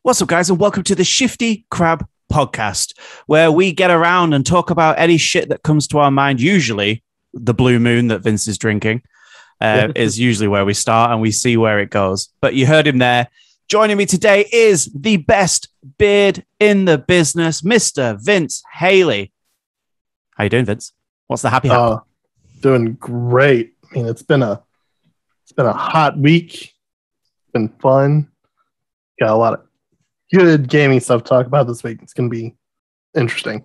What's up, guys, and welcome to the Shifty Crab Podcast, where we get around and talk about any shit that comes to our mind. Usually, the blue moon that Vince is drinking is usually where we start, and we see where it goes. But you heard him there. Joining me today is the best beard in the business, Mr. Vince Haley. How you doing, Vince? What's the happy happy? Doing great. I mean, it's been a hot week. It's been fun. Got a lot of good gaming stuff to talk about this week. It's going to be interesting.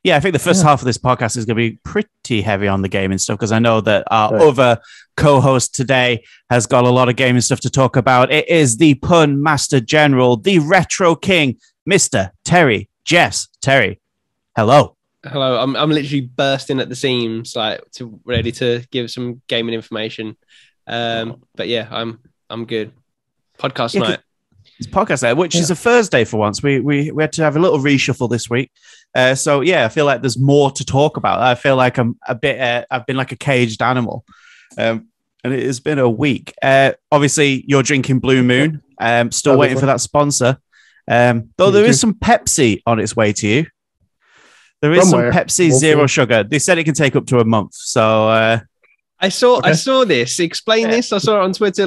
Yeah, I think the first half of this podcast is going to be pretty heavy on the gaming stuff because I know that our other co-host today has got a lot of gaming stuff to talk about. It is the pun master general, the retro king, Mr. Terry Jess. Terry, hello. Hello. I'm literally bursting at the seams, ready to give some gaming information. But yeah, I'm good. Podcast night. It's podcast night, which is a Thursday for once. We had to have a little reshuffle this week. So yeah, I feel like there's more to talk about. I feel like I'm a bit, I've been like a caged animal. And it has been a week. Obviously you're drinking Blue Moon. Still waiting for that sponsor. Though there is some Pepsi on its way to you. There is some Pepsi Zero Sugar. They said it can take up to a month. So I saw this. Explain this. I saw it on Twitter.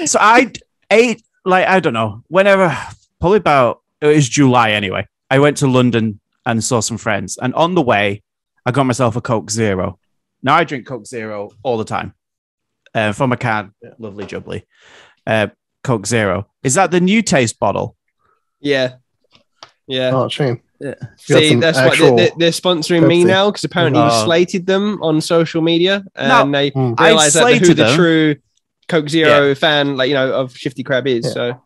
So I ate, I don't know, whenever, probably about, it was July anyway. I went to London and saw some friends. And on the way, I got myself a Coke Zero. Now I drink Coke Zero all the time. From a can, lovely jubbly. Coke Zero. Is that the new taste bottle? Yeah. Yeah. Oh, shame. Yeah. See, that's why they're sponsoring me now, because apparently you slated them on social media. And they realized who the true Coke Zero fan, of Shifty Crab is. So,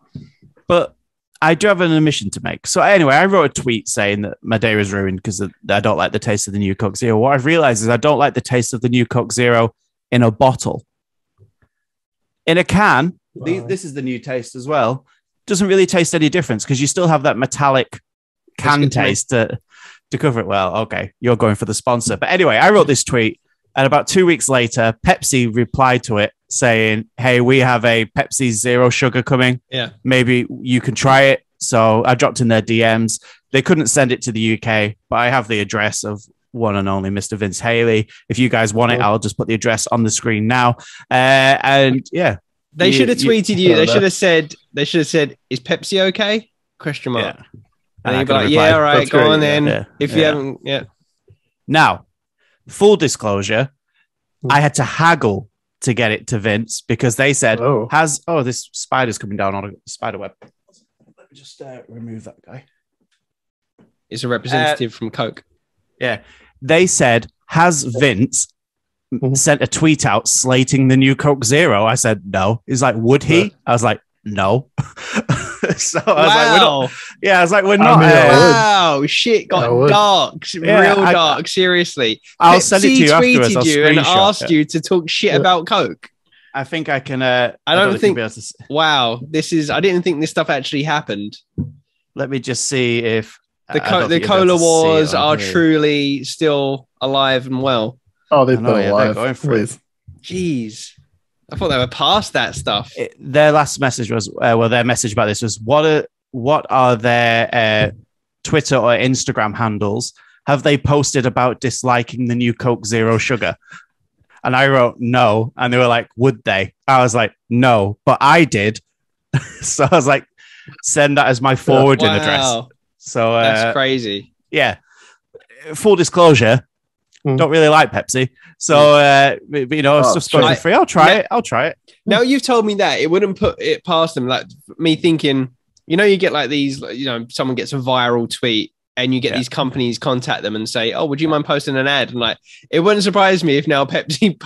but I do have an admission to make. So anyway, I wrote a tweet saying that my day was ruined because I don't like the taste of the new Coke Zero. What I've realized is I don't like the taste of the new Coke Zero in a bottle. In a can, this is the new taste as well. Doesn't really taste any difference because you still have that metallic can taste to cover it. Well, okay, you're going for the sponsor. But anyway, I wrote this tweet. And about 2 weeks later, Pepsi replied to it saying, hey, we have a Pepsi Zero Sugar coming. Yeah. Maybe you can try it. So I dropped in their DMs. They couldn't send it to the UK, but I have the address of one and only Mr. Vince Haley. If you guys want it, I'll just put the address on the screen now. And yeah. They should have tweeted you. They should have said, is Pepsi okay? Question mark. Yeah. And you'd be like, yeah, all right, go on then. If you haven't, Now, full disclosure, I had to haggle to get it to Vince because they said, this spider's coming down on a spider web. Let me just remove that guy. It's a representative from Coke. Yeah. They said, has Vince sent a tweet out slating the new Coke Zero? I said, no. He's like, would he? I was like, no. So I was like, we're not. Yeah, I was like, we're not. Wow, shit got dark, real dark. Seriously, I'll send it to you afterwards. I'll you and asked you to talk shit about Coke. I think I can. I don't think. Wow, this is. I didn't think this stuff actually happened. Let me just see if the cola wars are truly still alive and well. Oh, they've been alive. Going for it. Jeez. I thought they were past that stuff. Their last message was, their message about this was, what are their Twitter or Instagram handles? Have they posted about disliking the new Coke Zero Sugar? And I wrote no. And they were like, would they? I was like, no, but I did. So I was like, send that as my forwarding address. So that's crazy. Yeah. Full disclosure. Don't really like Pepsi. So, stuff's going for free. I'll try it. Now you've told me that, it wouldn't put it past them. Like me thinking, you get like these, someone gets a viral tweet and you get these companies contact them and say, oh, would you mind posting an ad? And like, it wouldn't surprise me if now Pepsi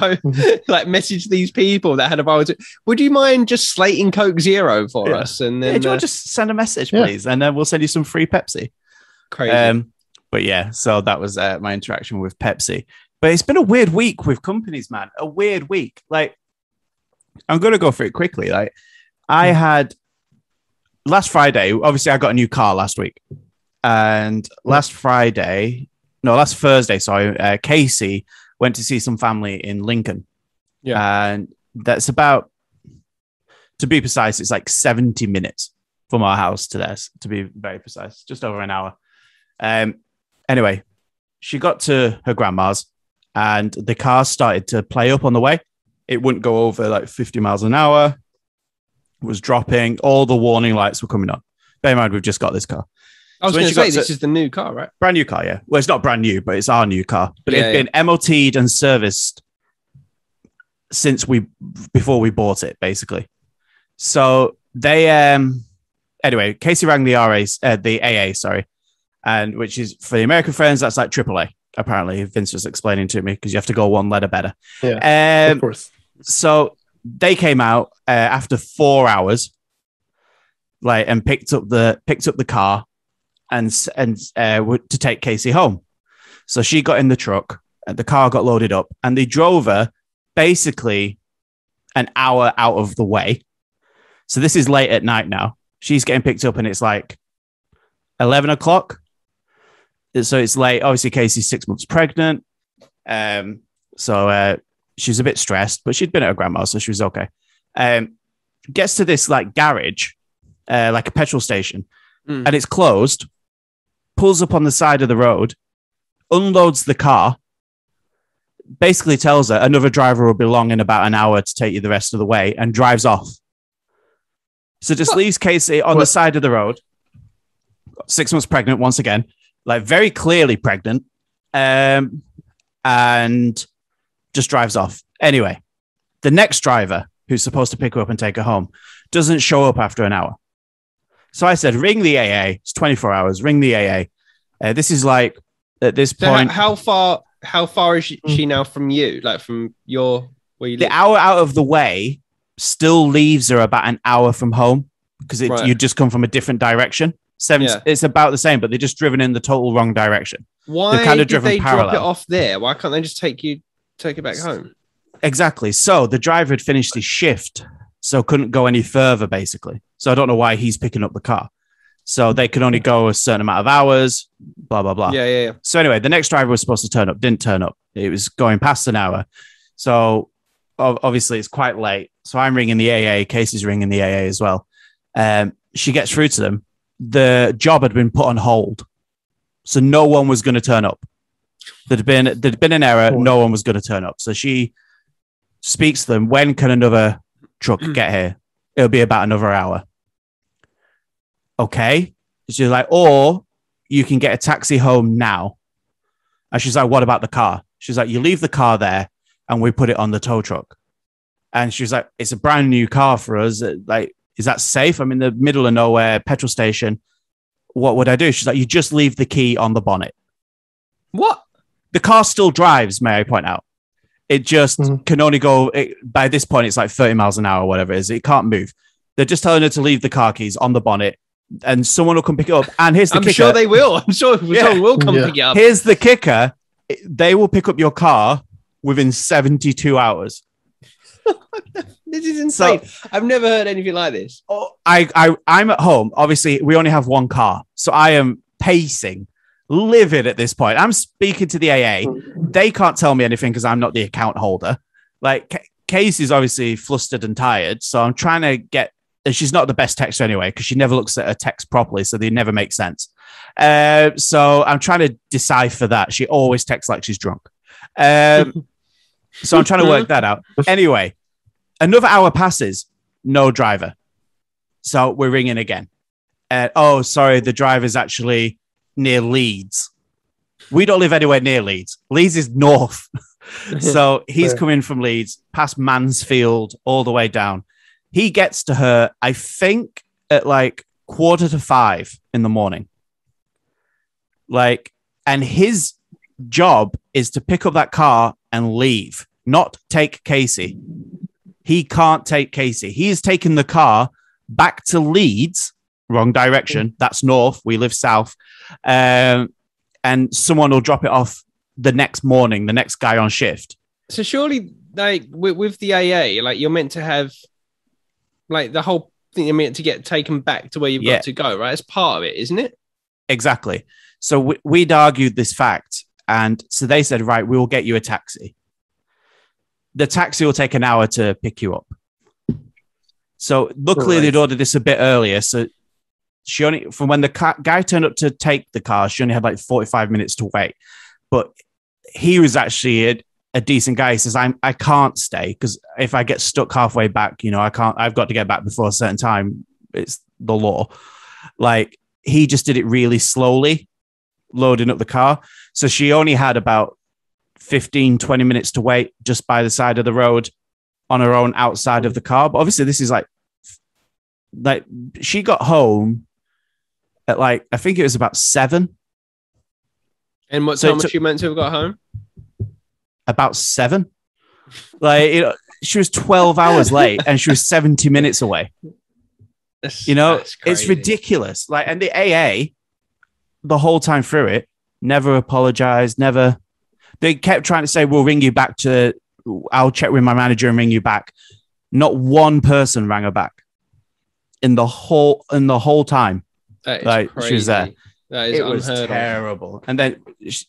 message these people that had a viral tweet. Would you mind just slating Coke Zero for us? And then do you want to just send a message, please? And then we'll send you some free Pepsi. Crazy. But yeah, so that was my interaction with Pepsi. But it's been a weird week with companies, man. A weird week. Like, I'm going to go through it quickly. Like, I had last Thursday, last week. And last Thursday, Casey went to see some family in Lincoln. Yeah. And that's about, to be precise, it's like 70 minutes from our house to theirs, to be very precise, just over an hour. Anyway, she got to her grandma's and the car started to play up on the way. It wouldn't go over like 50 miles an hour. It was dropping. All the warning lights were coming on. Bear in mind, we've just got this car. I was going to say, this is the new car, right? Brand new car, yeah. Well, it's not brand new, but it's our new car. But it's been MOT'd and serviced since before we bought it, basically. So they, anyway, Casey rang the AA, sorry. And which is, for the American friends, that's like AAA. Apparently, Vince was explaining to me because you have to go one letter better. Yeah, of course. So they came out after 4 hours, like, and picked up the car and to take Casey home. So she got in the truck, and the car got loaded up, and they drove her basically an hour out of the way. So this is late at night now. She's getting picked up, and it's like 11 o'clock. So it's late. Obviously, Casey's 6 months pregnant. So she's a bit stressed, but she'd been at her grandma's, so she was okay. Gets to this like garage, like a petrol station, and it's closed. Pulls up on the side of the road, unloads the car, basically tells her another driver will be along in about an hour to take you the rest of the way, and drives off. So just leaves Casey on the side of the road, 6 months pregnant once again, like very clearly pregnant, and just drives off. Anyway, the next driver who's supposed to pick her up and take her home doesn't show up after an hour. So I said, ring the AA. It's 24 hours. Ring the AA. This is like at this point. How far is she now from you? Like from where you live? The hour out of the way still leaves her about an hour from home because you just come from a different direction. It's about the same, but they're just driven in the total wrong direction. Why they're kind of did they parallel. Drop it off there? Why can't they just take it back home? Exactly. So the driver had finished his shift, so couldn't go any further, basically. So I don't know why he's picking up the car. So they could only go a certain amount of hours, blah, blah, blah. Yeah. So anyway, the next driver was supposed to turn up, didn't turn up. It was going past an hour. So obviously it's quite late. So I'm ringing the AA. Casey's ringing the AA as well. She gets through to them. The job had been put on hold. So no one was going to turn up. There'd been an error. No one was going to turn up. So she speaks to them. When can another truck get here? It'll be about another hour. Okay. She's like, or you can get a taxi home now. And she's like, what about the car? She's like, you leave the car there and we put it on the tow truck. And she's like, it's a brand new car for us. Like, is that safe? I'm in the middle of nowhere, petrol station. What would I do? She's like, you just leave the key on the bonnet. What? The car still drives, may I point out. It just can only go, by this point, it's like 30 miles an hour, whatever it is. It can't move. They're just telling her to leave the car keys on the bonnet and someone will come pick it up. And here's the kicker. I'm sure they will. I'm sure someone will come pick it up. Here's the kicker. They will pick up your car within 72 hours. This is insane. So, I've never heard anything like this. I'm at home. Obviously, we only have one car. So I am pacing, livid at this point. I'm speaking to the AA. They can't tell me anything because I'm not the account holder. Like, Casey's obviously flustered and tired. So I'm trying to get... She's not the best texter anyway because she never looks at her text properly. So they never make sense. So I'm trying to decipher that. She always texts like she's drunk. So I'm trying to work that out. Anyway, another hour passes, no driver. So we're ringing again. Sorry, the driver's actually near Leeds. We don't live anywhere near Leeds. Leeds is north. So he's coming from Leeds, past Mansfield, all the way down. He gets to her, I think, at like 4:45 in the morning. Like, and his job is to pick up that car and leave, not take Casey. He can't take Casey. He is taking the car back to Leeds, wrong direction. That's north. We live south. And someone will drop it off the next morning, the next guy on shift. So surely, like, with the AA, like, you're meant to have, like, the whole thing, you're meant to get taken back to where you've got to go, right? It's part of it, isn't it? Exactly. So we'd argued this fact. And so they said, right, we will get you a taxi. The taxi will take an hour to pick you up. So luckily they'd ordered this a bit earlier. So she only, from when the guy turned up to take the car, she only had like 45 minutes to wait. But he was actually a decent guy. He says, I can't stay because if I get stuck halfway back, you know, I've got to get back before a certain time. It's the law. Like, he just did it really slowly, loading up the car. So she only had about 15, 20 minutes to wait just by the side of the road on her own outside of the car. But obviously this is like she got home at like, I think it was about 7. And what time was she meant to have got home? About 7. Like, you know, she was 12 hours late and she was 70 minutes away. You know, it's ridiculous. Like, and the AA, the whole time through it, never apologized, never. They kept trying to say, we'll ring you back I'll check with my manager and ring you back. Not one person rang her back in the whole time. Like, crazy. She was there. That is it was terrible. Of. And then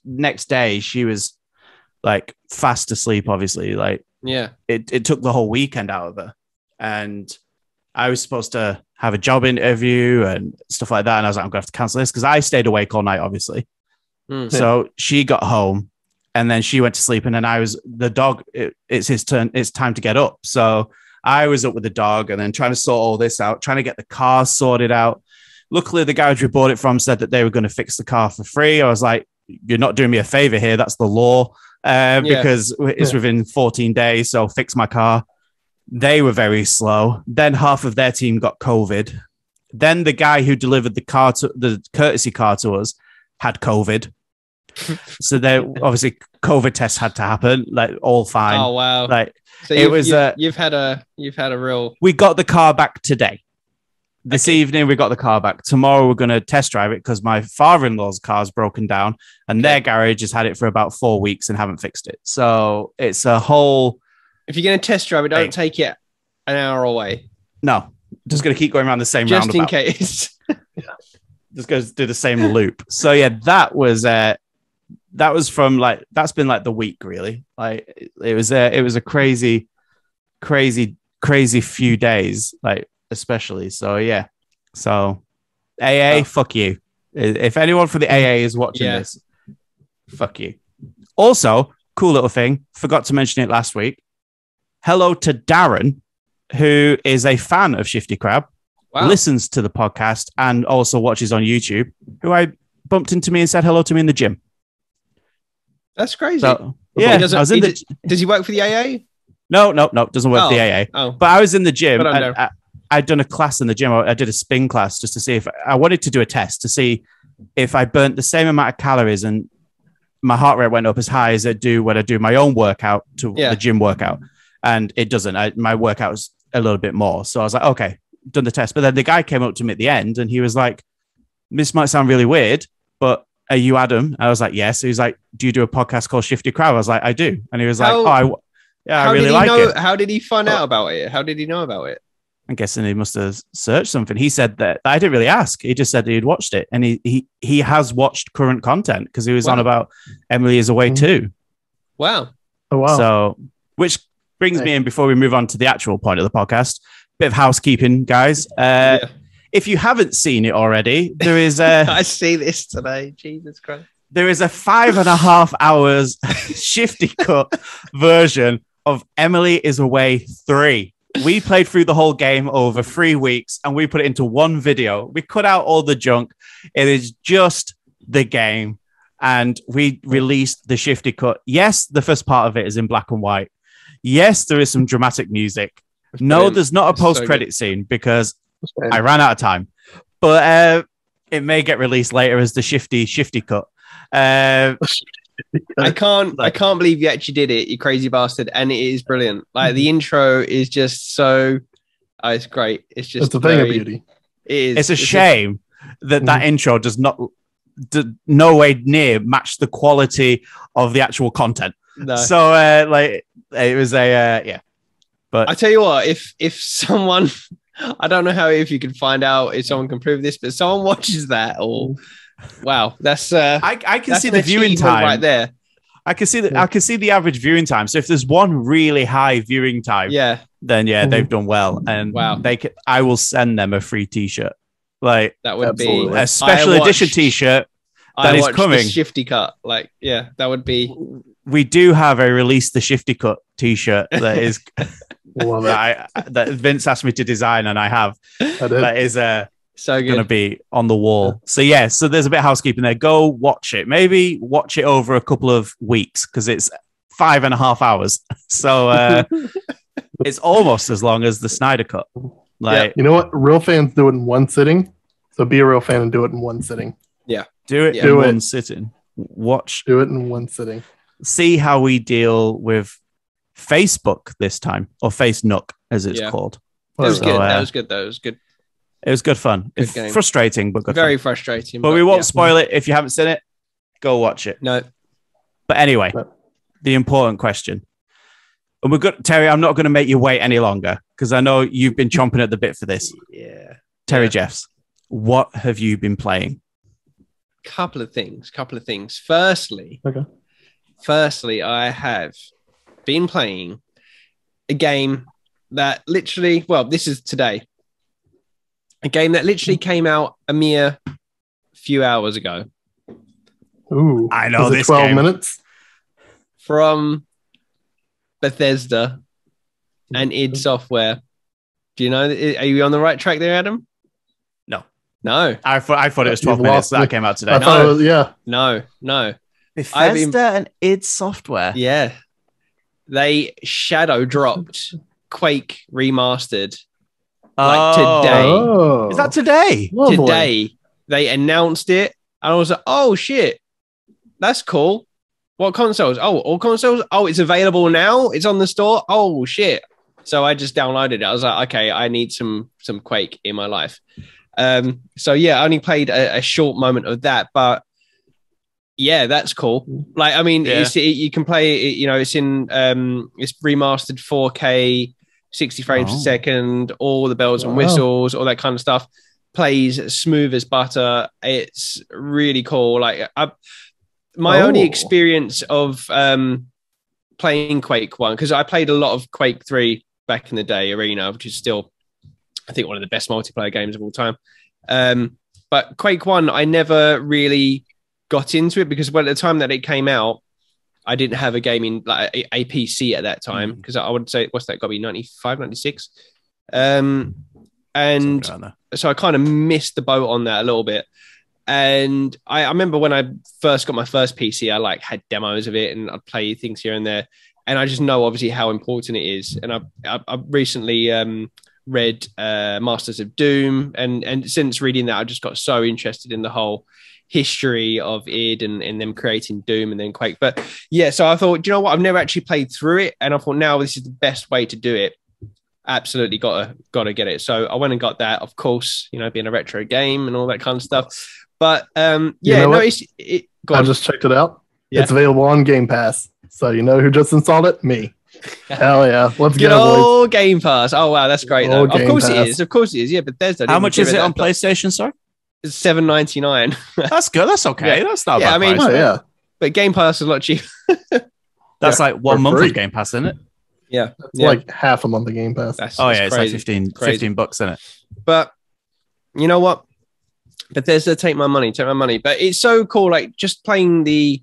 next day she was like fast asleep, obviously. Like, yeah, it took the whole weekend out of her. And I was supposed to have a job interview and stuff like that. And I was like, I'm going to have to cancel this because I stayed awake all night, obviously. So she got home and then she went to sleep. And then the dog, it's his turn. It's time to get up. So I was up with the dog and then trying to sort all this out, trying to get the car sorted out. Luckily, the garage we bought it from said that they were going to fix the car for free. I was like, you're not doing me a favor here. That's the law because it's within 14 days. So fix my car. They were very slow. Then half of their team got COVID. Then the guy who delivered the courtesy car to us had COVID. So there obviously COVID tests had to happen. Like, all fine. Oh wow! Like, so you've had a real. We got the car back today. This evening we got the car back. Tomorrow we're going to test drive it because my father-in-law's car's broken down and their garage has had it for about 4 weeks and haven't fixed it. So it's a whole. If you're going to test drive it, don't take it an hour away. No, just going to keep going around the same just roundabout. In case. Just go do the same loop. So yeah, that was from like, that's been like the week really. Like, it was a crazy few days, like, especially. So yeah. So AA, fuck you. If anyone for the AA is watching this, fuck you. Also, cool little thing, forgot to mention it last week. Hello to Darren, who is a fan of Shifty Crab, listens to the podcast and also watches on YouTube, who I bumped into me and said hello to me in the gym. That's crazy. So, yeah, does he work for the AA? No, doesn't work for the AA. Oh. But I was in the gym and I'd done a class in the gym. I did a spin class just to see if I wanted to do a test to see if I burnt the same amount of calories and my heart rate went up as high as it do when I do my own workout to the gym workout. And it doesn't. My workout was a little bit more. So I was like, okay, done the test. But then the guy came up to me at the end and he was like, this might sound really weird, but are you Adam? I was like, yes. He was like, do you do a podcast called Shifty Crab? I was like, I do. And he was like, I really like it. How did he find out about it? How did he know about it? I'm guessing he must have searched something. He said that I didn't really ask. He just said he'd watched it. And he has watched current content because he was on about Emily is Away too. Wow. Oh, wow. So, which brings me in before we move on to the actual point of the podcast. Bit of housekeeping, guys. If you haven't seen it already, there is a... I see this today. Jesus Christ. There is a 5.5 hours Shifty cut version of Emily is Away 3. We played through the whole game over 3 weeks and we put it into one video. We cut out all the junk. It is just the game. And we released the Shifty cut. Yes, the first part of it is in black and white. Yes, there is some dramatic music. No, there's not a post-credit scene because I ran out of time. But it may get released later as the Shifty cut. I can't believe you actually did it, you crazy bastard, and it is brilliant. Like, the intro is just so it's great. It's a thing of beauty. It is. It's a shame that intro does not no way near match the quality of the actual content. No. So like, it was but I tell you what, if someone, I don't know if you can find out if someone can prove this, but someone watches that, or wow, that's I can see the viewing time right there. I can see the average viewing time. So if there's one really high viewing time, then they've done well. And wow, I will send them a free t-shirt. Like that would be a special edition T-shirt that is coming. The Shifty Cut, like that would be. We do have a release the Shifty Cut T-shirt that is that Vince asked me to design, and I have. That is so going to be on the wall. So so there's a bit of housekeeping there. Go watch it. Maybe watch it over a couple of weeks because it's 5.5 hours. So it's almost as long as the Snyder Cut. Like, you know what? Real fans do it in one sitting. So be a real fan and do it in one sitting. Yeah. Do it in one sitting. Do it in one sitting. See how we deal with Facebook this time, or Face Nook as it's called. That was good. That was good. That was good. It was good fun. Good game. Frustrating, but good. Very fun. Frustrating. But we won't spoil it. If you haven't seen it, go watch it. No. But anyway, the important question. And we're good, Terry. I'm not going to make you wait any longer because I know you've been chomping at the bit for this. Yeah. Terry Jeffs, what have you been playing? Couple of things. Firstly, I have been playing a game that literally, this is today. A game that literally came out a mere few hours ago. Ooh, I know this 12 game. minutes from Bethesda and id Software. Do you know? Are you on the right track there, Adam? No. I thought it was 12 minutes that came out today. No. Bethesda and id Software. Yeah. They shadow dropped Quake Remastered. Today. Oh. Is that today? Lovely. Today. They announced it. And I was like, oh, shit. That's cool. What consoles? Oh, all consoles? Oh, it's available now? It's on the store? Oh, shit. So I just downloaded it. I was like, okay, I need some Quake in my life. I only played a short moment of that, but yeah, that's cool. You can play it, it's in it's remastered 4K, 60 frames per second, all the bells and whistles, all that kind of stuff. Plays smooth as butter. It's really cool. My only experience of playing Quake 1, because I played a lot of Quake 3 back in the day, Arena, which is still, I think, one of the best multiplayer games of all time. But Quake 1, I never really got into it because at the time that it came out, I didn't have a gaming, a PC at that time, because I would say, what's that got to be, 95, 96? And so I kind of missed the boat on that a little bit. And I remember when I first got my first PC, I had demos of it and I'd play things here and there. And I just know obviously how important it is. And I've recently read Masters of Doom. And since reading that, I just got so interested in the whole history of id and them creating Doom and then Quake. But yeah, so I thought, do you know what? I've never actually played through it. And I thought now this is the best way to do it. Absolutely gotta get it. So I went and got that, of course, being a retro game and all that kind of stuff. But I just checked it out. Yeah. It's available on Game Pass. So you know who just installed it? Me. Hell yeah. Let's get go, boys. Game Pass. Oh wow, that's great. Of course it is. Of course it is. Yeah, but there's how much is it on PlayStation, sorry? It's $7.99. That's good. That's okay. Yeah. That's not bad. Price, but Game Pass is a lot cheaper. That's like 1 month of Game Pass, isn't it? Yeah. It's like half a month of Game Pass. It's like 15 bucks, isn't it? But you know what? Bethesda, take my money. But it's so cool, just playing the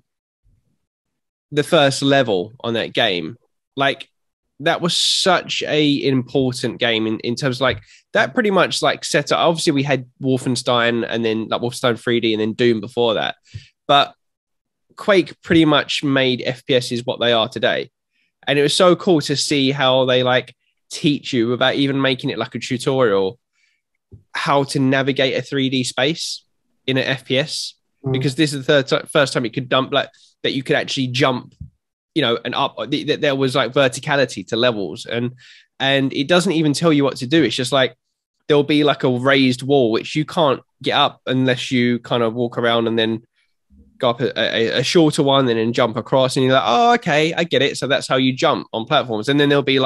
first level on that game. That was such a important game in terms of that pretty much set up. Obviously, we had Wolfenstein and then Wolfenstein 3D and then Doom before that. But Quake pretty much made FPSs what they are today. And it was so cool to see how they teach you without even making it a tutorial how to navigate a 3D space in an FPS. Because this is the first time it could that you could actually jump, and up. There was verticality to levels, and it doesn't even tell you what to do. It's just there'll be a raised wall which you can't get up unless you kind of walk around and then go up a shorter one and then jump across, and you're like, oh, okay, I get it. So that's how you jump on platforms. And then there'll be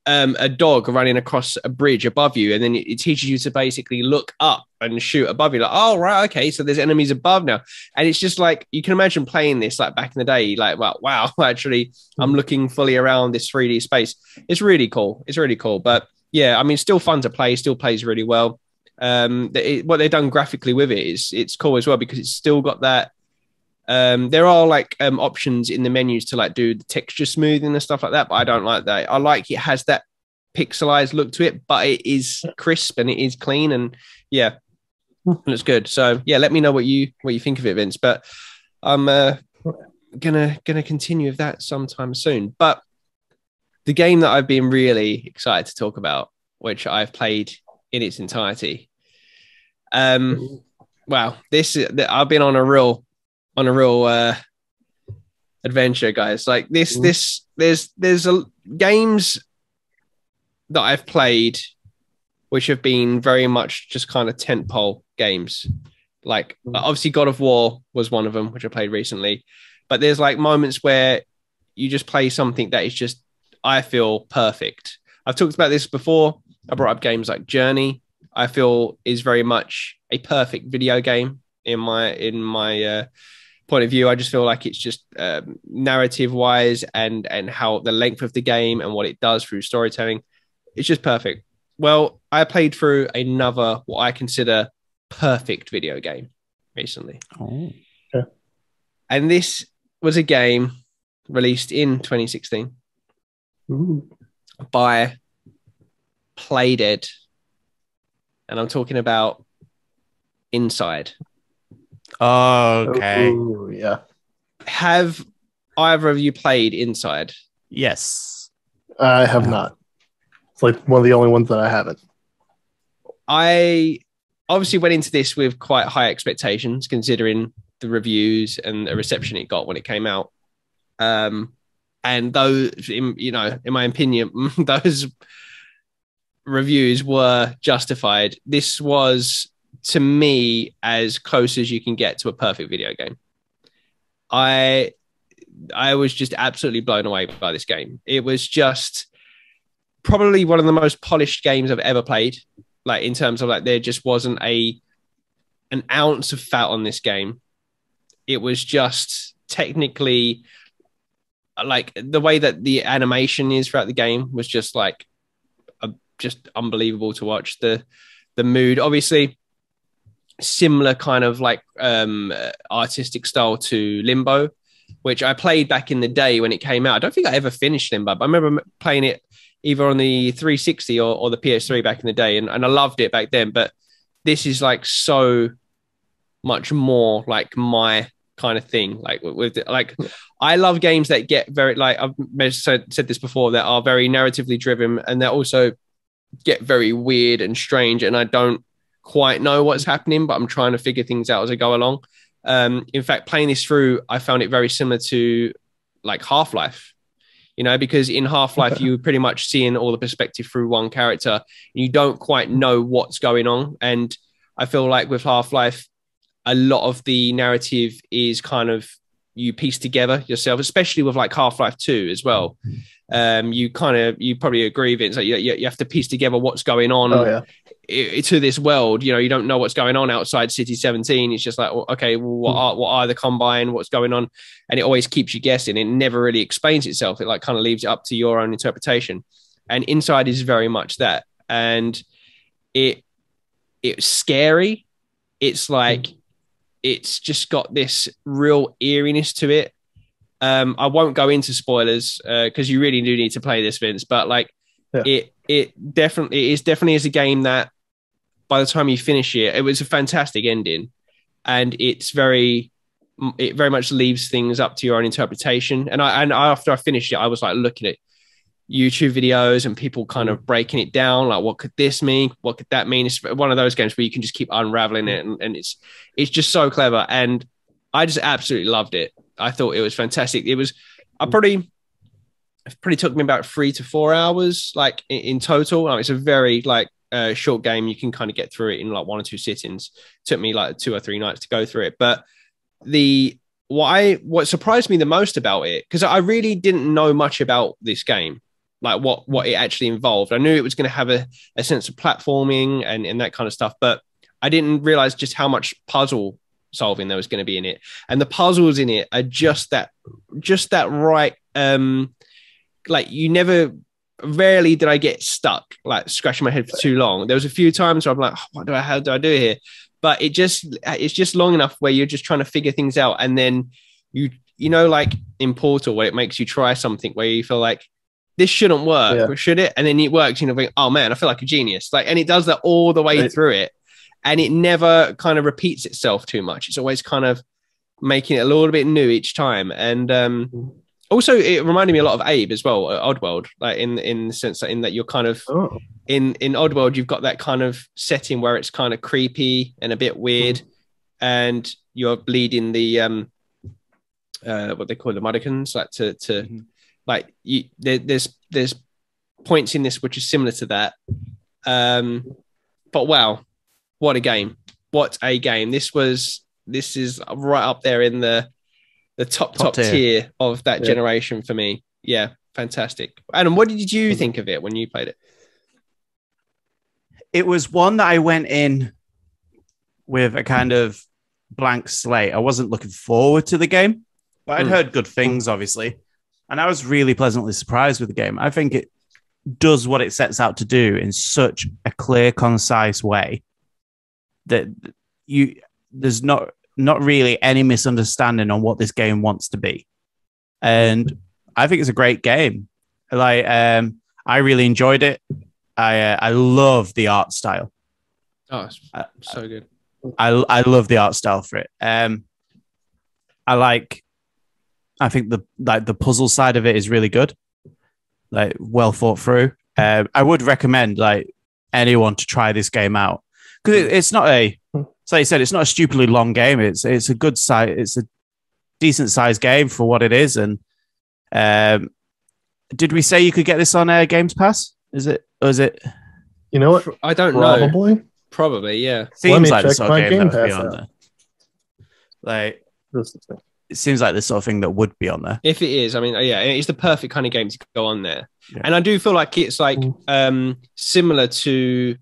a dog running across a bridge above you, and then it teaches you to basically look up and shoot above you. Oh, right, okay, so there's enemies above now. And it's just you can imagine playing this back in the day, wow, actually, I'm looking fully around this 3D space. It's really cool. But yeah, I mean, still fun to play, still plays really well. What they've done graphically with it is it's cool as well, because it's still got that. There are like options in the menus to like do the texture smoothing and stuff like that, but I don't like that. I like it has that pixelized look to it, but it is crisp and it is clean, and yeah, it looks good. So yeah, let me know what you think of it, Vince. But I'm gonna continue with that sometime soon. But the game that I've been really excited to talk about, which I've played in its entirety. Wow, I've been on a real adventure, guys. Like there's games that I've played which have been very much just kind of tentpole games. Like obviously God of War was one of them, which I played recently. But there's like moments where you just play something that is just, I feel, perfect. I've talked about this before. I brought up games like Journey. I feel is very much a perfect video game in my point of view. I just feel like it's just narrative wise and how the length of the game and what it does through storytelling, it's just perfect. Well, I played through another what I consider perfect video game recently. Oh, okay. And this was a game released in 2016 by Playdead. And I'm talking about Inside. Oh, okay. Ooh, yeah. Have either of you played Inside? Yes. I have not. It's like one of the only ones that I haven't. I obviously went into this with quite high expectations, considering the reviews and the reception it got when it came out. And those, in my opinion, those reviews were justified. This was, to me, as close as you can get to a perfect video game. I was just absolutely blown away by this game. It was just probably one of the most polished games I've ever played. Like in terms of like, there just wasn't an ounce of fat on this game. It was just technically, like the way that the animation is throughout the game was just like just unbelievable to watch. The mood, obviously similar kind of like artistic style to Limbo, which I played back in the day when it came out. I don't think I ever finished Limbo, but I remember playing it either on the 360 or the PS3 back in the day, and I loved it back then. But this is like so much more like my kind of thing. Like I love games that get very, like I've said this before, that are very narratively driven, and that also get very weird and strange, and I don't quite know what's happening, but I'm trying to figure things out as I go along. In fact, playing this through, I found it very similar to like Half-Life, because in Half-Life, you were pretty much seeing all the perspective through one character, and you don't quite know what's going on. And I feel like with Half-Life, a lot of the narrative is kind of you piece together yourself, especially with like Half-Life 2 as well. You probably agree, Vince, like you have to piece together what's going on to this world. You don't know what's going on outside City 17. It's just like, okay, well, what are the Combine? What's going on? And it always keeps you guessing. It never really explains itself. It like kind of leaves it up to your own interpretation. And Inside is very much that. And it's scary. It's like, it's just got this real eeriness to it. I won't go into spoilers because you really do need to play this, Vince. But like, it definitely is a game that by the time you finish it was a fantastic ending, and it very much leaves things up to your own interpretation. And after I finished it, I was like looking at YouTube videos and people kind of breaking it down, like what could this mean? What could that mean? It's one of those games where you can just keep unraveling it, and it's just so clever. And I just absolutely loved it. I thought it was fantastic. It probably took me about 3 to 4 hours, like in total. It's a very like short game. You can kind of get through it in like 1 or 2 sittings. It took me like 2 or 3 nights to go through it. But what surprised me the most about it, because I really didn't know much about this game, like what it actually involved. I knew it was going to have a sense of platforming and that kind of stuff, but I didn't realize just how much puzzle solving there was going to be in it. And the puzzles in it are just that right. Like you never rarely did I get stuck, like scratching my head for too long. There was a few times where I'm like, how do I do here? But it's just long enough where you're just trying to figure things out. And then you know, like in Portal, where it makes you try something where you feel like this shouldn't work, or should it? And then it works, you know, think, oh man, I feel like a genius. Like, and it does that all the way through it. And it never kind of repeats itself too much. It's always kind of making it a little bit new each time. And also, it reminded me a lot of Abe as well, Oddworld, like in the sense that you're kind of in Oddworld, you've got that kind of setting where it's kind of creepy and a bit weird, and you're bleeding the what they call the Mudokons, like to like there's points in this which is similar to that. But wow, what a game! What a game! This is right up there in the top tier of that generation for me. Yeah, fantastic. Adam, what did you think of it when you played it? It was one that I went in with a kind of blank slate. I wasn't looking forward to the game, but I'd heard good things, obviously. And I was really pleasantly surprised with the game. I think it does what it sets out to do in such a clear, concise way that there's not really any misunderstanding on what this game wants to be. And I think it's a great game. Like, I really enjoyed it. I love the art style. Oh, it's so good. I love the art style for it. I think the puzzle side of it is really good. Like, well thought through. I would recommend like anyone to try this game out, because it's not so you said, it's not a stupidly long game. It's a good size. It's a decent sized game for what it is. And did we say you could get this on Games Pass? Is it? You know what? I don't know. Probably, yeah. Seems like the sort of game that would be on there. Like, it seems like the sort of thing that would be on there. If it is, I mean, yeah, it's the perfect kind of game to go on there. Yeah. And I do feel like it's like similar to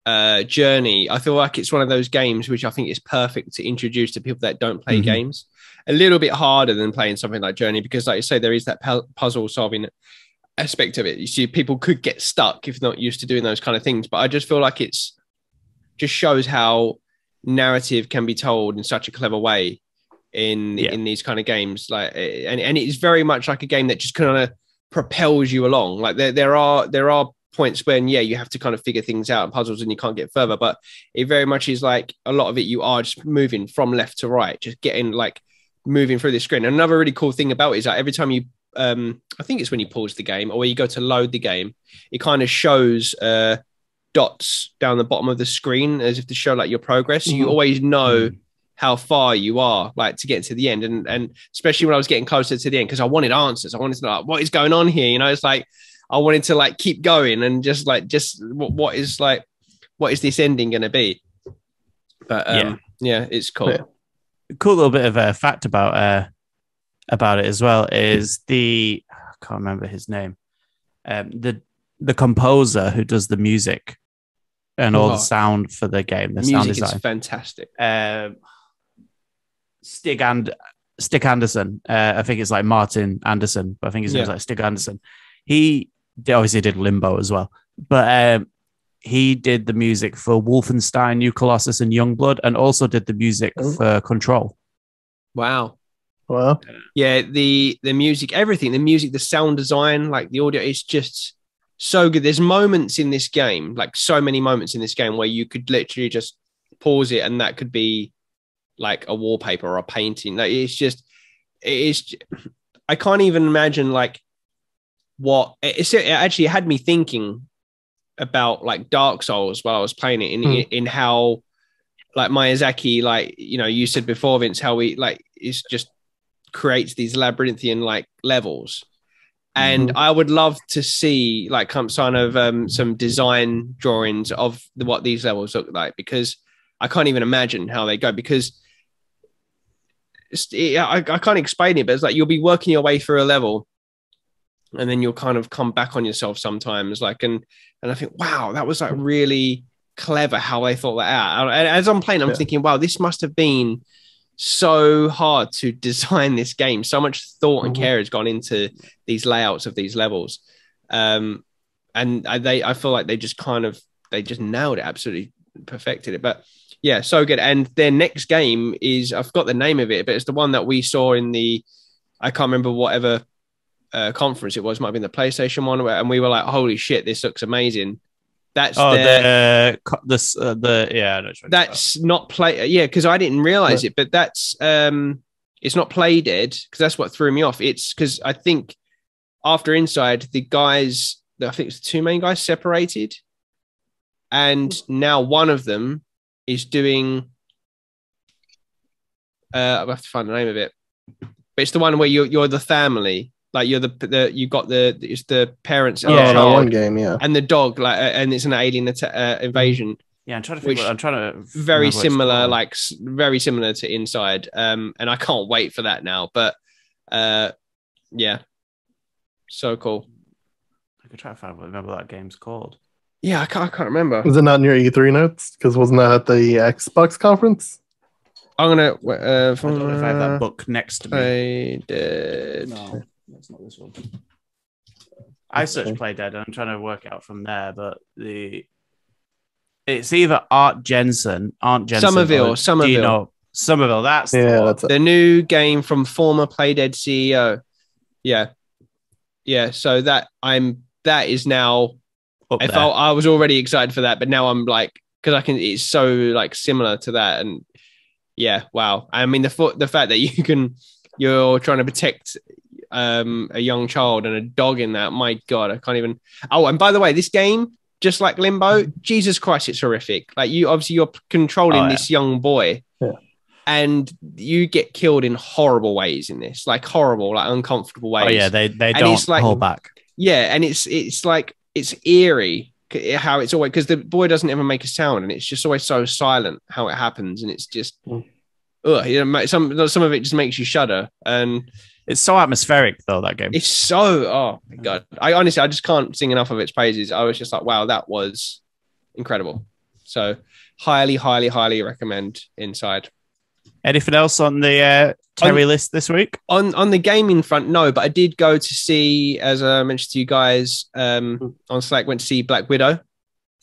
Journey. I feel like it's one of those games which I think is perfect to introduce to people that don't play games. A little bit harder than playing something like Journey, because like you say, there is that puzzle solving aspect of it. You see, people could get stuck if not used to doing those kind of things. But I just feel like it's just shows how narrative can be told in such a clever way in these kind of games. Like, and it is very much like a game that just kind of propels you along. Like there are points when you have to kind of figure things out and puzzles and you can't get further, but it very much is like a lot of it you are just moving from left to right, just getting like moving through the screen. And another really cool thing about it is that every time you I think it's when you pause the game or when you go to load the game, it kind of shows dots down the bottom of the screen as if to show like your progress. So you always know how far you are, like, to get to the end. And especially when I was getting closer to the end, because I wanted answers. I wanted to know, like, what is going on here? You know, it's like I wanted to like keep going and just what is this ending going to be? But it's cool. Yeah. A cool little bit of a fact about it as well is I can't remember his name, the composer who does the music and all the sound for the game. The sound design is fantastic. Stig Anderson. I think it's like Martin Anderson, but I think his name's like Stig Anderson. He obviously did Limbo as well, but he did the music for Wolfenstein, New Colossus, and Youngblood, and also did the music for Control. Wow. Well, yeah, the music, everything, the music, the sound design, like the audio, is just so good. There's moments in this game, like so many moments in this game, where you could literally just pause it and that could be like a wallpaper or a painting. Like I can't even imagine like what it actually had me thinking about, like Dark Souls while I was playing it in how like Miyazaki, like, you know, you said before, Vince, how he like is just creates these labyrinthian like levels. And I would love to see like some design drawings of what these levels look like, because I can't even imagine how they go, because I can't explain it, but it's like you'll be working your way through a level and then you'll kind of come back on yourself sometimes, like, and I think, wow, that was like really clever how they thought that out. And as I'm playing, I'm thinking, wow, this must have been so hard to design this game. So much thought and care has gone into these layouts of these levels. And I feel like they just nailed it, absolutely perfected it. But yeah, so good. And their next game is, I forgot the name of it, but it's the one that we saw in I can't remember whatever conference it was, might have been the PlayStation one, and we were like, holy shit, this looks amazing. That's that's not play. Yeah, because I didn't realize it, but that's it's not Play Dead, because that's what threw me off. It's because I think after Inside, the guys, I think it's the two main guys separated, and now one of them is doing. I'll have to find the name of it, but it's the one where you're the family. Like you're it's the parents and the child, one game, and the dog, and it's an alien invasion. Yeah, I'm trying to very similar, very similar to Inside. And I can't wait for that now. But yeah, so cool. I could try to remember what that game's called. Yeah, I can't remember. Was it not in your E3 notes? Because wasn't that at the Xbox conference? I'm gonna. I don't know if I have that book next to me. I did. No. That's not this one. I searched Play Dead and I'm trying to work out from there, but it's either Art Jensen. Somerville. Somerville. That's the new game from former Play Dead CEO. Yeah. So that is now. I was already excited for that, but now I'm like, because it's so like similar to that, and yeah, wow. I mean, the fact that you're trying to protect a young child and a dog in that, my god, I can't even. Oh, and by the way, this game, just like Limbo, Jesus Christ, it's horrific. Like you're controlling this young boy, and you get killed in horrible ways in this, like horrible, like uncomfortable ways. Oh yeah, they don't hold back. Yeah, and it's like it's eerie how it's always, because the boy doesn't ever make a sound, and it's just always so silent how it happens, and it's just some of it just makes you shudder. And it's so atmospheric, though, that game. It's so, oh my god. I just can't sing enough of its praises. I was just like, wow, that was incredible. So highly, highly, highly recommend Inside. Anything else on the Terry list this week? On the gaming front, no, but I did go to see, as I mentioned to you guys on Slack, went to see Black Widow.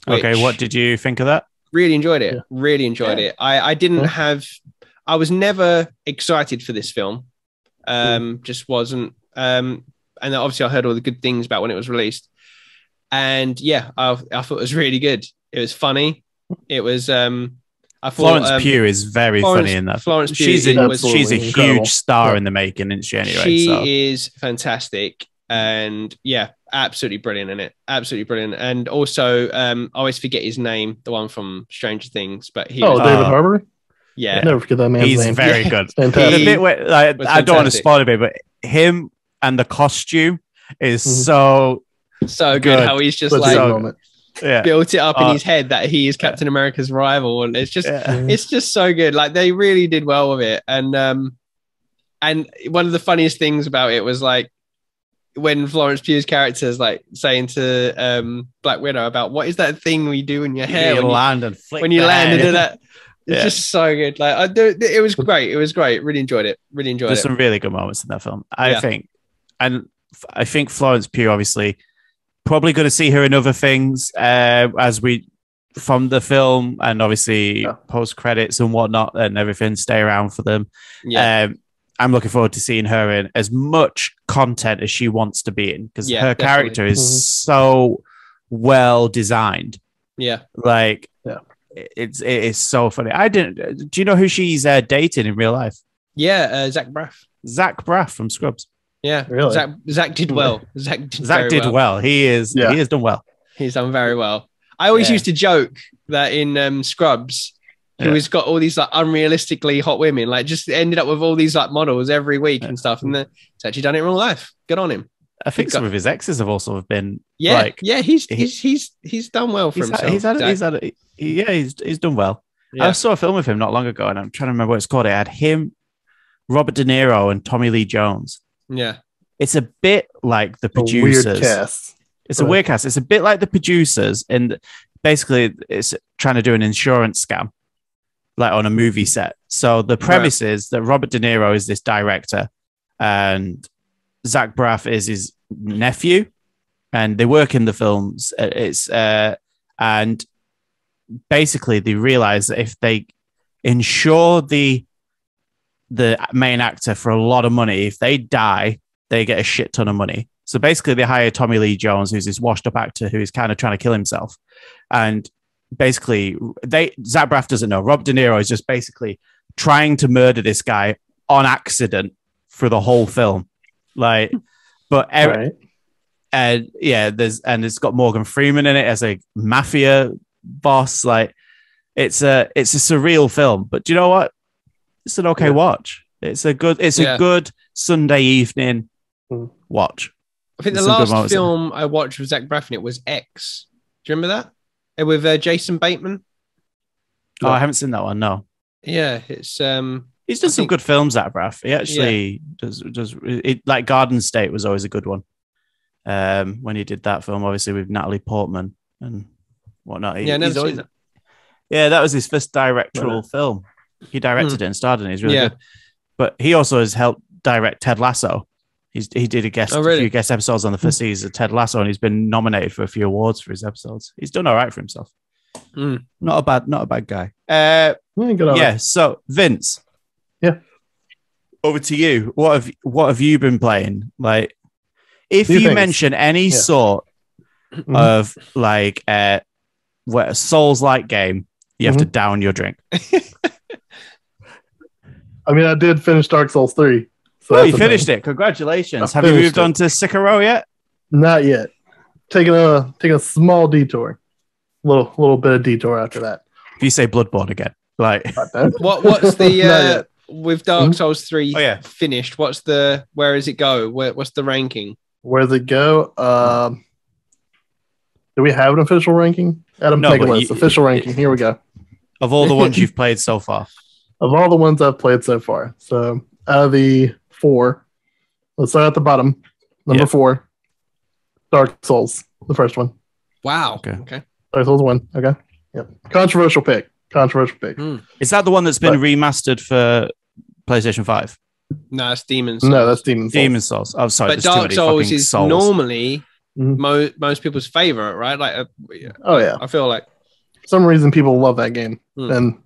Okay, what did you think of that? Really enjoyed it. Really enjoyed it. I was never excited for this film. Just wasn't. And obviously I heard all the good things about when it was released. And yeah, I thought it was really good. It was funny. It was I thought Florence Pugh is very funny in that. Florence Pugh she's a huge star in the making, isn't she? Anyway, she is fantastic, and yeah, absolutely brilliant in it. Absolutely brilliant. And also, I always forget his name, the one from Stranger Things, but he was, David Harbour. Yeah, never forget that man's name. He's very good. The bit where, I don't want to spoil a bit, but him and the costume is so good. How he's just built it up in his head that he is Captain America's rival, and it's just so good. Like they really did well with it. And one of the funniest things about it was like when Florence Pugh's character is like saying to Black Widow about what is that thing we do in your hair when you land and do that. It's just so good. Like it was great. It was great. Really enjoyed it. There's some really good moments in that film, I think. And I think Florence Pugh, obviously, probably going to see her in other things as we from the film, and obviously post credits and whatnot and everything. Stay around for them. Yeah. I'm looking forward to seeing her in as much content as she wants to be in, because her character is so well designed. Yeah. Like, it is so funny. Do you know who she's dating in real life? Yeah, Zach Braff. Zach Braff from Scrubs. Yeah, really. Zach did well. Zach did well. He has done well. He's done very well. I always used to joke that in Scrubs, he always got all these like unrealistically hot women, like just ended up with all these like models every week and stuff. And he's actually done it in real life. Good on him. I think some of his exes have also been he's done well for himself. He's done well. Yeah. I saw a film with him not long ago, and I'm trying to remember what it's called. It had him, Robert De Niro, and Tommy Lee Jones. Yeah, it's a bit like the producers. Weird cast. It's a weird cast. It's a bit like the producers, and basically, it's trying to do an insurance scam, like on a movie set. So the premise is that Robert De Niro is this director, and Zach Braff is his nephew, and they work in the films. And basically they realize that if they insure the main actor for a lot of money, if they die, they get a shit ton of money. So basically they hire Tommy Lee Jones, who's this washed up actor who is kind of trying to kill himself. And basically Zach Braff doesn't know. Rob De Niro is just basically trying to murder this guy on accident for the whole film. Like, but right. And yeah, it's got Morgan Freeman in it as a mafia boss. Like, it's a surreal film, but do you know what? It's an okay watch. It's a good Sunday evening watch. I think the last film I watched with Zach Braff in it was X. Do you remember that? With Jason Bateman. Oh, I haven't seen that one. No. Yeah, it's he's done some good films, Zach Braff. He actually does it, like Garden State was always a good one. When he did that film, obviously with Natalie Portman and whatnot. Never seen that. Yeah, that was his first directorial film. He directed it and starred in it. He's really good. But he also has helped direct Ted Lasso. He did a few guest episodes on the first season of Ted Lasso, and he's been nominated for a few awards for his episodes. He's done all right for himself. Not a bad guy. So Vince. Yeah. Over to you. What have you been playing? Like, if you mention any sort of like a Souls-like game, you have to down your drink. I mean, I did finish Dark Souls 3. So you finished it. Congratulations. Have you moved on to Sekiro yet? Not yet. Taking a small detour. Little bit of detour after that. If you say Bloodborne again, like what's the with Dark Souls 3 finished? Where does it go? What's the ranking? Where does it go? Do we have an official ranking? Adam, take a list. Official ranking. Here we go. Of all the ones you've played so far. Of all the ones I've played so far. So out of the 4, let's start at the bottom. Number 4, Dark Souls, the first one. Wow. Okay. Dark Souls 1. Okay. Yep. Controversial pick. Is that the one that's been remastered for PlayStation 5? No, it's Demon's Souls. No, that's Demon's Souls. Demon's Souls. I'm sorry. But Dark Souls is normally most people's favorite, right? Like, oh yeah. I feel like for some reason people love that game, and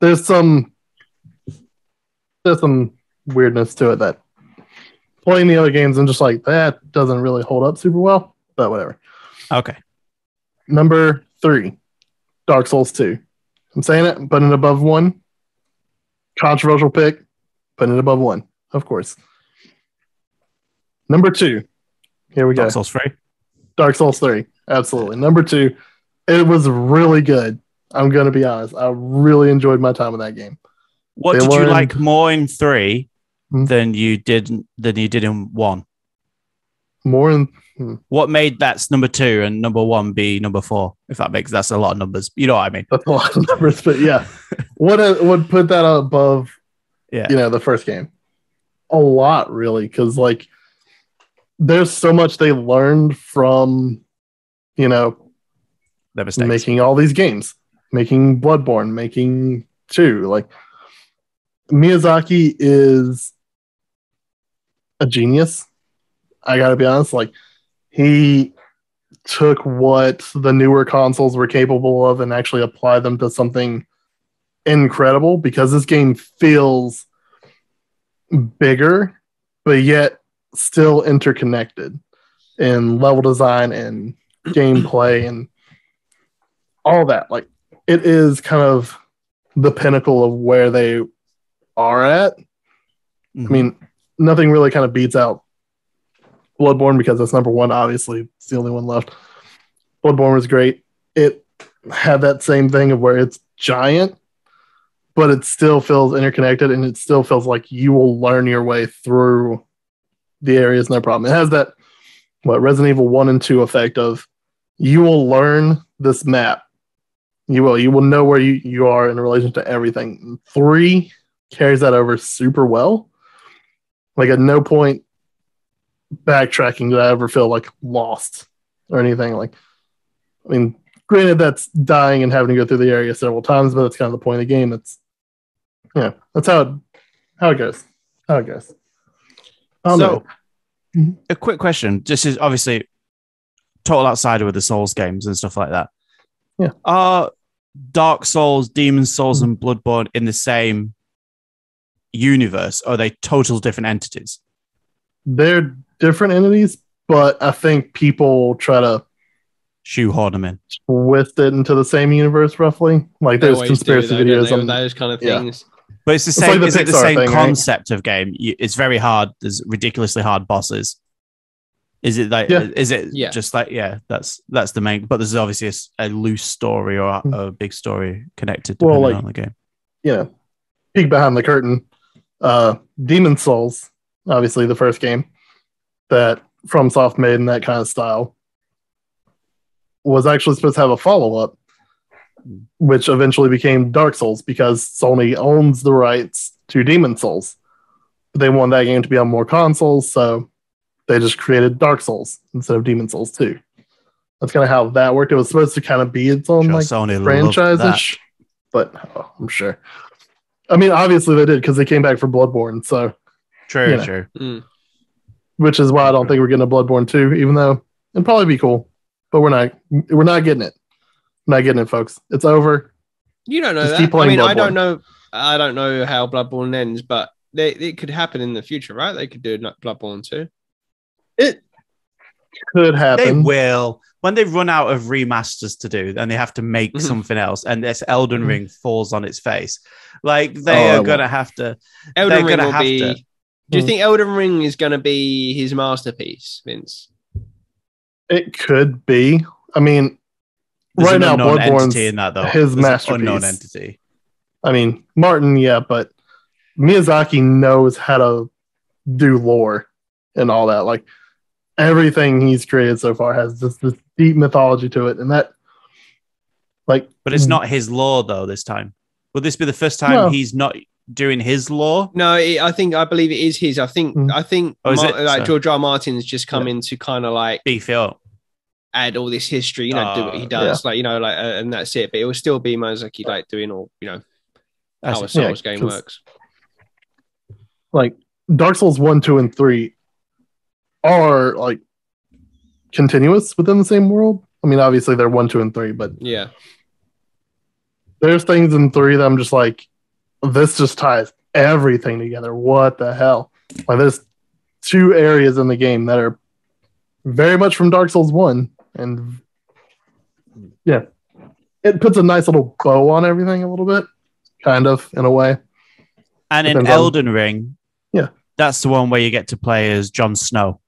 there's some weirdness to it that playing the other games, I'm just like, that doesn't really hold up super well, but whatever. Okay. Number 3, Dark Souls 2. I'm saying it, putting it above 1. Controversial pick, putting it above 1, of course. Number 2. Here we go. Dark Souls 3. Dark Souls 3. Absolutely. Number 2. It was really good. I'm going to be honest. I really enjoyed my time with that game. What did you like more in 3 than you did in 1? More in what made that's number 2 and number 1 be number 4? If that's a lot of numbers. You know what I mean? That's a lot of numbers, but yeah. What would put that above the first game? A lot, really, because like there's so much they learned from their mistakes, making all these games, making Bloodborne, making 2. Like, Miyazaki is a genius. I gotta be honest. Like, he took what the newer consoles were capable of and actually applied them to something incredible, because this game feels bigger, but yet still interconnected in level design and gameplay and all that. Like, it is kind of the pinnacle of where they are at. I mean, nothing really kind of beats out Bloodborne, because that's number 1. Obviously, it's the only one left. Bloodborne was great. It had that same thing of where it's giant, but it still feels interconnected, and it still feels like you will learn your way through the areas, no problem. It has that Resident Evil 1 and 2 effect of you will learn this map. You will know where you are in relation to everything. 3 carries that over super well. Like, at no point backtracking did I ever feel like lost or anything. Like, I mean, granted, that's dying and having to go through the area several times, but that's kind of the point of the game. That's that's how it goes. A quick question. This is obviously total outsider with the Souls games and stuff like that. Yeah. Are Dark Souls, Demon Souls, and Bloodborne in the same universe? Or are they total different entities? They're different entities, but I think people try to shoehorn them in, twist it into the same universe, roughly. Like there's conspiracy videos on those kind of things. But it's the same. Is it the same concept of game? It's very hard. There's ridiculously hard bosses. Is it like? Yeah. Is it just like? Yeah, that's the main. But there's obviously a loose story or a big story connected depending on the game. Yeah, peek behind the curtain. Demon Souls, obviously the first game that FromSoft made in that kind of style, was actually supposed to have a follow-up, which eventually became Dark Souls because Sony owns the rights to Demon Souls. But they want that game to be on more consoles, so they just created Dark Souls instead of Demon Souls 2. That's kind of how that worked. It was supposed to kind of be its own franchise-ish, but I'm sure. I mean, obviously they did because they came back for Bloodborne, so... True. Which is why I don't think we're getting a Bloodborne 2, even though it'd probably be cool. But we're not getting it. Not getting it, folks. It's over. You don't know just that. I mean, Bloodborne. I don't know how Bloodborne ends, but it could happen in the future, right? They could do Bloodborne 2. It could happen. They will. When they run out of remasters to do, and they have to make something else, and this Elden Ring falls on its face. Like, they are going to have to... Elden Ring will be... Do you think Elden Ring is going to be his masterpiece, Vince? It could be. I mean, right now, Bloodborne's his masterpiece. Unknown entity. I mean, Martin, but Miyazaki knows how to do lore and all that. Like, everything he's created so far has this deep mythology to it, and that, like... But it's not his lore, though, this time. Will this be the first time he's not doing his lore? No, I believe it is his. I think George R. Martin's just come in to kind of like beef it up, add all this history, do what he does, and that's it. But it will still be Miyazaki like doing all, how a Souls game works. Like Dark Souls 1, 2, and 3 are like continuous within the same world. I mean, obviously they're 1, 2, and 3, but there's things in 3 that I'm just like, this just ties everything together. What the hell? Like, there's 2 areas in the game that are very much from Dark Souls 1, and it puts a nice little bow on everything a little bit, kind of, in a way. And in Elden Ring, that's the one where you get to play as Jon Snow.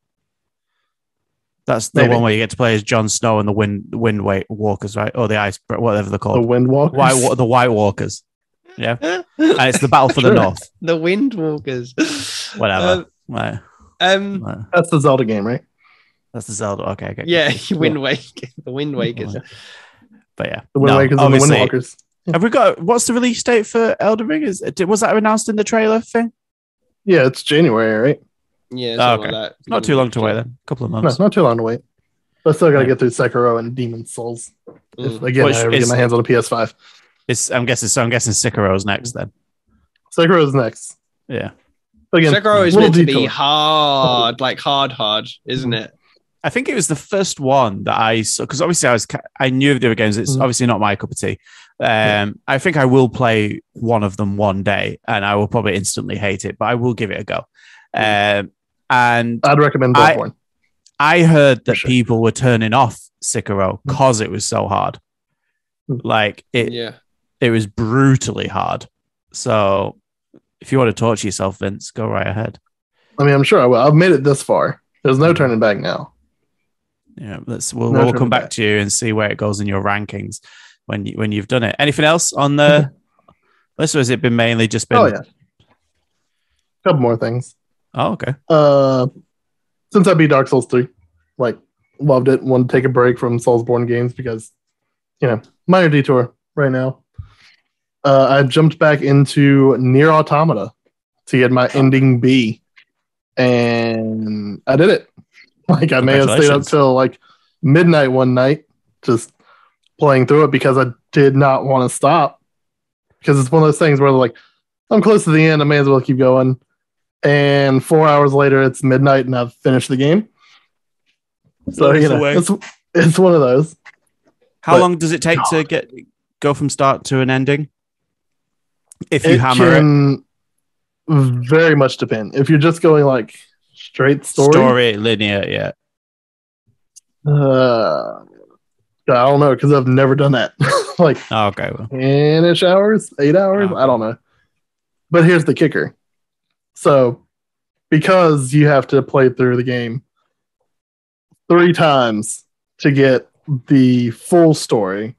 That's the one where you get to play as Jon Snow and the Wind Walkers, right? Or the Ice, whatever they're called. The Wind Walkers? The White Walkers. Yeah. And it's the Battle for the North. The Wind Walkers. Whatever. That's the Zelda game, right? That's the Zelda. Okay. Yeah, Wind Waker. The Wind Wakers. But yeah. The Wind Wakers and the Wind Walkers. Have we got, what's the release date for Elden Ring? Was that announced in the trailer thing? Yeah, it's January, right? Yeah. Okay. Like that. Not too long to wait then. A couple of months. No, not too long to wait. But still got to get through Sekiro and Demon Souls. Again, I ever get my hands on a PS5. I'm guessing Sekiro's next then. Sekiro's next. Yeah. Again, Sekiro is meant to be hard, like hard, isn't it? I think it was the first one that I saw, because obviously I knew of the other games. It's obviously not my cup of tea. I think I will play one of them one day, and I will probably instantly hate it, but I will give it a go. And I'd recommend Bloodborne. I heard that people were turning off Sekiro because it was so hard. Like it was brutally hard. So if you want to torture yourself, Vince, go right ahead. I mean, I'm sure I will. I've made it this far. There's no turning back now. Yeah, we'll come back to you and see where it goes in your rankings when you've done it. Anything else on the list, or has it been mainly just been? Oh yeah, a couple more things. Oh, okay. Since I beat Dark Souls 3, like, loved it. Wanted to take a break from Soulsborne games because, minor detour right now. I jumped back into Nier Automata to get my ending B, and I did it. Like, I may have stayed up till like midnight one night just playing through it because I did not want to stop. Because it's one of those things where like, I'm close to the end, I may as well keep going. And 4 hours later, it's midnight and I've finished the game. So, it's it's one of those. How long does it take to go from start to an ending? If you hammer it, very much depend. If you're just going like straight story linear, yeah. I don't know because I've never done that. Like, okay, well. 10-ish hours, 8 hours, I don't know. But here's the kicker. So, because you have to play through the game 3 times to get the full story.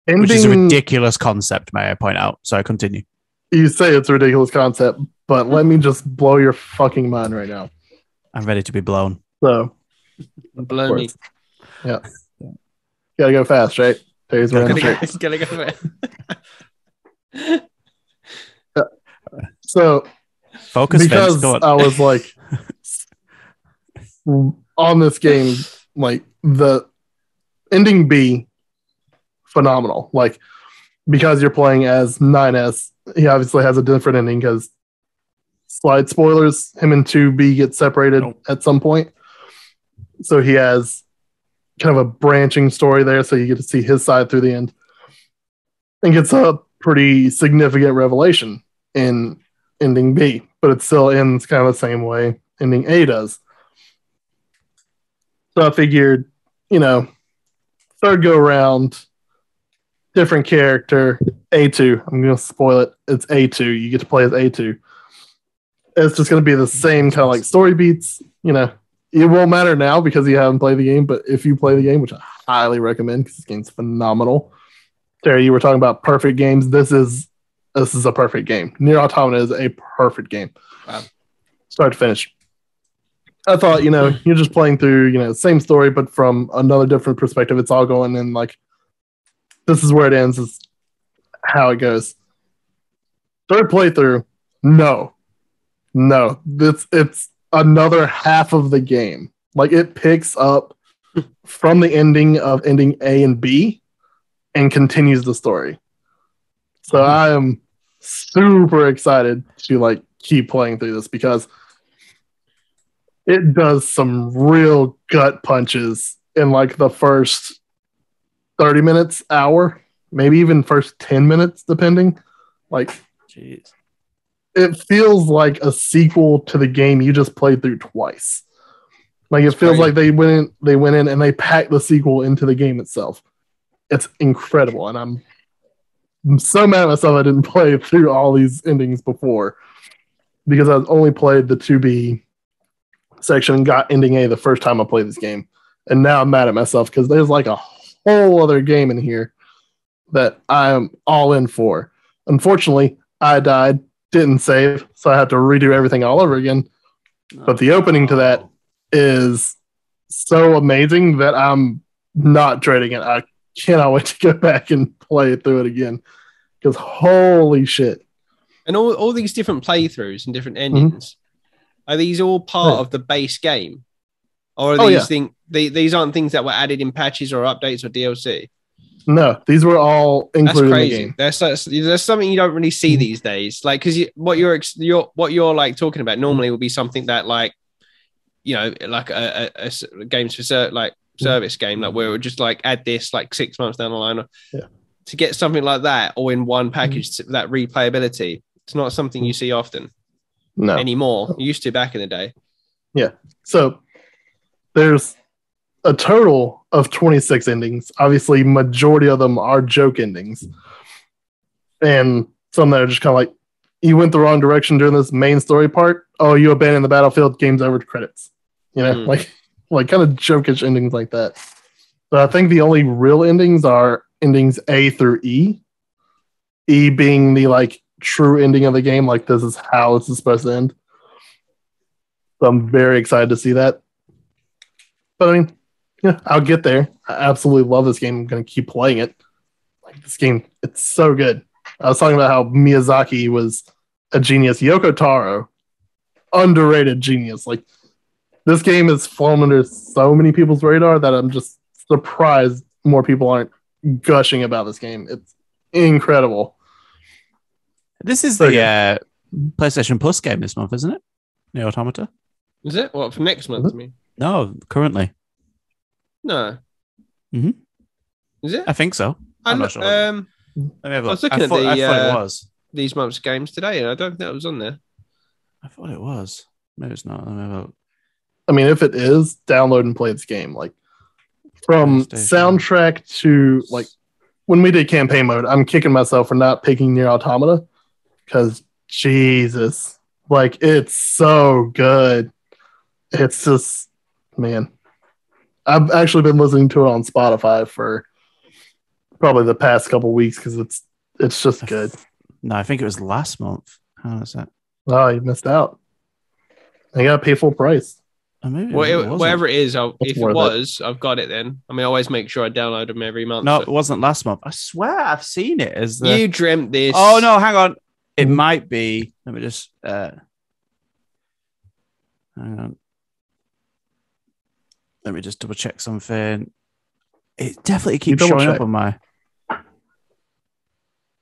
Which is a ridiculous concept, may I point out. So I continue. You say it's a ridiculous concept, but let me just blow your fucking mind right now. I'm ready to be blown. So, blow me. Yeah. Gotta go fast, right? Gotta go fast. So, focus, because I was like on this game, like the ending B, phenomenal. Like, because you're playing as 9S, he obviously has a different ending because slide spoilers, him and 2B get separated at some point. So he has kind of a branching story there, so you get to see his side through the end. And gets a pretty significant revelation in ending B, but it still ends kind of the same way ending A does. So I figured, third go around, different character, A2. I'm going to spoil it. It's A2. You get to play as A2. It's just going to be the same kind of like story beats. It won't matter now because you haven't played the game, but if you play the game, which I highly recommend because this game's phenomenal. Terry, you were talking about perfect games. This is a perfect game. Nier Automata is a perfect game. Wow. Start to finish. I thought, you're just playing through, same story, but from another different perspective. It's all going in like, this is where it ends, is how it goes. Third playthrough, no. It's another half of the game. Like, it picks up from the ending of ending A and B and continues the story. So I am super excited to like keep playing through this because it does some real gut punches in like the first 30 minutes, hour, maybe even first 10 minutes, depending. Like, jeez. It feels like a sequel to the game you just played through twice. Like, it feels like they went in and they packed the sequel into the game itself. It's incredible, and I'm so mad at myself I didn't play through all these endings before because I only played the 2B section and got ending A the first time I played this game. And now I'm mad at myself because there's like a whole other game in here that I'm all in for. Unfortunately, I died, didn't save, so I had to redo everything all over again. But the opening to that is so amazing that I'm not dreading it. I cannot wait to go back and play through it again because holy shit. And all these different playthroughs and different endings, are these all part of the base game? Or are these aren't things that were added in patches or updates or DLC? No, these were all included in the game. There's something you don't really see these days. Like, because what you're like talking about normally will be something that like, like a games for like service game, like where it would just like add this like 6 months down the line. To get something like that all in one package, that replayability, it's not something you see often anymore. You used to back in the day. Yeah. So there's a total of 26 endings. Obviously, majority of them are joke endings. And some that are just kind of like, you went the wrong direction during this main story part. Oh, you abandoned the battlefield, game's over, credits. Like kind of jokish endings like that. But I think the only real endings are endings A through E. E being the like true ending of the game, like this is how this is supposed to end. So I'm very excited to see that. But I mean, I'll get there. I absolutely love this game. I'm going to keep playing it. Like this game, it's so good. I was talking about how Miyazaki was a genius. Yoko Taro, underrated genius. Like this game has flown under so many people's radar that I'm just surprised more people aren't gushing about this game. It's incredible. This is the PlayStation Plus game this month, isn't it? Nier Automata. Is it? What, for next month? I mean, no, currently. No. Mm-hmm. Is it? I think so. I'm not sure. I was looking I thought it was. These months' games today, and I don't think that was on there. I thought it was. Maybe it's not. Let me have a look. I mean, if it is, download and play this game. Like from soundtrack to like when we did campaign mode, I'm kicking myself for not picking Nier Automata because Jesus, like it's so good. It's just, man. I've actually been listening to it on Spotify for probably the past couple weeks because it's just good. No, I think it was last month. How is that? Oh, you missed out. I got to pay full price. Whatever it is, if it was, I've got it then. I mean, I always make sure I download them every month. No, it wasn't last month. I swear I've seen it. You dreamt this. Oh, no, hang on. It might be. Let me just... hang on. Let me just double check something. It definitely keeps showing up on my...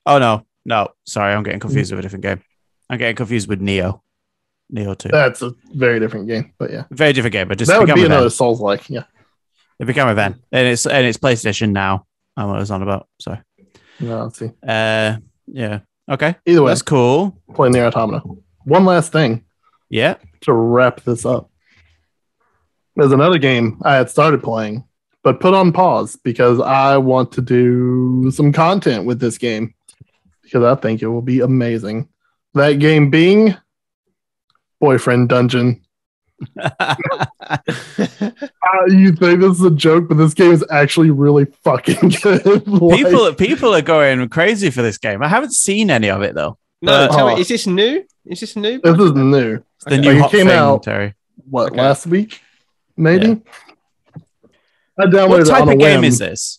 Oh, no. Sorry, I'm getting confused with a different game. I'm getting confused with Neo 2. That's a very different game, but yeah. Very different game, but just that would be another Souls-like, yeah. It became a Ven. And it's PlayStation now. I'm what I was on about. Sorry. No, let's see. Yeah. Okay. Either way. That's cool. Playing Nier Automata. One last thing. Yeah. To wrap this up. There's another game I had started playing, but put on pause because I want to do some content with this game because I think it will be amazing. That game being Boyfriend Dungeon. You think this is a joke, but this game is actually really fucking good. People are going crazy for this game. I haven't seen any of it though. No, tell me, is this new? Is this new? This is new. It's the new hot came thing, out. Terry. Last week? Maybe. Yeah. I downloaded what type it on of game whim. is this?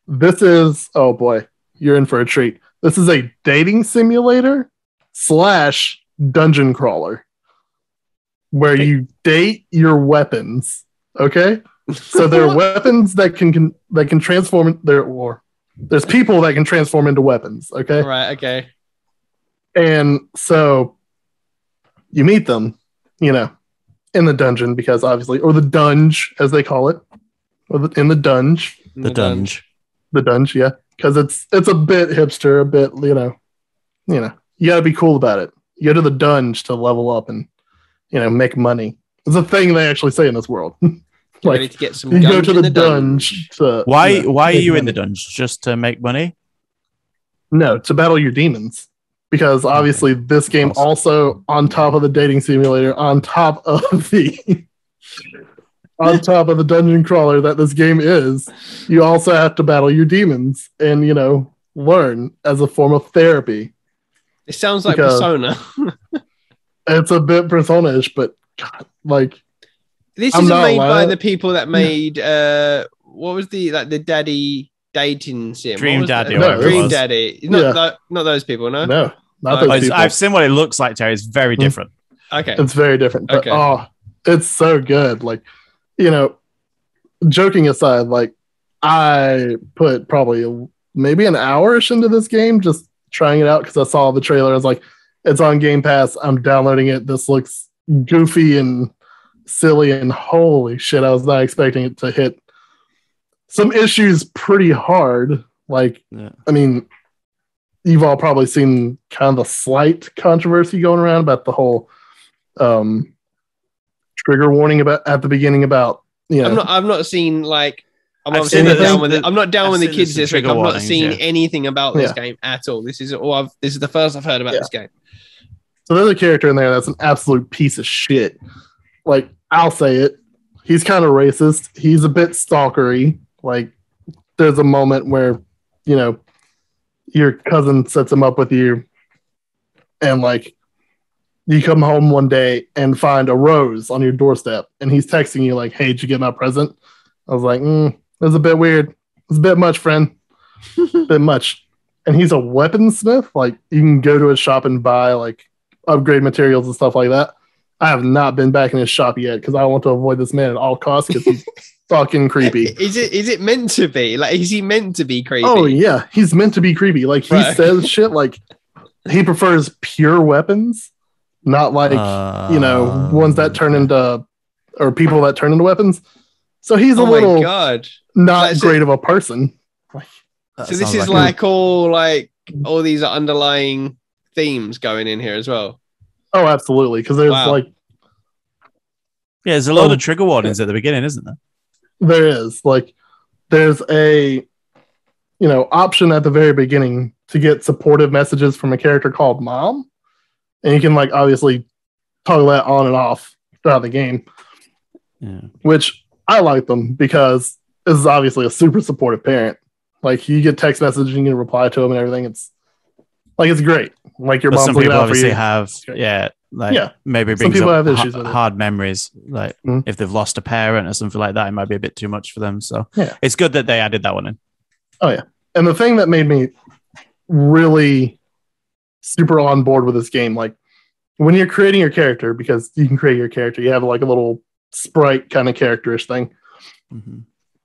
This is, oh boy, you're in for a treat. This is a dating simulator / dungeon crawler where you date your weapons. Okay, so there are weapons that can transform. There's people that can transform into weapons. Okay, right. Okay, and so you meet them, in the dungeon because obviously, or the dunge as they call it, in the dunge. The dunge, yeah, because it's a bit hipster, a bit you got to be cool about it. You go to the dunge to level up and make money. It's a thing they actually say in this world. Ready to get some. You go to the dunge. Why are you in the dunge? Just to make money? No, to battle your demons. Because obviously this game also, on top of the dating simulator, on top of the dungeon crawler that this game is, you also have to battle your demons and learn as a form of therapy. It sounds like Persona. It's a bit Persona-ish, but God, this isn't made by the people that made what was the daddy dating sim? Dream Daddy. Dream Daddy. Not those people, no? No. Not those people. I've seen what it looks like, Terry. It's very different. Okay. It's very different. But, it's so good. Joking aside, I put probably maybe an hour-ish into this game, just trying it out because I saw the trailer. I was like, it's on Game Pass. I'm downloading it. This looks goofy and silly, and holy shit, I was not expecting it to hit some issues pretty hard. I mean, you've all probably seen kind of the slight controversy going around about the whole trigger warning at the beginning about I've not seen I'm not down with it. I'm not down with the kids this week. I've not seen anything about this game at all. This is the first I've heard about this game. So there's a character in there that's an absolute piece of shit. I'll say it. He's kind of racist. He's a bit stalkery. There's a moment where, your cousin sets him up with you and you come home one day and find a rose on your doorstep and he's texting you hey, did you get my present? I was like, that's a bit weird. It's a bit much, friend. A bit much. And he's a weaponsmith. You can go to his shop and buy upgrade materials and stuff like that. I have not been back in his shop yet because I want to avoid this man at all costs because he's fucking creepy. Is it meant to be? Is he meant to be creepy? Oh yeah, he's meant to be creepy. He says shit he prefers pure weapons, not ones that turn into or people that turn into weapons. So he's a little God. not great of a person. So this is like all these underlying themes going in here as well. Oh, absolutely. Because there's there's a lot of trigger warnings at the beginning, isn't there? There is. There's a option at the very beginning to get supportive messages from a character called Mom. And you can obviously toggle that on and off throughout the game. Yeah. Which I like them because this is obviously a super supportive parent. You get text messages, you can reply to them and everything. It's great. Your mom's some looking people out for you. obviously have, maybe brings up hard memories. If they've lost a parent or something like that, it might be a bit too much for them. So it's good that they added that one in. Oh yeah. And the thing that made me really super on board with this game, when you're creating your character, because you can create your character, you have a little sprite kind of characterish thing. Mm-hmm.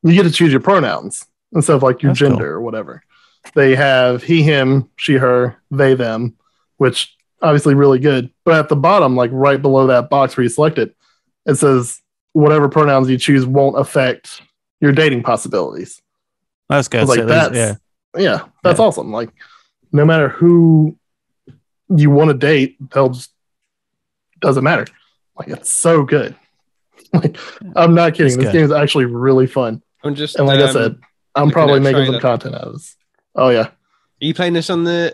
You get to choose your pronouns instead of your gender or whatever. They have he, him, she, her, they, them, which obviously really good. But at the bottom, right below that box where you select it, it says whatever pronouns you choose won't affect your dating possibilities. That's good. That's awesome. No matter who you want to date, they'll just doesn't matter. It's so good. I'm not kidding. This game is actually really fun. I'm just I said, I'm probably making some content out of this. Oh yeah. Are you playing this on you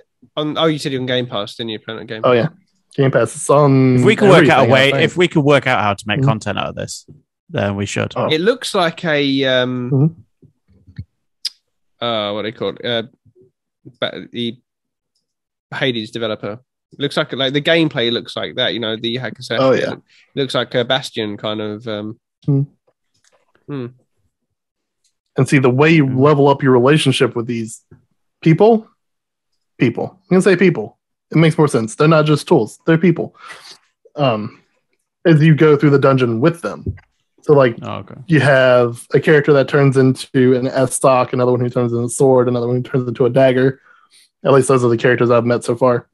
said you're on Game Pass, didn't you? Playing on Game Pass? Oh yeah. Game Pass. It's on. If we could work out a way, if we could work out how to make content out of this, then we should. It looks like a what do they call it? The Hades developer. Looks like the gameplay looks like that. The hack and slash. Oh yeah. It looks like a Bastion kind of. And see, the way you level up your relationship with these people. I'm gonna say people. It makes more sense. They're not just tools; they're people. As you go through the dungeon with them, so you have a character that turns into an S-stock, another one who turns into a sword, another one who turns into a dagger. At least those are the characters I've met so far.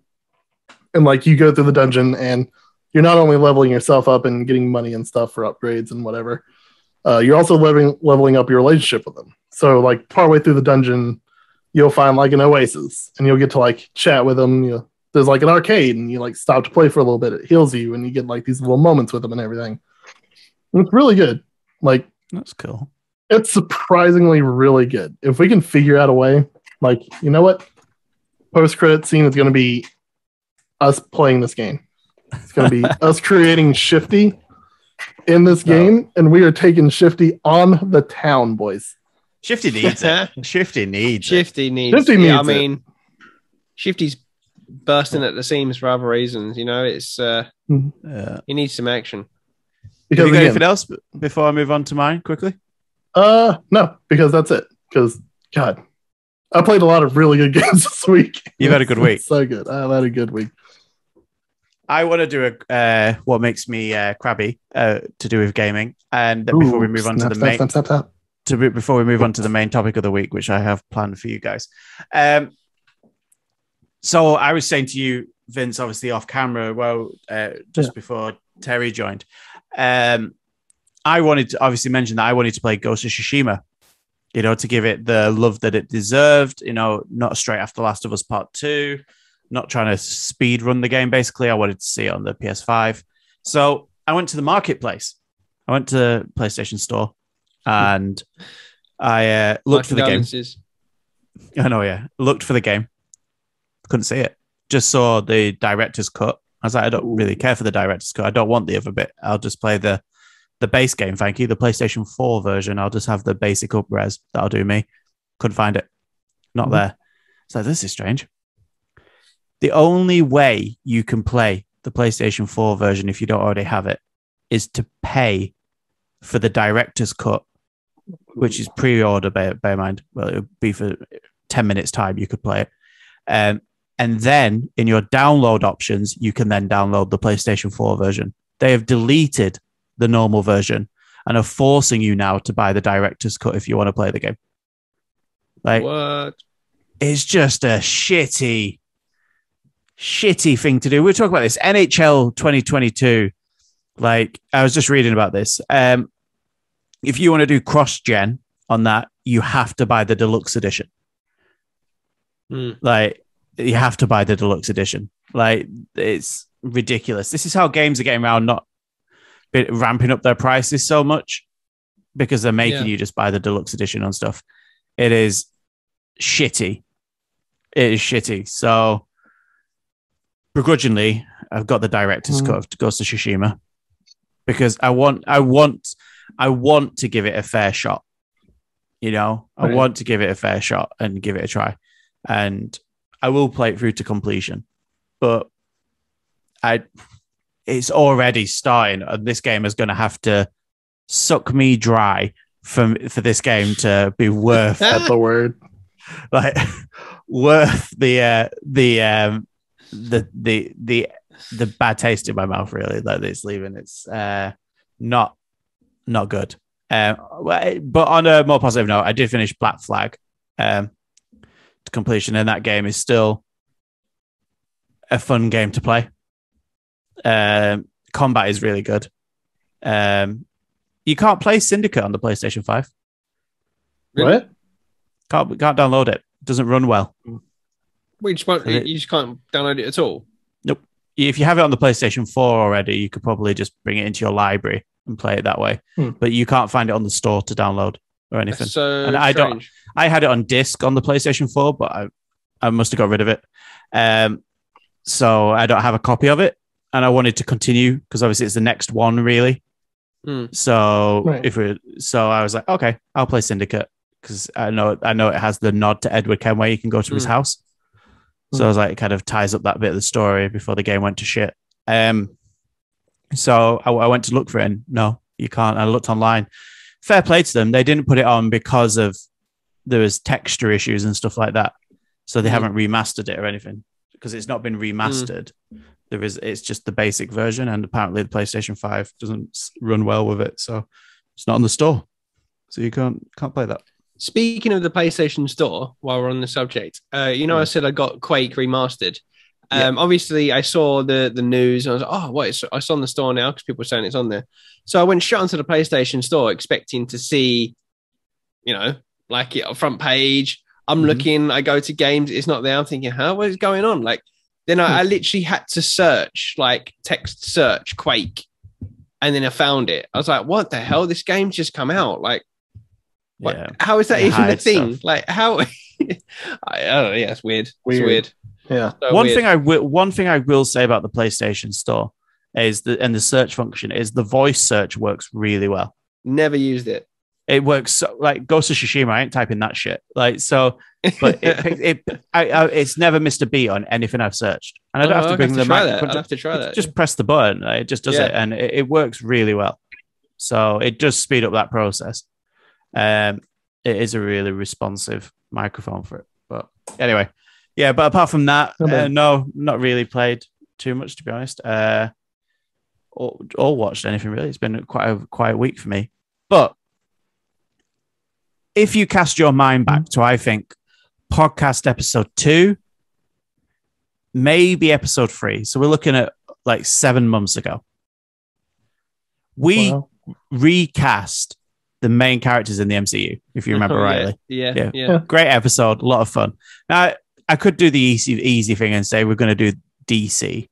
And you go through the dungeon, and you're not only leveling yourself up and getting money and stuff for upgrades and whatever. You're also leveling up your relationship with them. So partway through the dungeon, you'll find an oasis, and you'll get to chat with them. There's an arcade, and you stop to play for a little bit. It heals you, and you get these little moments with them and everything. And it's really good. That's cool. It's surprisingly really good. If we can figure out a way, you know what? Post-credit scene is going to be us playing this game. It's going to be us creating Shifty in this game, and we are taking Shifty on the town, boys. Shifty needs it. Shifty needs it. I mean, Shifty's bursting at the seams for other reasons. It's he needs some action. Because you got anything else before I move on to mine quickly? No, because that's it. Because God, I played a lot of really good games this week. You've had a good week. So good. I've had a good week. I want to do what makes me crabby to do with gaming, and before we move on to the main topic of the week, which I have planned for you guys. So I was saying to you, Vince, obviously off camera, before Terry joined, I wanted to obviously mention that I wanted to play Ghost of Tsushima, to give it the love that it deserved. Not straight after Last of Us Part 2. Not trying to speed run the game, basically. I wanted to see it on the PS5. So I went to the marketplace. I went to PlayStation Store and I looked for the game. I know, yeah. Looked for the game. Couldn't see it. Just saw the director's cut. I was like, I don't really care for the director's cut. I don't want the other bit. I'll just play the base game, thank you. The PlayStation 4 version. I'll just have the basic up-res. That'll do me. Couldn't find it. Not there. So this is strange. The only way you can play the PlayStation 4 version, if you don't already have it, is to pay for the director's cut, which is pre-order, bear in mind. Well, it would be for 10 minutes time you could play it. And then in your download options, you can then download the PlayStation 4 version. They have deleted the normal version and are forcing you now to buy the director's cut if you want to play the game. What? It's just a shitty thing to do. We'll talk about this. NHL 2022. I was just reading about this. if you want to do cross-gen on that, you have to buy the deluxe edition. Like, you have to buy the deluxe edition. Like, it's ridiculous. This is how games are getting around not ramping up their prices so much, because they're making you just buy the deluxe edition on stuff. It is shitty. It is shitty. So, begrudgingly, I've got the director's cut of Ghost of Tsushima because I want to give it a fair shot. You know, I want to give it a fair shot and give it a try, and I will play it through to completion. But it's already starting. This game is going to have to suck me dry for this game to be worth the word, like worth the bad taste in my mouth. Really, that it's leaving. It's not good. But on a more positive note, I did finish Black Flag to completion, and that game is still a fun game to play. Combat is really good. You can't play Syndicate on the PlayStation 5. What? Can't download it. It doesn't run well. You just can't download it at all? Nope. If you have it on the PlayStation 4 already, you could probably just bring it into your library and play it that way. But you can't find it on the store to download or anything. That's so and I had it on disc on the PlayStation 4, but I must have got rid of it. So I don't have a copy of it, and I wanted to continue because obviously it's the next one, really. So I was like, okay, I'll play Syndicate because I know it has the nod to Edward Kenway. You can go to his house. So I was like, it kind of ties up that bit of the story before the game went to shit. So I went to look for it, and no, you can't. I looked online. Fair play to them. They didn't put it on because there was texture issues and stuff like that. So they haven't remastered it or anything because it's not been remastered. It's just the basic version, and apparently the PlayStation 5 doesn't run well with it, so it's not on the store. So you can't play that. Speaking of the PlayStation Store, while we're on the subject, I said I got Quake remastered. Obviously, I saw the news and I was like, oh, what? It's on the store now because people were saying it's on there. So I went straight onto the PlayStation Store expecting to see, like it front page. I'm looking, I go to games, it's not there. I'm thinking, what is going on? Like, then I literally had to search, like text search Quake, and then I found it. I was like, what the hell? This game's just come out. Like, what? Yeah. How is that even a thing? Stuff. Like, how? I don't know. Yeah, it's weird. It's weird. Yeah. So one thing I will say about the PlayStation Store is the search function is the voice search works really well. Never used it. It works so, like Ghost of Tsushima. I ain't typing that shit. Like so, but it's never missed a beat on anything I've searched, and I don't have to bring them back. I'll have to try that. Just press the button. It just does it, and it works really well. So it does speed up that process. It is a really responsive microphone for it. But anyway, yeah. But apart from that, no, not really played too much to be honest. Or watched anything really. It's been quite a quiet week for me. But if you cast your mind back to, I think, podcast episode 2, maybe episode 3. So we're looking at like 7 months ago. We recast the main characters in the MCU, if you remember rightly. Yeah. Great episode, a lot of fun. Now, I could do the easy thing and say we're going to do DC,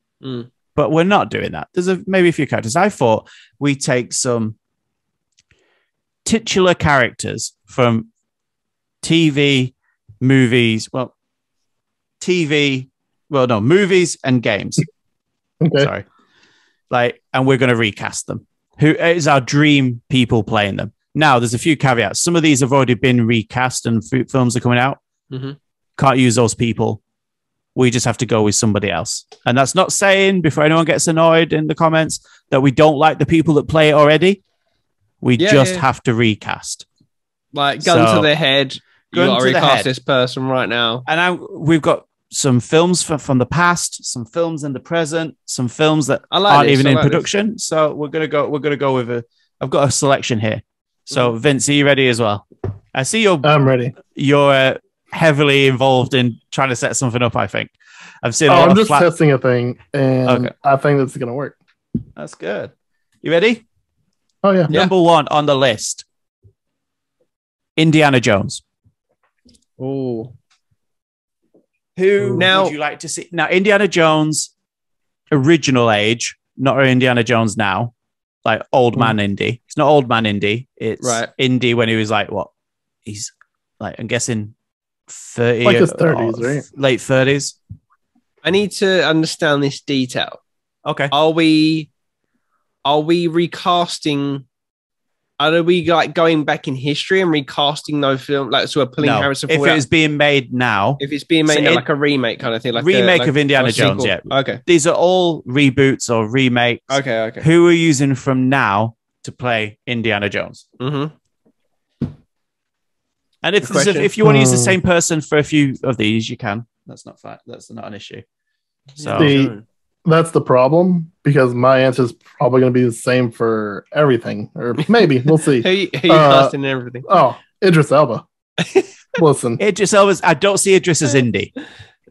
but we're not doing that. There's maybe a few characters. I thought we'd take some titular characters from movies and games. Okay. Sorry. And we're going to recast them. Who is our dream people playing them? Now, there's a few caveats. Some of these have already been recast and films are coming out. Can't use those people. We just have to go with somebody else. And that's not saying, before anyone gets annoyed in the comments, that we don't like the people that play it already. We have to recast. Like, gun to the head. You got to recast this person right now. And we've got some films from the past, some films in the present, some films that aren't even in production. So we're gonna go with I've got a selection here. So Vince, are you ready as well? I see I'm ready. You're heavily involved in trying to set something up. I think I've seen. I'm just testing a thing, and I think that's gonna work. That's good. You ready? Oh yeah. Number 1 on the list. Indiana Jones. Oh. Who would you like to see? Now, Indiana Jones, original age, not Indiana Jones now, like old man Indy. It's not old man Indy. It's Indy when he was like, what? He's like, I'm guessing 30. Like his 30s, right? Late 30s. I need to understand this detail. Okay. Are we recasting? Are we like going back in history and recasting those films? Like, so we're pulling Harrison Ford. If it is being made now, if it's being made now, like a remake kind of thing, like remake of Indiana Jones. Yeah. Okay. These are all reboots or remakes. Okay. Who are using from now to play Indiana Jones? Mm-hmm. And if you want to use the same person for a few of these, you can. That's not fine. That's not an issue. So that's the problem, because my answer is probably going to be the same for everything, or maybe we'll see. Who you casting and everything? Oh, Idris Elba. Listen, Idris Elba. I don't see Idris as Indy.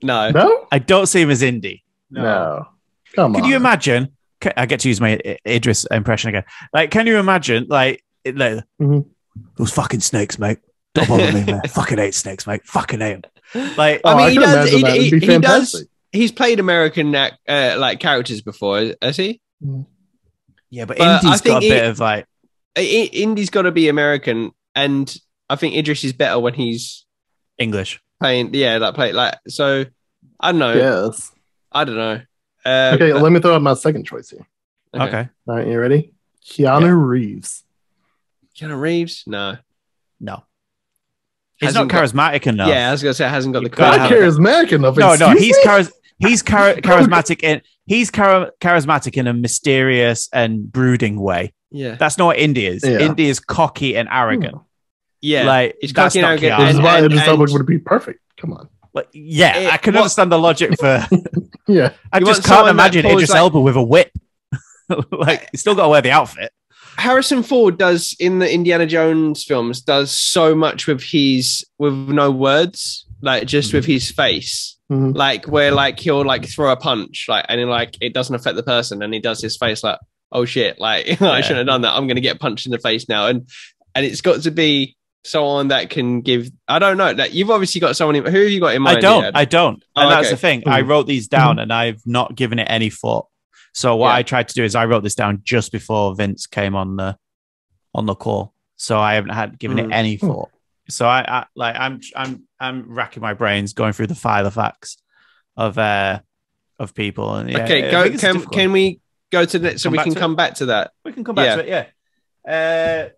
No, I don't see him as Indy. No. Come on. Can you imagine? I get to use my Idris impression again. Like, can you imagine? Those fucking snakes, mate. Don't bother me, man. Fucking hate snakes, mate. Fucking hate them. Like, I mean, he does. He's played American like characters before, has he? Yeah, but Indy's got a bit of like. Indy's got to be American, and I think Idris is better when he's English playing. Yeah, so. I don't know. Yes. I don't know. Okay, let me throw out my second choice here. Okay. All right, you ready? Keanu Reeves. Keanu Reeves? No. He's not charismatic enough. Yeah, I was gonna say hasn't got the charismatic enough. No, he's charismatic in charismatic in a mysterious and brooding way. Yeah, that's not what Indy is. Yeah. Indy is cocky and arrogant. Yeah, like he's cocky and arrogant. This is why Idris Elba would be perfect. Come on. Like, I can understand the logic for. Yeah, I just can't imagine Idris Elba with a whip. He's still got to wear the outfit. Harrison Ford does in the Indiana Jones films does so much with no words, like just with his face, like where like he'll like throw a punch, like and like it doesn't affect the person, and he does his face like, oh shit, like I shouldn't have done that. I'm gonna get punched in the face now, and it's got to be someone that can give. I don't know that you've obviously got someone. Who have you got in mind? I don't, and that's the thing. I wrote these down, and I've not given it any thought. So what I tried to do is I wrote this down just before Vince came on the call. So I haven't given it any thought. So I'm racking my brains going through the file of facts of people. And can we go to that so we can come back to that? We can come back to it. Yeah.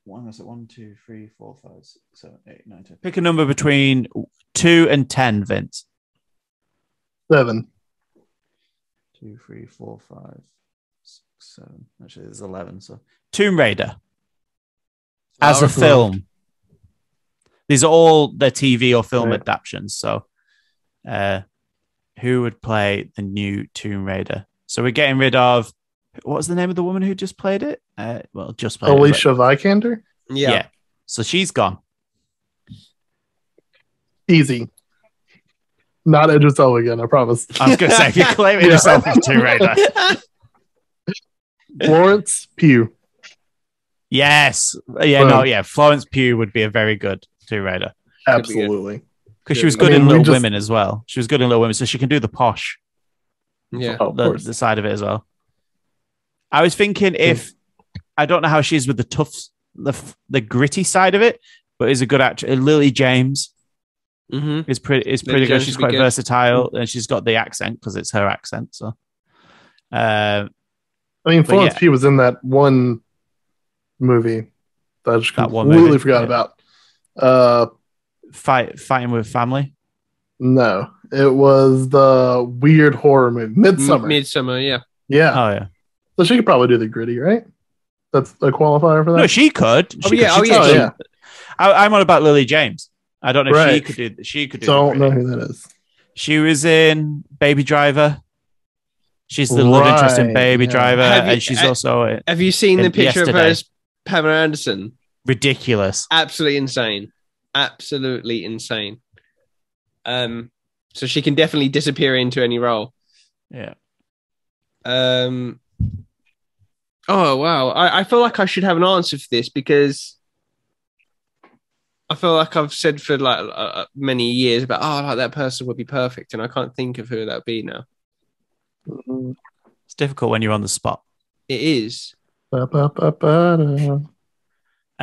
What was it? 1, 2, 3, 4, 5, 6, 7, 8, 9, 10. Pick a number between 2 and 10, Vince. 7. 2, 3, 4, 5, 6, 7. Actually, there's 11. So, Tomb Raider as a film. These are all the TV or film adaptations. So, who would play the new Tomb Raider? So we're getting rid of. What was the name of the woman who just played it? Just played Alicia Vikander. Yeah. So she's gone. Easy. Not Idris Elba again, I promise. I was going to say, if you claim Idris Elba for Tomb Raider. Florence Pugh. Yes. Yeah, Florence Pugh would be a very good Tomb Raider. Absolutely. Because she was good in Little Women as well. She was good in Little Women, so she can do the posh. Yeah. The side of it as well. I was thinking I don't know how she is with the tough, the gritty side of it, but is a good actress. Lily James. It's pretty good. She's quite versatile, and she's got the accent because it's her accent. So, Florence Pugh was in that one movie that I just completely forgot about. Fighting with Family. No, it was the weird horror movie, Midsummer. Yeah. Oh yeah. So she could probably do the gritty, right? That's a qualifier for that. No, she could. I'm on about Lily James. I don't know if she could do. She could do. Don't know who that is. She was in Baby Driver. She's the love interest in Baby Driver, and she's also. Have you seen the picture of her as Pamela Anderson? Ridiculous. Absolutely insane. Absolutely insane. So she can definitely disappear into any role. Yeah. Oh wow! I feel like I should have an answer for this because I feel like I've said for like many years about, like that person would be perfect, and I can't think of who that would be now. It's difficult when you're on the spot. It is. I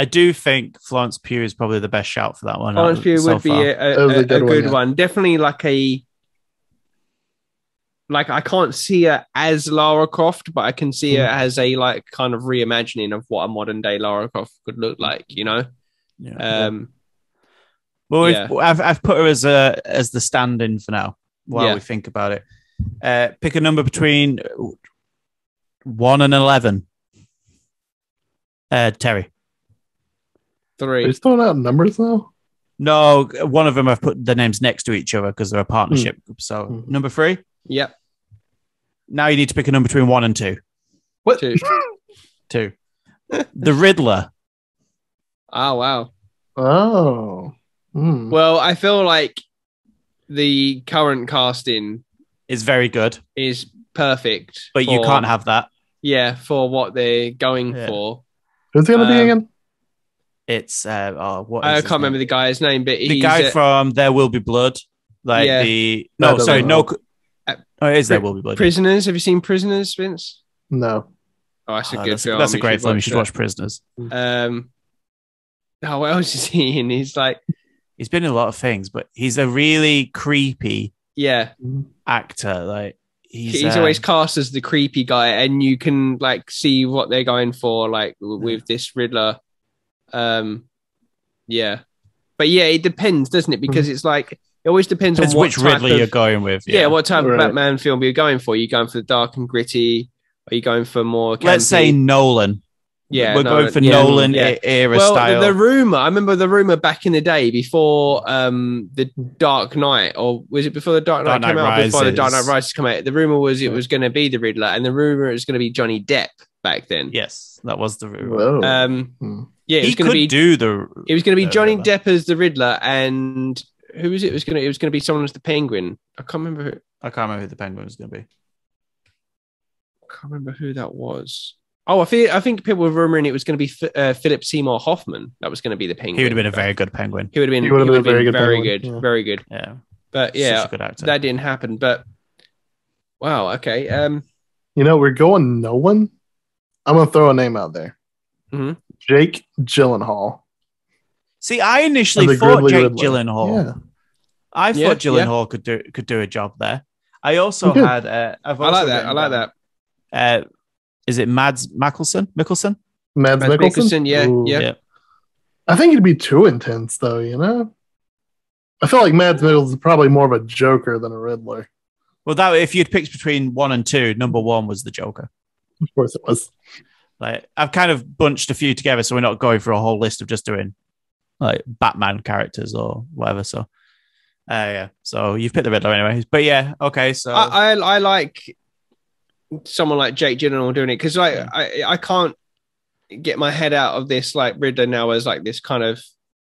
do think Florence Pugh is probably the best shout for that one. Florence Pugh would be a good one. Definitely like I can't see her as Lara Croft, but I can see her as a like kind of reimagining of what a modern day Lara Croft could look like, you know? Yeah. Well, I've put her as the stand-in for now while we think about it. Pick a number between 1 and 11. Terry. 3. Are you throwing out numbers now? No, one of them I've put the names next to each other because they're a partnership. So number 3. Yep. Now you need to pick a number between 1 and 2. What? 2. 2. The Riddler. Oh, wow. Oh. Well, I feel like the current casting is very good. Is perfect. But you can't have that. Yeah, for what they're going for. Who's it going to be again? It's I can't remember the guy's name, but the guy from There Will Be Blood. Like it is There Will Be Blood. Prisoners. Have you seen Prisoners, Vince? No. Oh, that's a good film. That's a great film. You should watch Prisoners. What else is he in? He's been in a lot of things, but he's a really creepy actor. Like he's always cast as the creepy guy, and you can like see what they're going for, like with this Riddler. But it depends, doesn't it? Because it's like it always depends on which Riddler you're going with. Yeah, what type of Batman film you're going for. Are you going for the dark and gritty? Are you going for more? Let's say Nolan. Yeah, we're going for Nolan era style. The rumor, I remember the rumor back in the day before the Dark Knight, or was it before the Dark Knight came out? Before the Dark Knight Rises came out, the rumor was it was going to be the Riddler, and the rumor was going to be Johnny Depp back then. Yes, that was the rumor. Yeah, it was going to be It was going to be Johnny Depp as the Riddler, and who was it? It was going to be someone as the Penguin. I can't remember who. I can't remember who the Penguin was going to be. I can't remember who that was. Oh, I think people were rumoring it was going to be Philip Seymour Hoffman. That was going to be the Penguin. He would have been a very good Penguin. He would have been very good. Yeah. Very good. Yeah. But yeah, that didn't happen. But wow, okay. We're going no one. I'm gonna throw a name out there. Mm-hmm. Jake Gyllenhaal. See, I initially thought Jake Gyllenhaal. Yeah. I thought Gyllenhaal could do a job there. I also had. I like that. Is it Mads Mikkelsen? Mads Mikkelsen? Yeah. I think it'd be too intense, though, you know? I feel like Mads Mikkelsen is probably more of a Joker than a Riddler. Well, if you'd picked between 1 and 2, number 1 was the Joker. Of course it was. Like I've kind of bunched a few together, so we're not going through a whole list of just doing like Batman characters or whatever. So, So you've picked the Riddler anyway. But yeah, okay. So I like someone like Jake Gyllenhaal doing it because I can't get my head out of this like Riddler now as like this kind of.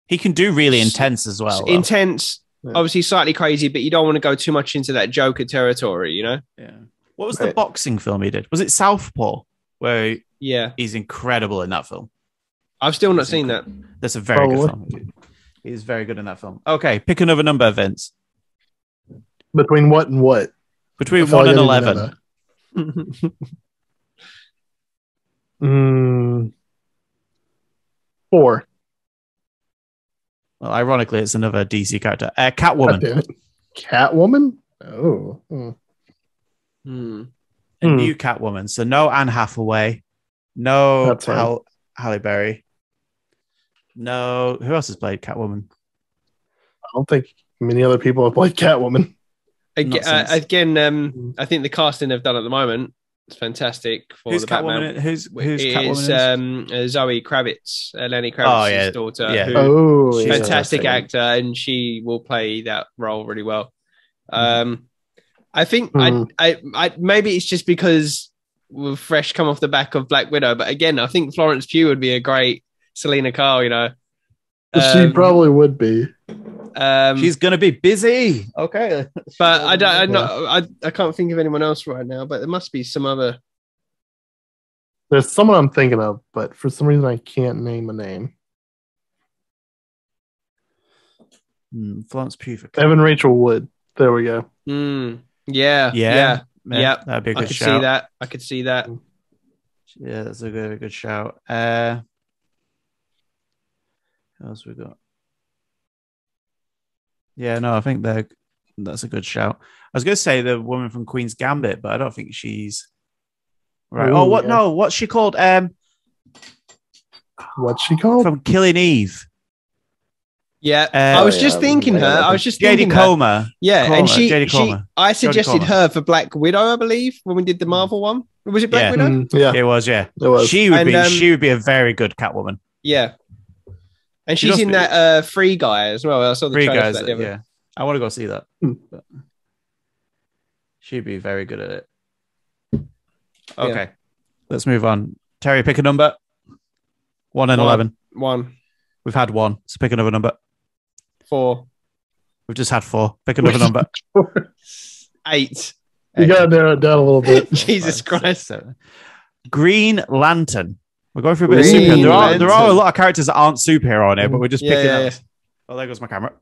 He can do really intense as well. Intense, obviously slightly crazy, but you don't want to go too much into that Joker territory, you know? Yeah. What was the boxing film he did? Was it Southpaw? Where he's incredible in that film. I've still not seen that. That's a very good film. He's very good in that film. Okay, pick another number, Vince. Between what and what? Between 1 and 11. 4. Well, ironically, it's another DC character. Catwoman. Catwoman? Oh. A new Catwoman. So no Anne Hathaway. No Halle Berry. No. Who else has played Catwoman? I don't think many other people have played Catwoman. Again, I think the casting they've done at the moment is fantastic for who's the Catwoman? Batman. Who's Catwoman? Zoe Kravitz, Lenny Kravitz's daughter. Yeah. She's a fantastic actor, and she will play that role really well. I think I maybe it's just because we're fresh come off the back of Black Widow, but again, I think Florence Pugh would be a great Selena Kyle, you know. She probably would be. She's gonna be busy. Okay, but I can't think of anyone else right now. But there must be some other. There's someone I'm thinking of, but for some reason I can't name a name. Florence Pugh. Evan Rachel Wood. There we go. Yeah. That'd be a good shout. I could see that. Yeah, that's a very good shout. What else we got? Yeah, no, I think that's a good shout. I was going to say the woman from Queen's Gambit, but I don't think she's right. Ooh, what? Yeah. No, what's she called? What's she called? From Killing Eve. Yeah, I was just thinking her. I was just thinking Jodie Comer. Yeah, Comer. and she I suggested her for Black Widow, I believe, when we did the Marvel one. Was it Black Widow? Yeah, it was. Yeah, it was. She would be a very good Catwoman. Yeah, and she's in that Free Guy as well. I saw the trailer for that. Yeah, I want to go see that. She'd be very good at it. Okay, let's move on. Terry, pick a number. 1 and 11. 1. We've had 1, so pick another number. 4. We've just had 4. Pick another number. 8. You gotta narrow it down a little bit. Jesus Christ. 7. Green Lantern. We're going through a bit of superhero. There are a lot of characters that aren't superhero on it, but we're just picking up. Oh, there goes my camera.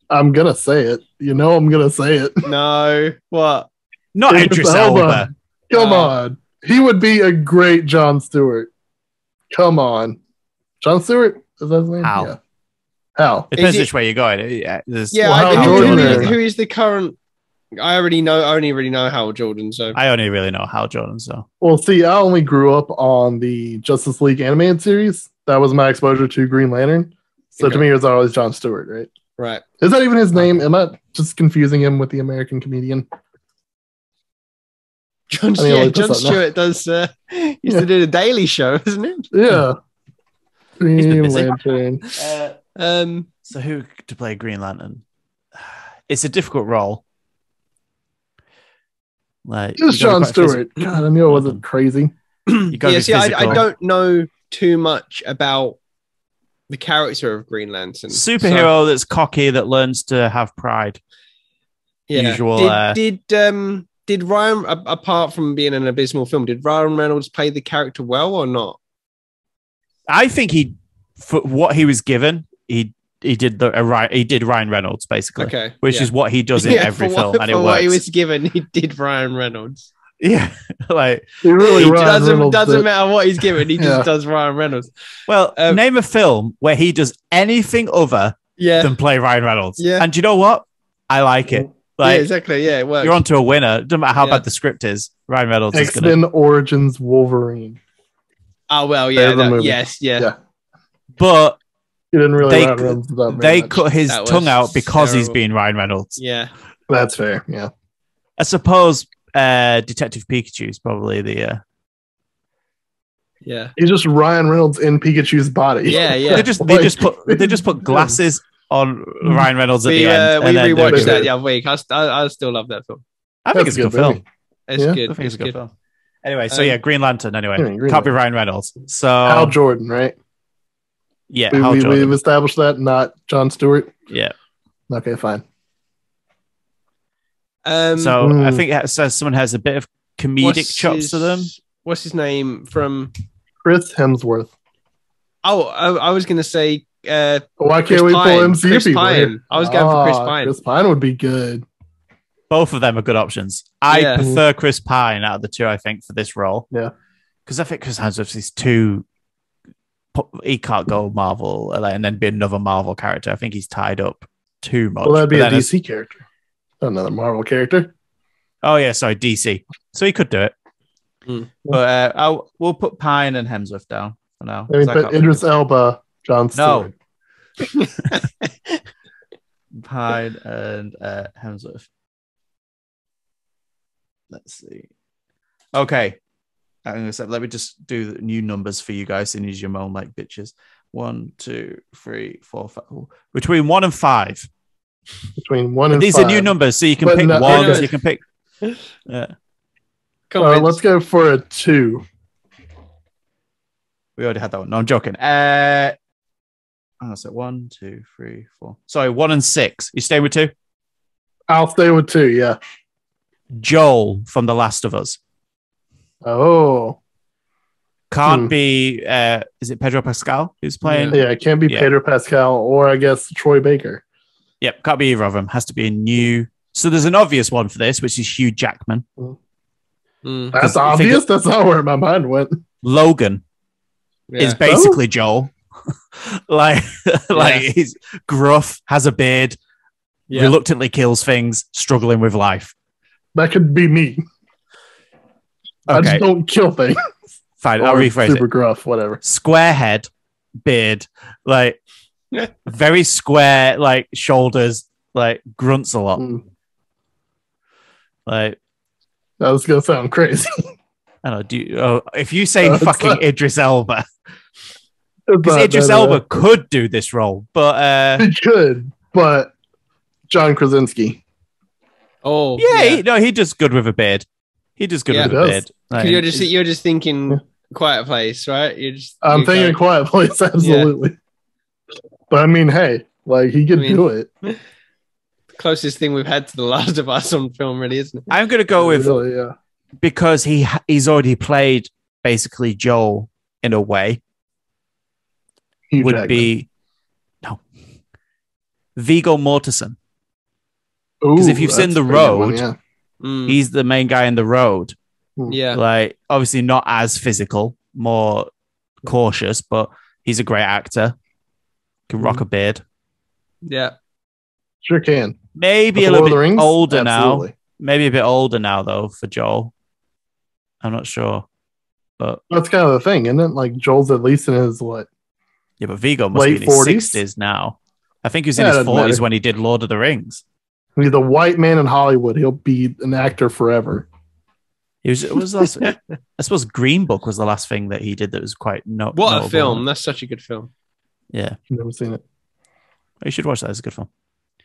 I'm gonna say it. You know I'm gonna say it. No. What? Not Idris Elba. Come on. He would be a great Jon Stewart. Come on. Jon Stewart? Is that his name? Hal. Yeah. Hal. It depends which way you're going. Who is the current? I only really know Hal Jordan. So I only really know Hal Jordan. So well, see, I only grew up on the Justice League animated series. That was my exposure to Green Lantern. So to me, it was always Jon Stewart, right? Right. Is that even his name? Am I just confusing him with the American comedian? Jon Stewart does. Used to do the Daily Show, isn't it? Yeah. Green Lantern. So who to play Green Lantern? It's a difficult role. Like just Jon Stewart. God, I knew it wasn't crazy. I don't know too much about the character of Green Lantern. Superhero that's cocky, that learns to have pride. Yeah. Usual. Did Ryan, apart from being an abysmal film, did Ryan Reynolds play the character well or not? I think for what he was given, he did Ryan Reynolds basically, which is what he does in every film, and it works. What he was given, he did Ryan Reynolds. Yeah, like he really doesn't matter what he's given, he just does Ryan Reynolds. Well, name a film where he does anything other than play Ryan Reynolds. Yeah, and do you know what? I like it. Like, exactly. Yeah, it works. You're onto a winner. Doesn't matter how bad the script is. Ryan Reynolds is going X-Men Origins Wolverine. Oh well, yeah. Yes. But he didn't really. They cut his tongue out because he's being Ryan Reynolds. Yeah, that's fair. Yeah, I suppose Detective Pikachu is probably the. Yeah, he's just Ryan Reynolds in Pikachu's body. Yeah. They just put glasses on Ryan Reynolds at the end. We rewatched that the other week. I still love that film. I think it's a good film. It's good. I think it's a good film. Anyway, so Green Lantern. Anyway, can't be Ryan Reynolds. So Hal Jordan, right? Yeah, we've established that, not Jon Stewart. Yeah. Okay, fine. So I think someone has a bit of comedic chops to them. What's his name from? Chris Hemsworth. Oh, I was going to say. Why can't we pull MCU people? I was going for Chris Pine. Chris Pine would be good. Both of them are good options. I prefer Chris Pine out of the two, I think, for this role. Yeah. Because I think Chris Hemsworth is too... He can't go Marvel and then be another Marvel character. I think he's tied up too much. Well, that'd be a DC character. Another Marvel character. Oh, yeah, sorry, DC. So he could do it. But we'll put Pine and Hemsworth down for now. I mean, but Idris Elba, Jon Stewart. No. Pine and Hemsworth. Let's see. Okay. Let me just do the new numbers for you guys and use your moan like bitches. 1, 2, 3, 4, 5. Between 1 and 5. Between 1 and 5. These are new numbers, so you can pick one. So you can pick. Yeah. Let's go for a 2. We already had that one. No, I'm joking. So 1, 2, 3, 4. Sorry, 1 and 6. You stay with 2? I'll stay with 2, yeah. Joel from The Last of Us. Oh. Can't be. Is it Pedro Pascal who's playing? Yeah, it can't be Pedro Pascal or I guess Troy Baker. Yep, can't be either of them. Has to be a new. So there's an obvious one for this, which is Hugh Jackman. That's obvious. That's not where my mind went. Logan is basically Joel. like he's gruff, has a beard, reluctantly kills things, struggling with life. That could be me. Okay. I just don't kill things. Fine, I'll rephrase super gruff, whatever. Square head, beard, like very square, like shoulders, like grunts a lot. Like that was gonna sound crazy. I don't know. If you say fucking Idris Elba, because Idris Elba could do this role, but he could, but John Krasinski. Oh yeah, he does good with a beard. He does good with a beard. Like, you're just thinking Quiet Place, right? I'm thinking Quiet Place, absolutely. Yeah. But I mean, hey, like he could do it. The closest thing we've had to The Last of Us on film, really, isn't it? I'm gonna go with because he's already played basically Joel in a way. Would be Viggo Mortensen. Because if you've seen The Road, he's the main guy in The Road. Yeah, like obviously not as physical, more cautious, but he's a great actor. Can rock a beard. Yeah, sure can. Maybe a little bit older now. Maybe a bit older now though for Joel. I'm not sure, but that's kind of the thing, isn't it? Like Joel's at least in his what? Yeah, but Viggo must be in his 60s now. I think he was in his 40s when he did Lord of the Rings. He's the white man in Hollywood. He'll be an actor forever. I suppose Green Book was the last thing that he did that was quite What a film. That's such a good film. Yeah. Never seen it. You should watch that. It's a good film.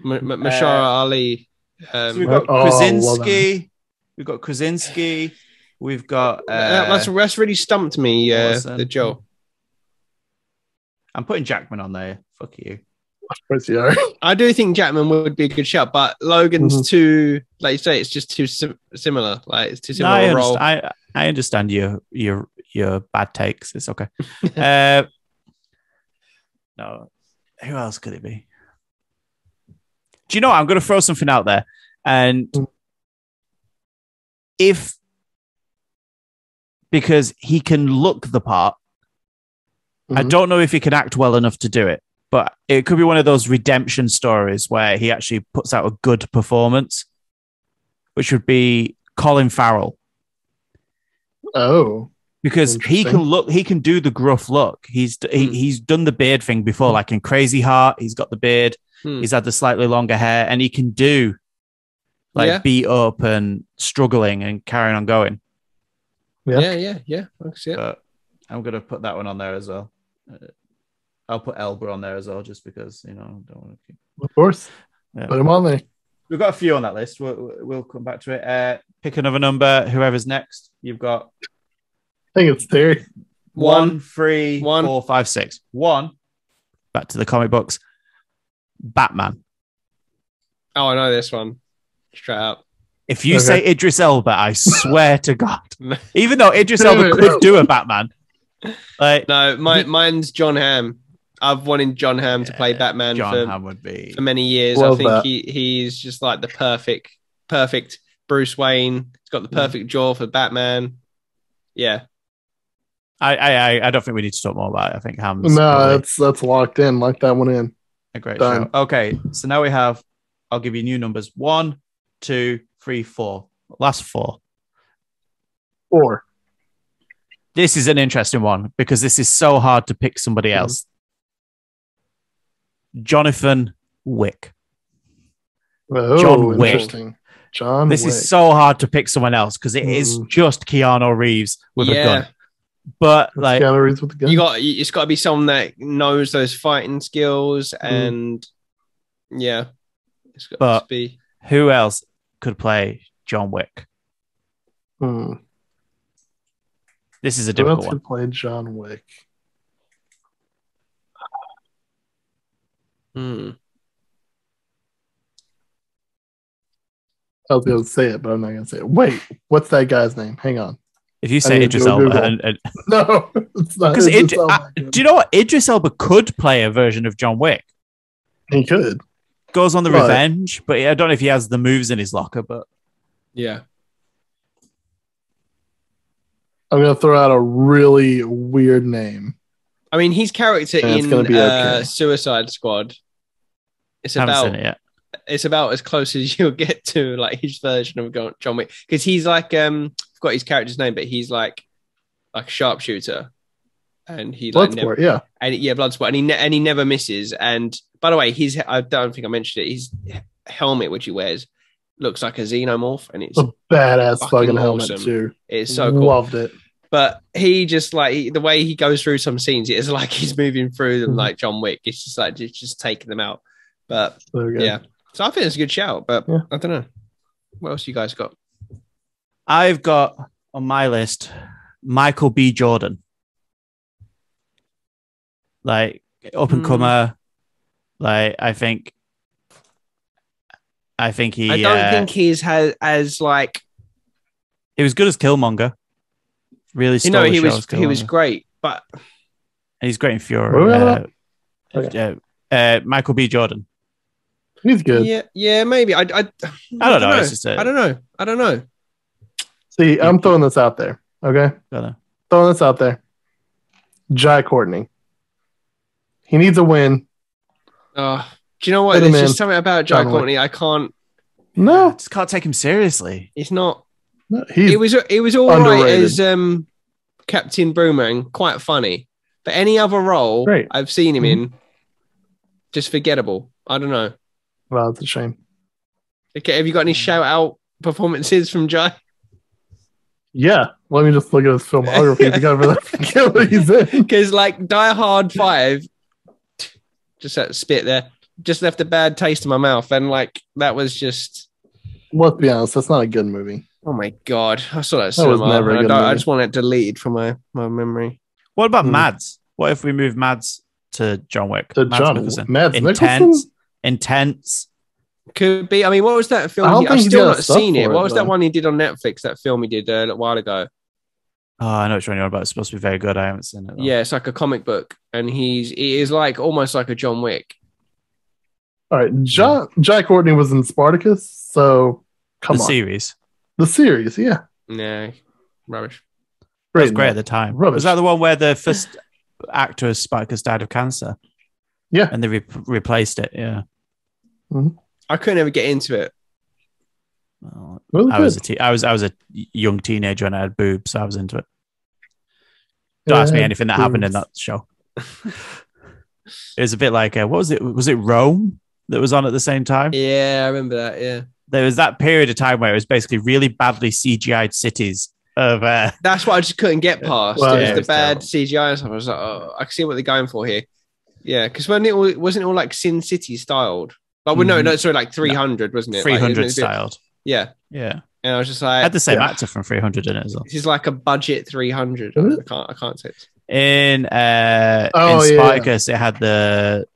Mashara Ali. So we've got Krasinski. We've got Krasinski. We've got... that's really stumped me, the Joe. I'm putting Jackman on there. Fuck you. I do think Jackman would be a good shot, but Logan's too, like you say, it's just too similar. Like it's too similar role. I understand your bad takes. It's okay. No, who else could it be? Do you know what? I'm going to throw something out there, and because he can look the part, I don't know if he can act well enough to do it. But it could be one of those redemption stories where he actually puts out a good performance, which would be Colin Farrell. Oh, because he can do the gruff look. He's done the beard thing before, like in Crazy Heart. He's got the beard. He's had the slightly longer hair, and he can do like beat up and struggling and carrying on going. Yeah. But I'm gonna put that one on there as well. I'll put Elba on there as well, just because I don't want to keep. Of course, put him on there. We've got a few on that list. We'll come back to it. Pick another number. Whoever's next. You've got. I think it's Terry. 1, 3, 4, 5, 6. 1. Back to the comic books. Batman. Oh, I know this one. Straight up. If you say Idris Elba, I swear to God. Even though Idris Elba could do a Batman. No, mine's John Hamm. I've wanted John Hamm to play Batman for many years. I think he's just like the perfect Bruce Wayne. He's got the perfect jaw for Batman. Yeah. I don't think we need to talk more about it. I think Hamm's that's locked in. Lock that one in. A great show. Okay, so now we have. I'll give you new numbers. 1, 2, 3, 4. Last 4. 4. This is an interesting one because this is so hard to pick somebody else. Jonathan Wick. Oh, John Wick. Interesting. John This Wick. is so hard to pick someone else because it is just Keanu Reeves with a gun. But like Keanu Reeves with a gun. It's got to be someone that knows those fighting skills and it's got to be. Who else could play John Wick? This is a difficult one. Who played John Wick? I was going to say it, but I'm not going to say it. Wait, what's that guy's name? Hang on. If you say Idris Elba, no, it's not. Because do you know what? Idris Elba could play a version of John Wick. He could. Goes on the revenge, but I don't know if he has the moves in his locker. But yeah, I'm gonna throw out a really weird name. I mean, his character in Suicide Squad. It's about as close as you'll get to like his version of John Wick, because he's like I forgot his character's name, but he's like a sharpshooter, and he like Bloodsport, Bloodsport, and he never misses. And by the way, I don't think I mentioned it. His helmet, which he wears, looks like a xenomorph, and it's a badass fucking helmet too. It's so cool. Loved it. But he just like the way he goes through some scenes, it's like he's moving through them like John Wick. It's just like just taking them out. But yeah, so I think it's a good shout. But I don't know what else you guys got. I've got on my list Michael B. Jordan, like up and comer. Like I think he. I don't think he's as like. He was good as Killmonger. Really, he was great, but he's great in Fury. Michael B. Jordan. He's good. Yeah, maybe. I don't know. I don't know. See, I'm throwing this out there. Okay, throwing this out there. Jai Courtney. He needs a win. Do you know what? There's just something about Jai Courtney. I can't. No, just can't take him seriously. He's not. No, it was all underrated. Right as Captain Boomerang, quite funny. But any other role I've seen him in, just forgettable. I don't know. Well, it's a shame. Okay, have you got any shout-out performances from Jai? Yeah, let me just look at his filmography to cover that. What he's in. Because like Die Hard 5, just that spit there, just left a bad taste in my mouth, and like that was just. Let's be honest, that's not a good movie. Oh my god, I saw that cinema. Was never a good movie. I just want it deleted from my memory. What about Mads? What if we move Mads to John Wick? Mads Intense. Could be. I mean, what was that film? I've still not seen it. What was that one he did on Netflix? That film he did a little while ago. Oh, I know what you're on about. It's supposed to be very good. I haven't seen it. Though. Yeah, it's like a comic book, and he is like almost like a John Wick. All right, Jai Courtney was in Spartacus, so the series. The series, yeah. Nah, rubbish. It was great at the time. Rubbish. Was that the one where the first actor of Spartacus died of cancer? Yeah. And they replaced it, yeah. Mm-hmm. I couldn't ever get into it. Well, I was a young teenager and I had boobs, so I was into it. Don't ask me anything that happened in that show. It was a bit like, what was it? Was it Rome that was on at the same time? Yeah, I remember that, yeah. There was that period of time where it was basically really badly CGI'd cities of. That's what I just couldn't get past. Well, it was the bad terrible. CGI and stuff. I was like, oh, I can see what they're going for here. Yeah, because wasn't it all like Sin City styled? Like, no, sorry, like 300, wasn't it? 300 like, styled. Yeah. Yeah. And I was just like, I had the same actor from 300 in it as well. This is like a budget 300. I can't say it. In Spartacus, it had the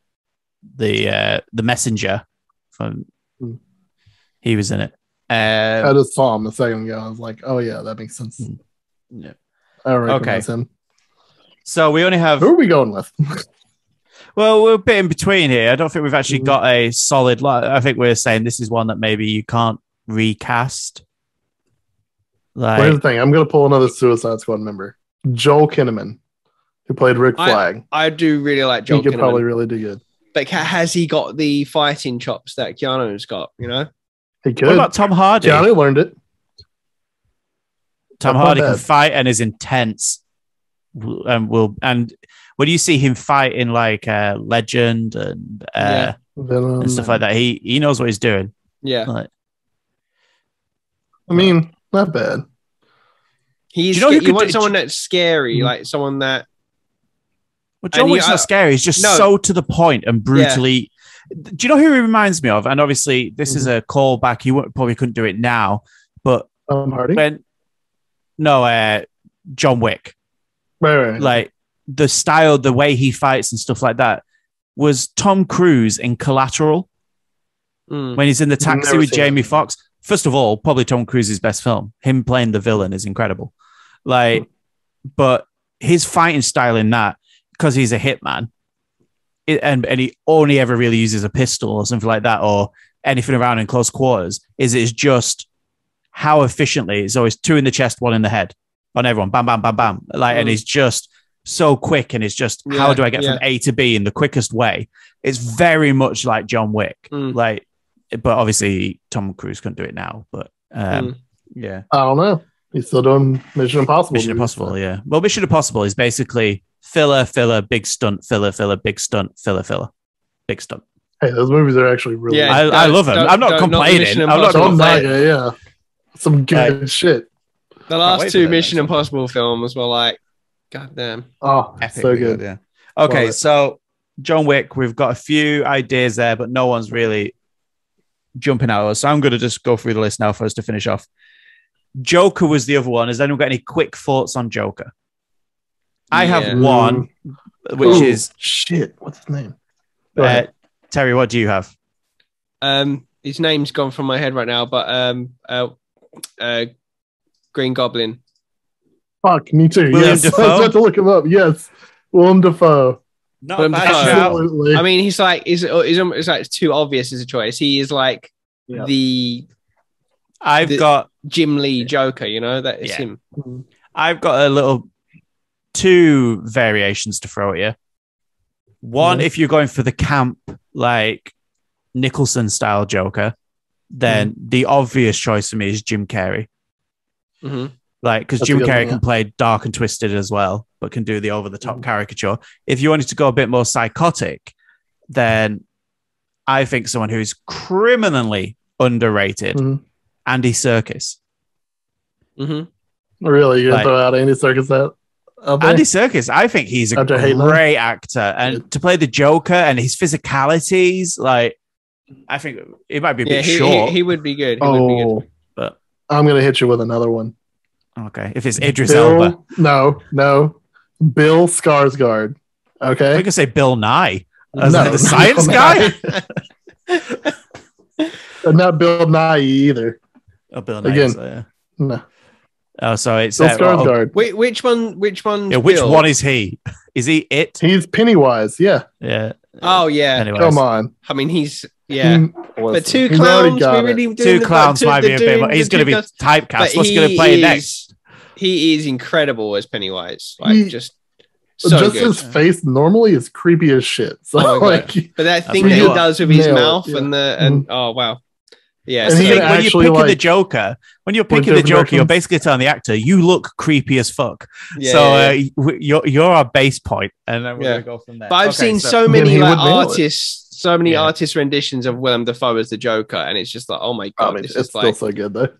messenger from. He was in it. I just saw him a second ago. I was like, "Oh yeah, that makes sense." Yeah. I recognize him. So we only have. Who are we going with? Well, we're a bit in between here. I don't think we've actually got a solid. I think we're saying this is one that maybe you can't recast. Like, here's the thing. I'm going to pull another Suicide Squad member, Joel Kinnaman, who played Rick Flag. I do really like Joel Kinnaman. He could probably really do good. But has he got the fighting chops that Keanu's got? You know, he could. What about Tom Hardy? Keanu learned it. Tom Hardy can fight and is intense, and when you see him fight in like Legend and stuff like that, he knows what he's doing. Yeah, I mean, not bad. You want someone that's scary, like someone that. Well, John Wick's not scary. He's just so to the point and brutally. Yeah. Do you know who he reminds me of? And obviously, this is a callback. He probably couldn't do it now, but Hardy. John Wick. Right. Like the style, the way he fights and stuff like that was Tom Cruise in Collateral when he's in the taxi with Jamie Foxx. First of all, probably Tom Cruise's best film. Him playing the villain is incredible. Like, but his fighting style in that, because he's a hitman, and he only ever really uses a pistol or something like that, or anything around in close quarters, is just how efficiently it's always 2 in the chest, 1 in the head on everyone. Bam, bam, bam, bam. Like, and he's just so quick, and it's just how do I get from A to B in the quickest way? It's very much like John Wick. Like, but obviously Tom Cruise couldn't do it now. But yeah, I don't know. He's still doing Mission Impossible. Mission Impossible, yeah. Well, Mission Impossible is basically filler, big stunt, filler, big stunt, filler, big stunt. Hey, those movies are actually really. Yeah, I love them. I'm not complaining. I'm not complaining. Yeah, some good shit. The last 2 Mission Impossible films were like, goddamn. Oh, so good. Yeah. Okay, so John Wick, we've got a few ideas there, but no one's really jumping out at us. So I'm going to just go through the list now for us to finish off. Joker was the other one. Has anyone got any quick thoughts on Joker? I have one, which is shit. What's his name? Terry, what do you have? His name's gone from my head right now, but Green Goblin. Fuck, me too. William yes, Dafoe? I was about to look him up. Yes, Willem Dafoe. Not absolutely. I mean, he's like, it's like too obvious as a choice. He is like the Jim Lee Joker. You know, that is him. I've got a little 2 variations to throw at you. One, if you're going for the camp, like Nicholson style Joker, then the obvious choice for me is Jim Carrey. Like, because Jim Carrey can play dark and twisted as well, but can do the over-the-top caricature. If you wanted to go a bit more psychotic, then I think someone who's criminally underrated, Andy Serkis. Really? You're going to throw out Andy Serkis out? Andy Serkis, I think he's a great actor. And to play the Joker and his physicalities, like, I think it might be a bit short. He would be good. He would be good. But I'm going to hit you with another one. Okay. If it's Idris Elba. No. Bill Skarsgård. Okay. We could say Bill Nye. The science guy? Not Bill Nye either. Oh, Bill Nye. Again. No. Oh, so it's Bill Skarsgård. Which one? Which one? Yeah, which one is he? Is he it? He's Pennywise. Yeah. Yeah. Oh yeah. Anyways. Come on. I mean, he's but 2 He's clowns. We really 2 clowns might be a bit. He's going to be typecast. What's going to play next? He is incredible as Pennywise. Like just good. His face normally is creepy as shit. So but that thing that he does with his mouth and oh wow. Yeah, so when you're picking the Joker, you're basically telling the actor, you look creepy as fuck. Yeah, so you're our base point, and then we're gonna go from there. But I've seen so many artist renditions of Willem Dafoe as the Joker, and it's just like, oh my god, it's still so good though.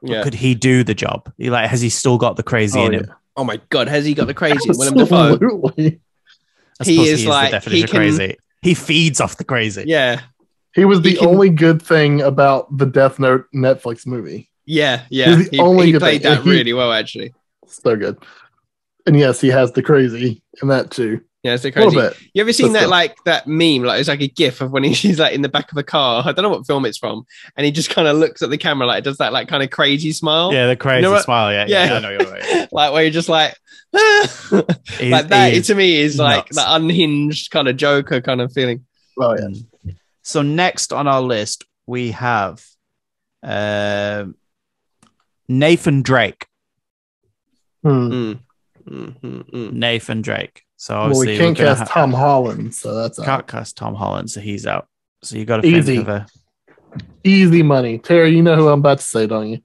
Yeah, could he do the job? Has he still got the crazy in him? Oh my god, has he got the crazy in Willem Dafoe? He is like the definition of crazy. He feeds off the crazy. Yeah. He was the only good thing about the Death Note Netflix movie. Yeah. He played that really well, actually. So good. And yes, he has the crazy in that too. Yeah, it's the crazy. You ever seen that meme? Like, it's like a gif of when he's like in the back of a car. I don't know what film it's from, and he just kind of looks at the camera like does that like kind of crazy smile. Yeah, the crazy smile. Yeah. I know you're right. Like where you're just like, like that. To me is like the unhinged kind of Joker kind of feeling. Oh yeah. So next on our list, we have Nathan Drake. Nathan Drake. So obviously we can't cast Tom Holland, so that's can't cast Tom Holland, so he's out. So you got to think of easy money. Terry, you know who I'm about to say, don't you?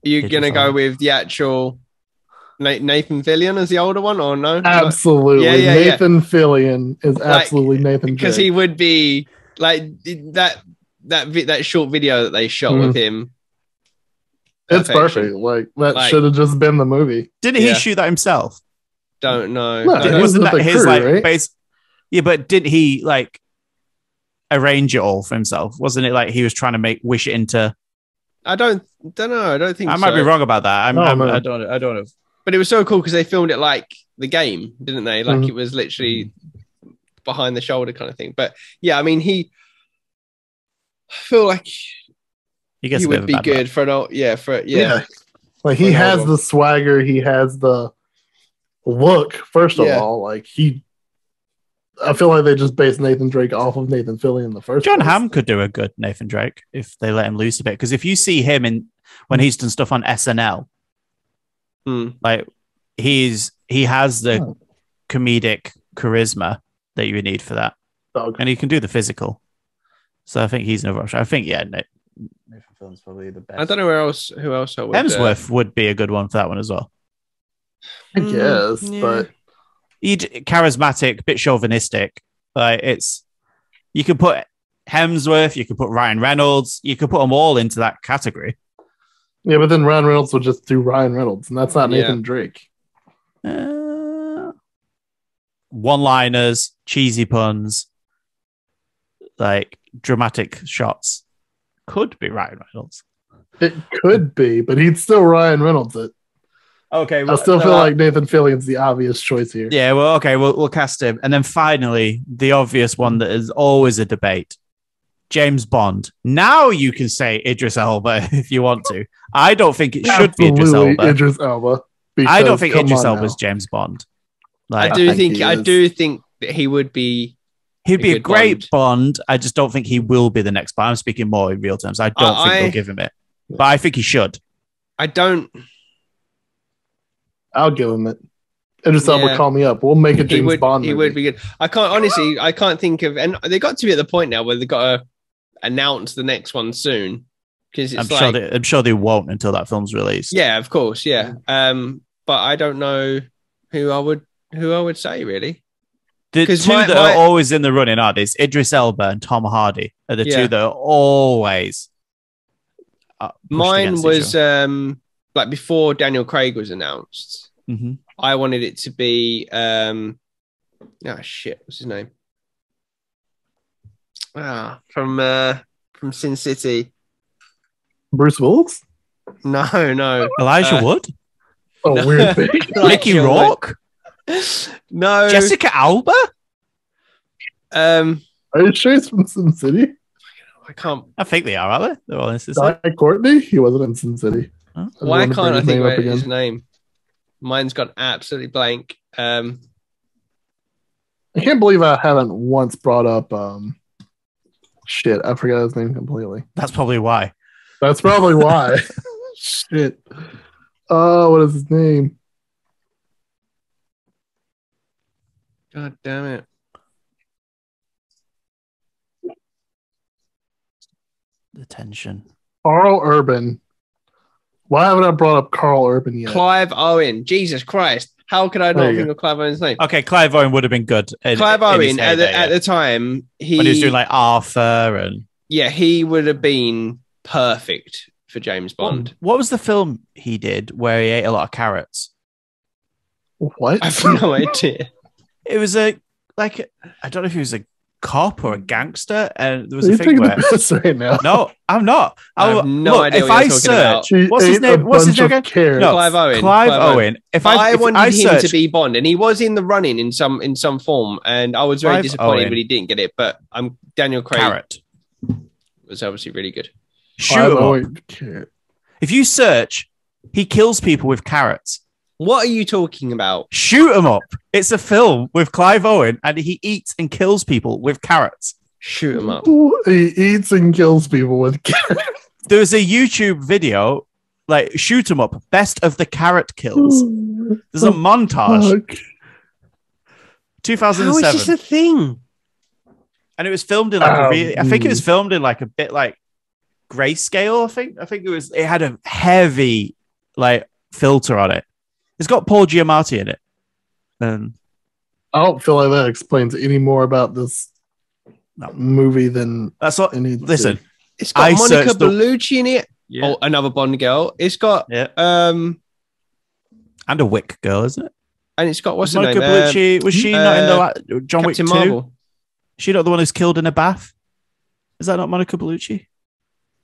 You're gonna go with the actual Nathan Fillion as the older one, or no? Absolutely, Nathan Fillion is absolutely Nathan Drake. Because he would be. Like that short video that they shot with him. It's perfect. Like that should have just been the movie. Didn't he shoot that himself? Don't know. Wasn't that his like base? Yeah, but didn't he like arrange it all for himself? Wasn't it like he was trying to wish it into? I don't know. I don't think I might be wrong about that. I don't know. But it was so cool because they filmed it like the game, didn't they? Like it was literally behind the shoulder kind of thing. But yeah, I mean, I feel like he would be good for an old, Like he has the swagger, he has the look. First of all, like I feel like they just based Nathan Drake off of Nathan Fillion in the first. John Hamm could do a good Nathan Drake if they let him loose a bit. Because if you see him when he's done stuff on SNL, like he has the comedic charisma that you would need for that, and he can do the physical. So I think he's another option. I think Nathan Fillion's probably the best. I don't know who else I would. Hemsworth would be a good one for that one as well. I guess, but. Charismatic, bit chauvinistic. You could put Hemsworth, you could put Ryan Reynolds, you could put them all into that category. Yeah, but then Ryan Reynolds will just do Ryan Reynolds, and that's not Nathan Drake. One-liners, cheesy puns, like dramatic shots. Could be Ryan Reynolds. It could be, but he'd still Ryan Reynolds it. Okay, well, I still feel like Nathan Fillion's the obvious choice here. Yeah, well, okay, we'll cast him. And then finally, the obvious one that is always a debate, James Bond. Now you can say Idris Elba if you want to. I don't think it should be Idris Elba. Idris Elba. I don't think Idris Elba's James Bond. Like, I do think that he would be. He'd be a great Bond. I just don't think he will be the next Bond. I'm speaking more in real terms. I don't think they'll give him it, but I think he should. I'll give him it. Idris Elba call me up. We'll make a James Bond movie. He would be good. I can't think of, and they got to be at the point now where they got to announce the next one soon. Because I'm sure they won't until that film's released. Yeah, of course, yeah. But I don't know who I would say really. The two that are always in the running are Idris Elba and Tom Hardy are the two that are always. Mine was like before Daniel Craig was announced. Mm-hmm. I wanted it to be what's his name? From Sin City. Bruce Willis? No. Elijah Wood? Oh, weird thing. Mickey Rourke? No. Jessica Alba? Are you sure he's from Sin City? I can't. I think they are, aren't they? They're all in Sin City. Courtney? He wasn't in Sin City. Huh? Why can't I think of his name? Mine's gone absolutely blank. I can't believe I haven't once brought up. Shit, I forgot his name completely. That's probably why. Shit. What is his name? God damn it. The tension. Carl Urban. Why haven't I brought up Carl Urban yet? Clive Owen. Jesus Christ. How could I not think of Clive Owen's name? Okay, Clive Owen would have been good. Clive Owen, at the time, when he was doing like Arthur and... Yeah, he would have been perfect for James Bond. What was the film he did where he ate a lot of carrots? What? I have no idea. It was I don't know if he was a cop or a gangster, and there was a thing where right now. No, I'm not. I have no idea. If I search, what's his name? What's his name again? No, Clive Owen. Clive Owen. If I wanted him to be Bond, and he was in the running in some form, and I was very disappointed when he didn't get it. But Daniel Craig. Carrot was obviously really good. Shoot him up. If you search, he kills people with carrots. What are you talking about? Shoot 'em up. It's a film with Clive Owen, and he eats and kills people with carrots. Shoot 'em up. He eats and kills people with carrots. There's a YouTube video, like shoot 'em up, best of the carrot kills. There's a montage. 2007. How is this a thing? And it was filmed in like I think it was filmed in like a bit like grayscale. I think it had a heavy like filter on it. It's got Paul Giamatti in it. I don't feel like that explains any more about this movie than that's what. Listen, it's got Monica Bellucci in it. Yeah. Oh, another Bond girl. It's got and a Wick girl, isn't it? And it's got what's Monica her name? Bellucci. Was she not in the John Captain Wick 2? Marvel. She not the one who's killed in a bath? Is that not Monica Bellucci?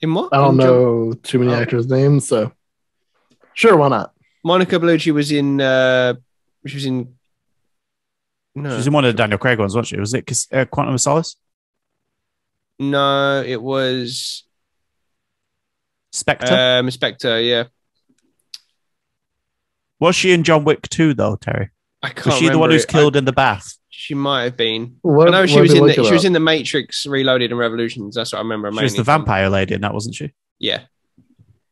In what? I don't know too many actors' names, so sure, why not? Monica Bellucci was in. She was in. No, she was in one of the Daniel Craig ones, wasn't she? Was it Quantum of Solace? No, it was Spectre. Spectre, yeah. Was she in John Wick 2 though, Terry? I can't. Was she the one who's killed in the bath? She might have been. I know she was in the Matrix Reloaded and Revolutions. That's what I remember. She was the vampire lady in that, wasn't she? Yeah.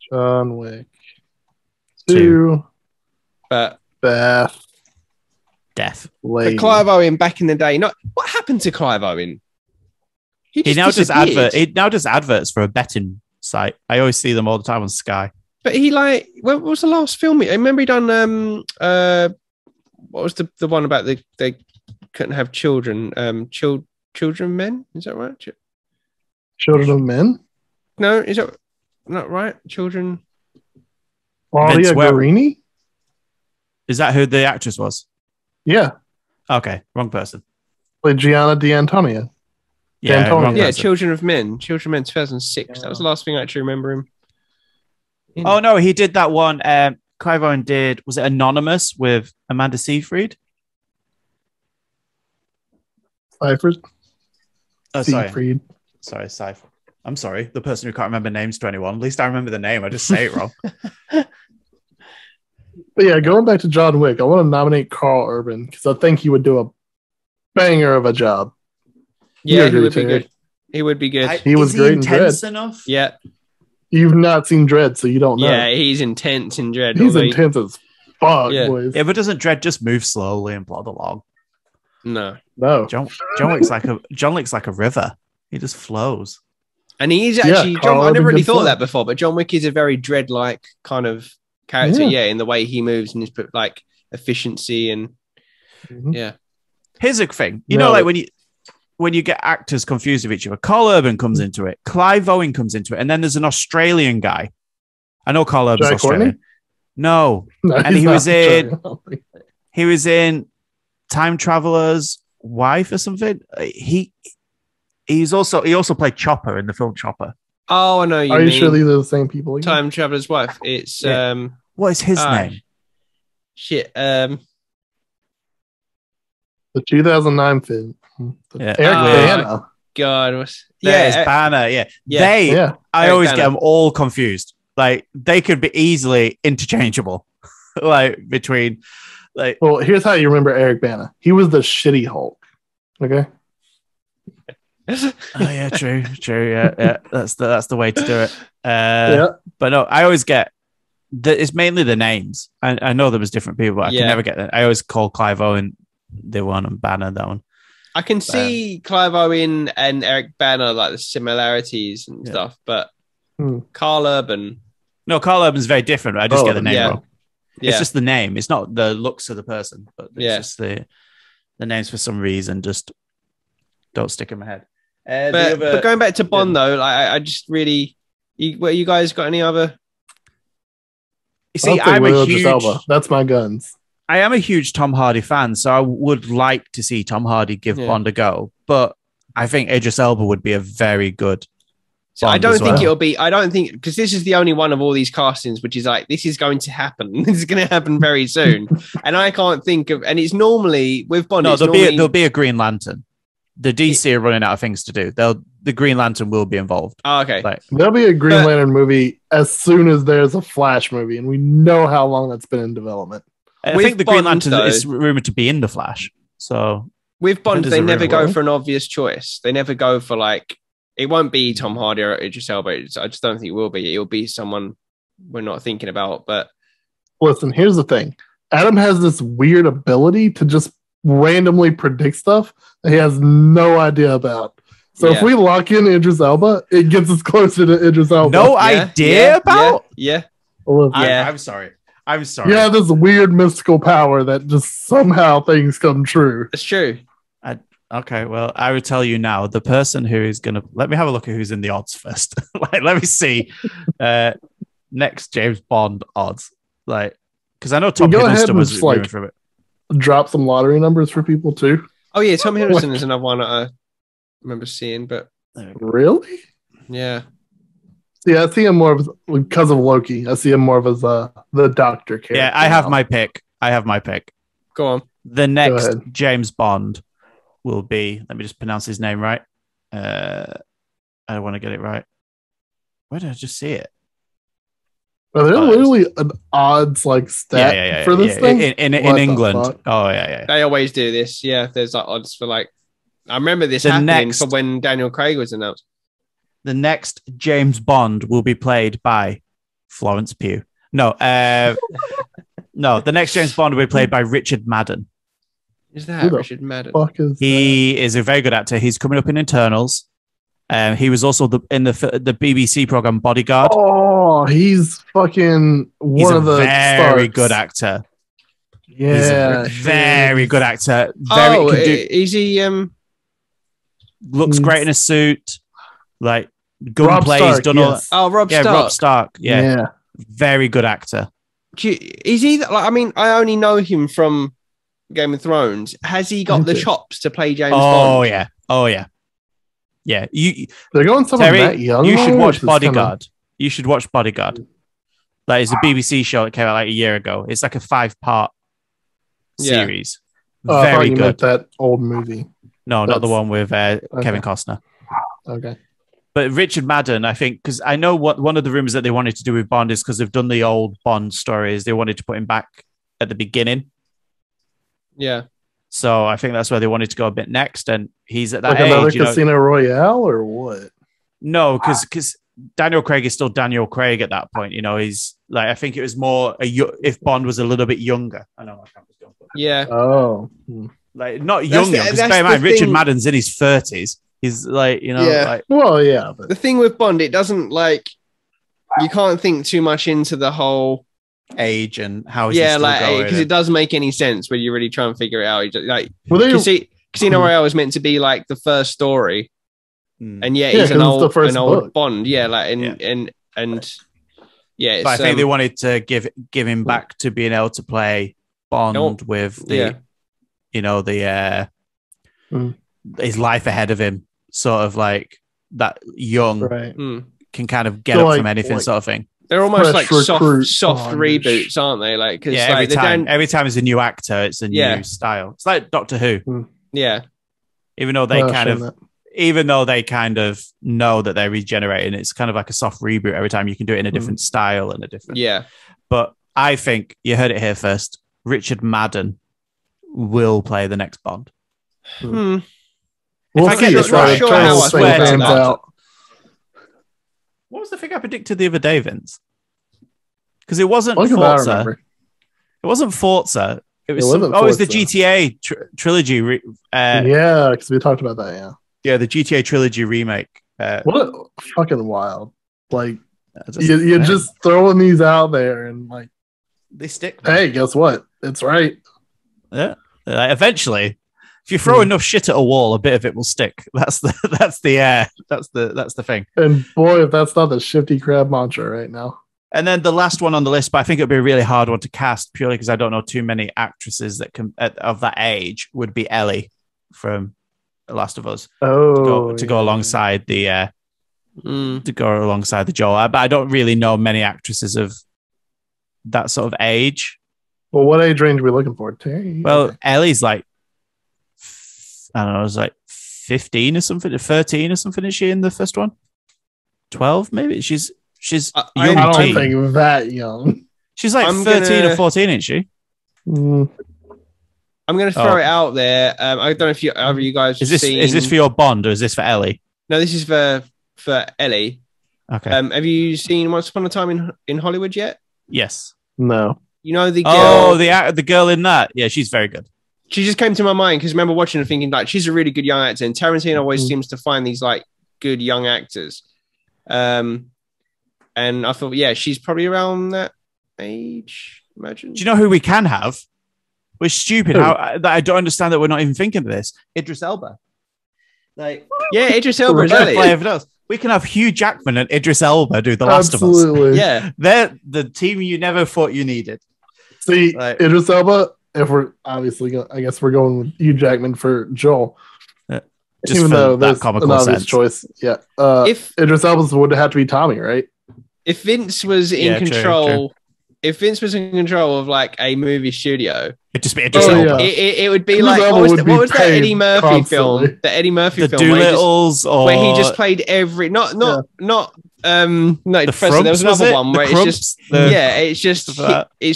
John Wick 2. But Death. But Clive Owen back in the day. What happened to Clive Owen? He now does adverts for a betting site. I always see them all the time on Sky. But he what was the last film? I remember he done what was the one about they couldn't have children? Children men? Is that right? Children of Men? No, is that not right? Children. Claudia Guarini? Is that who the actress was? Yeah. Okay, wrong person. Played Gianna D'Antonia. Yeah, Children of Men. Children of Men 2006. Yeah. That was the last thing I actually remember him. Oh no, he did that one. Clive Owen did. Was it Anonymous with Amanda Seyfried? Seyfried. Oh, sorry. Sorry, Seyfried. I'm sorry. The person who can't remember names to anyone. At least I remember the name. I just say it wrong. But yeah, going back to John Wick, I want to nominate Carl Urban because I think he would do a banger of a job. Yeah, he would be good. He would be good. He was great in Dredd. Enough? Yeah. You've not seen Dredd, so you don't know. Yeah, he's intense in Dredd. He's intense as fuck, boys. Yeah, but doesn't Dredd just move slowly and plod along? No. John Wick's like a river. He just flows. And he is actually I never really thought that before, but John Wick is a very Dredd-like kind of character, in the way he moves and his efficiency and Here's a thing. You know, like when you get actors confused with each other, Carl Urban comes into it, Clive Owen comes into it, and then there's an Australian guy. I know Carl Urban's Australian. Courtney? No, and he was in Time Traveler's Wife or something. He also played Chopper in the film Chopper. Oh, I know. Are you sure these are the same people? Again? Time Traveler's Wife. It's what is his name? Shit. The 2009 film. Eric Bana. God, Banner. Yeah. I always get them all confused. Like they could be easily interchangeable. Like between, like. Well, here's how you remember Eric Bana. He was the shitty Hulk. Okay. Oh yeah, true. Yeah. That's the way to do it. But no, I always get it's mainly the names. I know there was different people, but I can never get that. I always call Clive Owen the one and Banner that one. I can see Clive Owen and Eric Bana like the similarities and stuff, but Carl Urban. No, Carl Urban's very different. I just get the name wrong. Yeah. It's just the name. It's not the looks of the person, but it's just the names for some reason just don't stick in my head. But going back to Bond though, like I just really, you guys got any other? You see, I'm a huge. Elba. That's my guns. I am a huge Tom Hardy fan, so I would like to see Tom Hardy give Bond a go. But I think Idris Elba would be a very good. So I don't think it'll be. I don't think because this is the only one of all these castings, which is like this is going to happen. This is going to happen very soon, and I can't think of. And it's normally with Bond. No, there'll be a Green Lantern. The DC are running out of things to do. The Green Lantern will be involved. Oh, okay. There'll be a Green Lantern movie as soon as there's a Flash movie, and we know how long that's been in development. I think the Green Lantern is rumored to be in the Flash. So with Bond, they never go for an obvious choice. They never go for like it won't be Tom Hardy or Idris Elba. I just don't think it will be. It will be someone we're not thinking about. But listen, here's the thing: Adam has this weird ability to just randomly predict stuff that he has no idea about. So if we lock in Idris Elba, it gets us closer to Idris Elba. No idea about? Yeah. I'm sorry. You have this weird mystical power that just somehow things come true. It's true. Okay, well, I will tell you now. The person who is going to... Let me have a look at who's in the odds first. Let me see. Next James Bond odds. Because I know Tom Hiddleston was moving from it. Drop some lottery numbers for people too. Oh yeah, Tom Hiddleston is another one I remember seeing, but really, yeah. See, I see him more because of Loki. I see him more of as the Doctor character. Yeah, I have my pick. Go on. The next James Bond will be. Let me just pronounce his name right. I want to get it right. Where did I just see it? Are there literally an odds like stat for this thing in England? Oh yeah. They always do this. Yeah, there's like odds for like. I remember this happening for when Daniel Craig was announced. The next James Bond will be played by Florence Pugh. No, no. The next James Bond will be played by Richard Madden. Is that Richard Madden? He is a very good actor. He's coming up in Internals. He was also in the BBC program Bodyguard. Oh, he's fucking one of the very good actor. Yeah, he's a very good actor. Is he? Looks great in a suit. Like gunplay. He's done all. Oh, Rob Stark. Rob Stark. Yeah, very good actor. Is he? Like, I mean, I only know him from Game of Thrones. Has he got the chops to play James Bond? Oh yeah. Yeah, they're going someone that young. You should watch Bodyguard. You should watch Bodyguard. That is a BBC show that came out like a year ago. It's like a 5-part series. Very good. Meant that old movie. No, not the one with Kevin Costner. Okay. But Richard Madden, I think, because I know what one of the rumors that they wanted to do with Bond is because they've done the old Bond stories. They wanted to put him back at the beginning. Yeah. So I think that's where they wanted to go a bit next, and he's at that like age. Another Casino Royale or what? No, because Daniel Craig is still Daniel Craig at that point. You know, he's like, I think it was more if Bond was a little bit younger. I know my camera's going. Yeah. Oh. Like not younger. Because bear in mind, Richard Madden's in his 30s. He's like, you know, like. Well, yeah. But the thing with Bond, it doesn't like you can't think too much into the whole age and how is he still going, because it doesn't make any sense when you really try and figure it out. Like Casino Royale was meant to be like the first story, and he's an old Bond. Yeah, like and But I think they wanted to give him back to being able to play Bond with the, you know, the his life ahead of him, sort of like that young can kind of get up from anything, sort of thing. They're almost like soft reboots, aren't they? Like, cause every time it's a new actor, it's a new style. It's like Doctor Who. Yeah. Even though they kind of know that they're regenerating, it's kind of like a soft reboot every time. You can do it in a different style and a different. Yeah. But I think you heard it here first. Richard Madden will play the next Bond. We'll see. What was the thing I predicted the other day, Vince? Because it wasn't Forza. It wasn't Forza. It was the GTA trilogy. Because we talked about that. Yeah, the GTA trilogy remake. What fucking wild! Like you're just throwing these out there and like they stick. Hey, guess what? It's right. Yeah. Eventually, if you throw enough shit at a wall, a bit of it will stick. That's the thing. And boy, if that's not the Shifty Crab mantra right now. And then the last one on the list, but I think it'd be a really hard one to cast purely because I don't know too many actresses that can of that age would be Ellie from The Last of Us. To go alongside the Joel. But I don't really know many actresses of that sort of age. Well, what age range are we looking for? Terry? Well, Ellie's like, I don't know, it was like 15 or something, 13 or something. Is she in the first one? 12, maybe? She's young. I don't think that young. She's like 13 or 14, isn't she? I'm going to throw it out there. I don't know if either you guys is this for your Bond or is this for Ellie? No, this is for Ellie. Okay. Have you seen Once Upon a Time in Hollywood yet? Yes. No. You know the girl? Oh, the girl in that. Yeah, she's very good. She just came to my mind because I remember watching and thinking like she's a really good young actor, and Tarantino always seems to find these like good young actors. And I thought, she's probably around that age. Imagine. Do you know who we can have? We're stupid. I don't understand that we're not even thinking of this. Idris Elba. Idris Elba is Ellie. We can have Hugh Jackman and Idris Elba do The Last of Us. Yeah, they're the team you never thought you needed. See, Idris Elba. If we're obviously, I guess we're going with Hugh Jackman for Joel. Just even though that's an obvious choice. Yeah. If Idris Elba would have to be Tommy, right? If Vince was in control, if Vince was in control of like a movie studio, it'd just be Idris Elba. It would be like what was that Eddie Murphy film? The Eddie Murphy film, Doolittles, where he just played every not No, the Frumps, there was another one where it's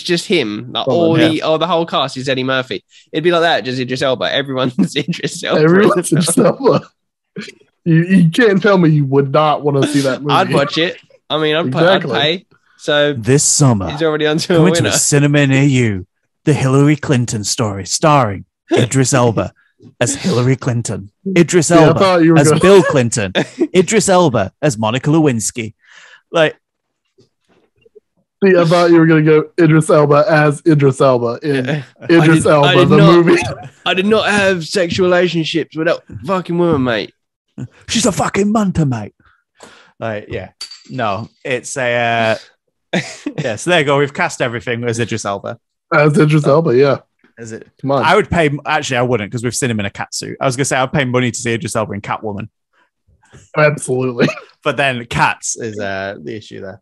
just him. Like the whole cast is Eddie Murphy. It'd be like that, just Idris Elba. Everyone's Idris Elba. Everyone's Idris Elba. You can't tell me you would not want to see that movie. I'd watch it. I mean, I'd pay. So this summer, he's already onto coming to a cinema near you. The Hillary Clinton story, starring Idris Elba as Hillary Clinton, Idris Elba as Bill Clinton, Idris Elba as Monica Lewinsky. Like, see, I thought you were going to go Idris Elba as Idris Elba in Idris Elba the movie. I did not have sexual relationships with that fucking woman, mate. She's a fucking munter, mate. Like, yeah, no, it's a yeah. So there you go. We've cast everything as Idris Elba. As Idris Elba, yeah. Is it? Come on. I would pay. Actually, I wouldn't because we've seen him in a cat suit. I was gonna say I'd pay money to see Idris Elba in Catwoman. Absolutely. But then Cats is the issue there.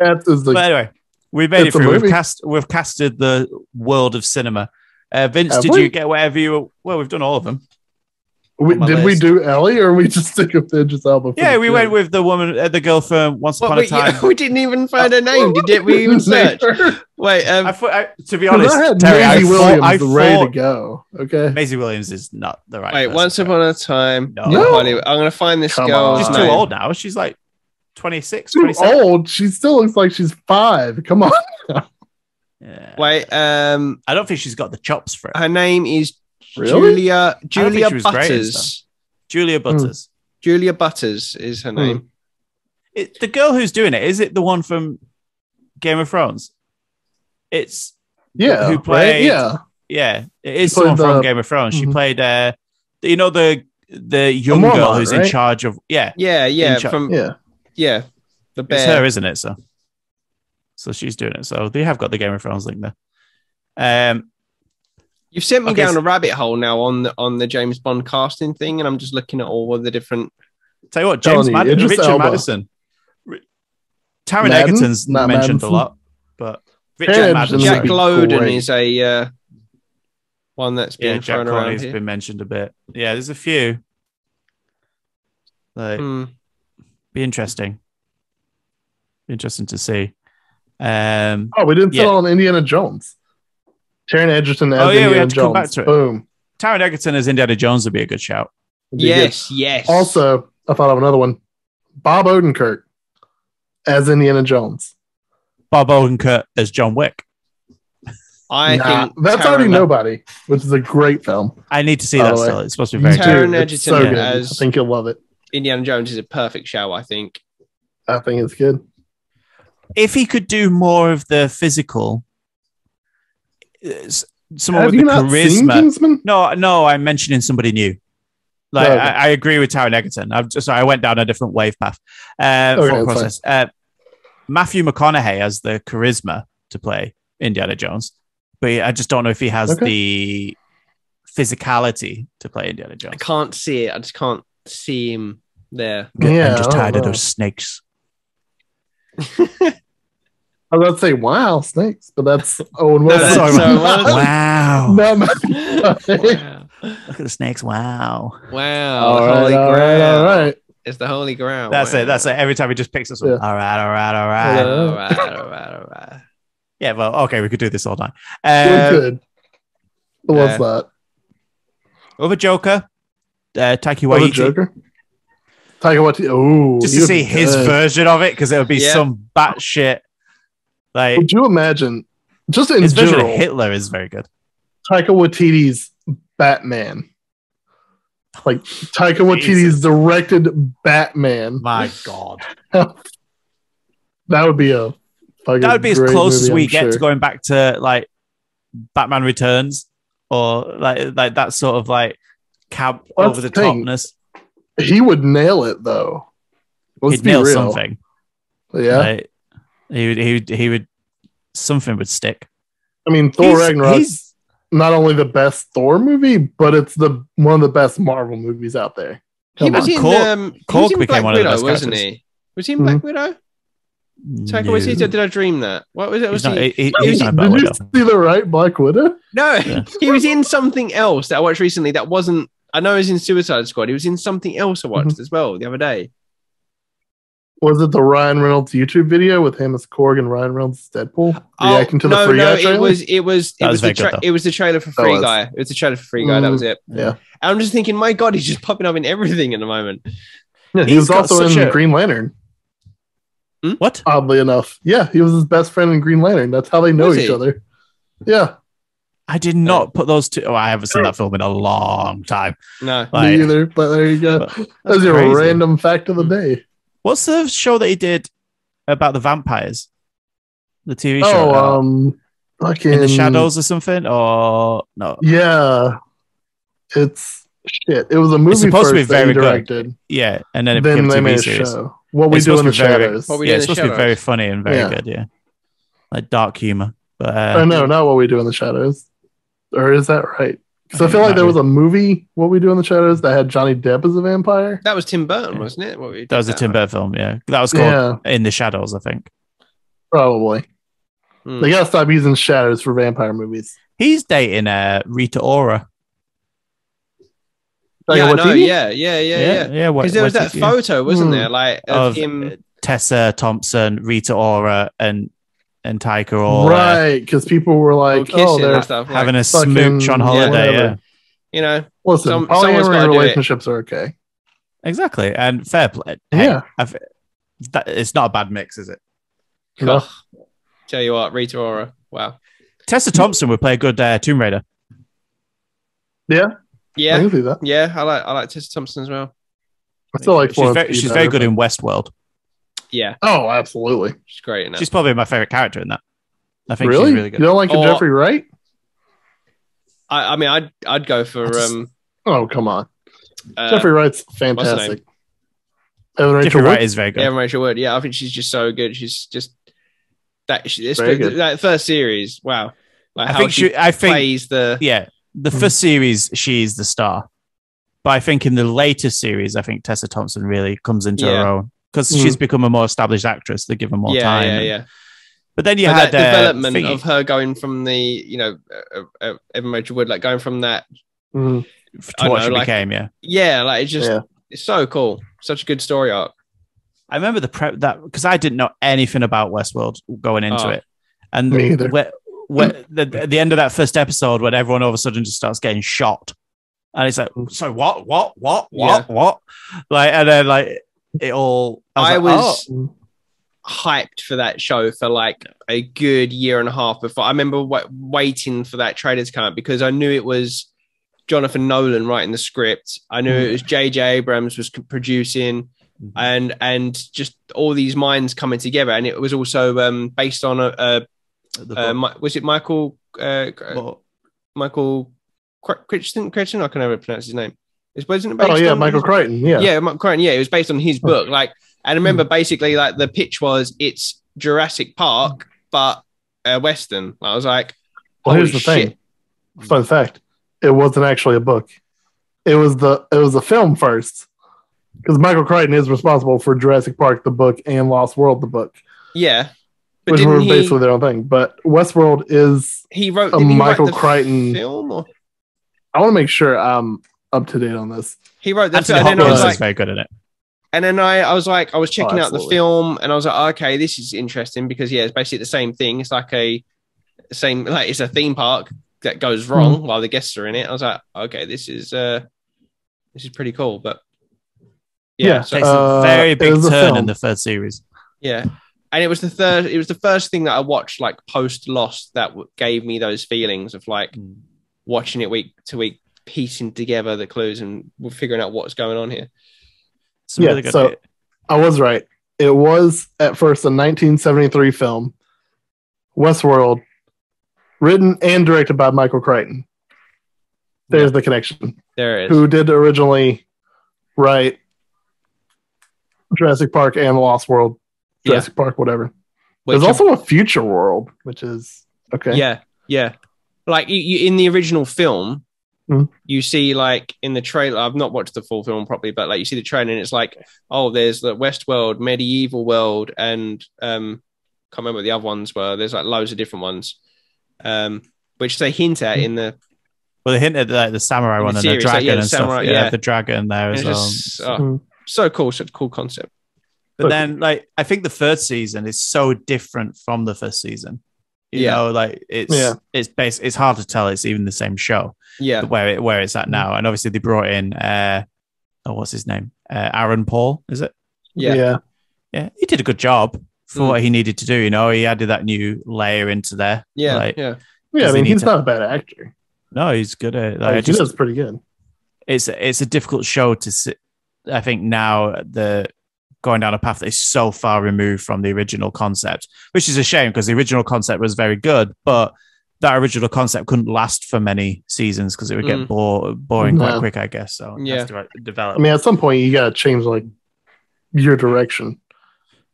Cats is the. But anyway, we made it through. We've casted the world of cinema. Vince, did you get whatever you? Well, we've done all of them. Did we do Ellie, or we just stick with Idris Elba? Yeah, we went with the woman, the girl from Once Upon a Time. We didn't even find her name. Did we even search? Wait, to be honest, Terry, Maisie Williams ready to go. Okay, Maisie Williams is not the right. Wait, Once Upon a Time. No. I'm going to find this girl. She's too old now. She's like 26, too 27. old. She still looks like she's 5. Come on. Yeah. Wait, I don't think she's got the chops for it. Her name is really? Julia Butters. Julia Butters. Julia Butters is her name. The girl who's doing it, is it the one from Game of Thrones? It's who played it is someone from Game of Thrones. She played the young girl who's in charge of the bear. It's her, isn't it? So she's doing it. So they have got the Game of Thrones link there. You've sent me down a rabbit hole now on the James Bond casting thing, and I'm just looking at all of the different. Tell you what, Richard Madison, Taron Egerton's mentioned a lot, but Richard Madison, Jack Lowden is a one that's been thrown around here. Been mentioned a bit. Yeah, there's a few. Like, be interesting. Be interesting to see. We didn't settle on Indiana Jones. Taron Egerton as Indiana Jones. Boom. Taron Egerton as Indiana Jones would be a good shout. Yes. Also, I thought of another one. Bob Odenkirk as Indiana Jones. Bob Odenkirk as John Wick. I think that's already Nobody, which is a great film. I need to see that still. It's supposed to be very Taron Egerton as I think you'll love it. Indiana Jones is a perfect show, I think. I think it's good. If he could do more of the physical, someone with the charisma. No, I'm mentioning somebody new. Like I agree with Taron Egerton. I went down a different wave path. Process. Matthew McConaughey has the charisma to play Indiana Jones, but I just don't know if he has the physicality to play Indiana Jones. I can't see it. I just can't see him there. I'm just tired of those snakes. I was about to say, wow, snakes, but that's Owen Wilson. Wow. Wow. Look at the snakes. Wow. All right. It's the Holy Grail. That's it. Every time he just picks us up. All right. Yeah, well, okay, we could do this all night. We could. What's that? Other Joker, Taika Waititi. Just to see his version of it, because it would be some batshit. Like, would you imagine? Just in his general, version of Hitler is very good. Taika Waititi's Batman, like Taika Waititi's directed Batman. My God, that would be as close as we get to going back to like Batman Returns or like that sort of like cab over the topness. He would nail it though. He'd nail something. Yeah. Like, he would something would stick. I mean, Thor Ragnarok's not only the best Thor movie, but it's one of the best Marvel movies out there. He was in Black Widow, wasn't he? Was he in Black Widow? Taika Waititi, did I dream that? What was it? He's not Black Widow. Did you see the right Black Widow? No, he was in something else that I watched recently that wasn't. I know he was in Suicide Squad. He was in something else I watched as well the other day. Was it the Ryan Reynolds YouTube video with him as Korg and Ryan Reynolds as Deadpool reacting to the Free Guy trailer? It was the trailer for Free Guy. It was the trailer for Free Guy. That was it. Yeah. And I'm just thinking, my God, he's just popping up in everything at the moment. Yeah, he was also in Green Lantern. What? Oddly enough. Yeah, he was his best friend in Green Lantern. That's how they know each other. Yeah. I did not put those two. Oh, I haven't seen that film in a long time. No. Me either, but there you go. That's your random fact of the day. What's the show that he did about the vampires? The TV show? Fucking In the Shadows or something? Or no? Yeah. It's shit. It was a movie supposed to be first that he very directed. good. Yeah, and then it Then became they a made TV a series. show. What We Do in the Shadows. It's supposed to be very funny and very good, yeah. Like dark humor. But no, not What We Do in the Shadows. Or is that right? Because I feel like there was a movie, What We Do in the Shadows, that had Johnny Depp as a vampire. That was Tim Burton, wasn't it? That was a Tim Burton film, yeah. That was called In the Shadows, I think. Probably. They gotta stop using shadows for vampire movies. He's dating Rita Ora. Yeah, because there was that photo, wasn't there? Like of him, Tessa Thompson, Rita Ora, and Taika all right, because people were like, they're stuff, having a smooch on holiday. Yeah. You know, listen, polyamory relationships are okay. Exactly, and fair play. Yeah, it's not a bad mix, is it? No. Tell you what, Rita Ora, wow. Tessa Thompson would play a good Tomb Raider. Yeah, I can see that. Yeah, I like Tessa Thompson as well. I still like she's very good in Westworld. Yeah. Oh, absolutely. She's great in that. She's probably my favorite character in that. I think really? She's really good. You don't like Jeffrey Wright? I mean, I'd go for. Oh, come on. Jeffrey Wright's fantastic. Jeffrey Wright is very good. Evan Rachel Wood. Yeah, I think she's just so good. She's just that first series. Wow. Like I think she plays the first series she's the star, but I think in the later series I think Tessa Thompson really comes into her own because she's become a more established actress. They give her more time. Yeah. But then you had that development of her going from the Evan Rachel Wood, like going from that to what she became. Like it's so cool. Such a good story arc. I remember that because I didn't know anything about Westworld going into it, and me either. At the end of that first episode, when everyone all of a sudden just starts getting shot, and it's like, so what? Like, and then like it all. I was hyped for that show for like a good year and a half before. I remember waiting for that trailer to come out because I knew it was Jonathan Nolan writing the script. I knew it was J.J. Abrams was producing. And just all these minds coming together, and it was also based on was it Michael Crichton? I can never pronounce his name. Wasn't it based on Michael Crichton. Michael Crichton. Yeah, it was based on his book. Like, and I remember basically like the pitch was it's Jurassic Park but Western. I was like, well, here's the thing. Fun fact: it wasn't actually a book. It was a film first. Because Michael Crichton is responsible for Jurassic Park, the book, and Lost World, the book. Yeah. But which were basically their own thing. But Westworld is Michael Crichton film. Or? I want to make sure I'm up to date on this. He wrote that. And I was very good at it. And then I was checking out the film, and I was like, okay, this is interesting because it's basically the same thing. It's like it's a theme park that goes wrong while the guests are in it. I was like, okay, this is pretty cool, but. Yeah, so it's a very big turn in the third series. Yeah, and it was the first thing that I watched like post Lost that gave me those feelings of like watching it week to week, piecing together the clues and figuring out what's going on here. Really good so I was right. It was at first a 1973 film, Westworld, written and directed by Michael Crichton. There's the connection. There it is. Who did originally write Jurassic Park and Lost World, Jurassic Park, whatever. There's also a future world, which is okay. Yeah. Like you in the original film, you see like in the trailer. I've not watched the full film properly, but like you see the trailer, and it's like, oh, there's the Westworld, medieval world, and can't remember what the other ones were. There's like loads of different ones, which they hint at in the. Well, they hinted at the samurai one and the dragon and stuff. Yeah, the dragon there as well. So cool, such a cool concept. But then, like, I think the third season is so different from the first season. You know, like it's hard to tell. It's even the same show. Yeah, where it's at now, and obviously they brought in what's his name? Aaron Paul, is it? Yeah. He did a good job for what he needed to do. You know, he added that new layer into there. Yeah, I mean, he's not a bad actor. No, he's good at it. Like, he does pretty good. It's a difficult show to sit. I think now the going down a path that is so far removed from the original concept, which is a shame because the original concept was very good, but that original concept couldn't last for many seasons because it would get boring quite quick, I guess. So it has to develop. I mean, at some point you got to change like your direction.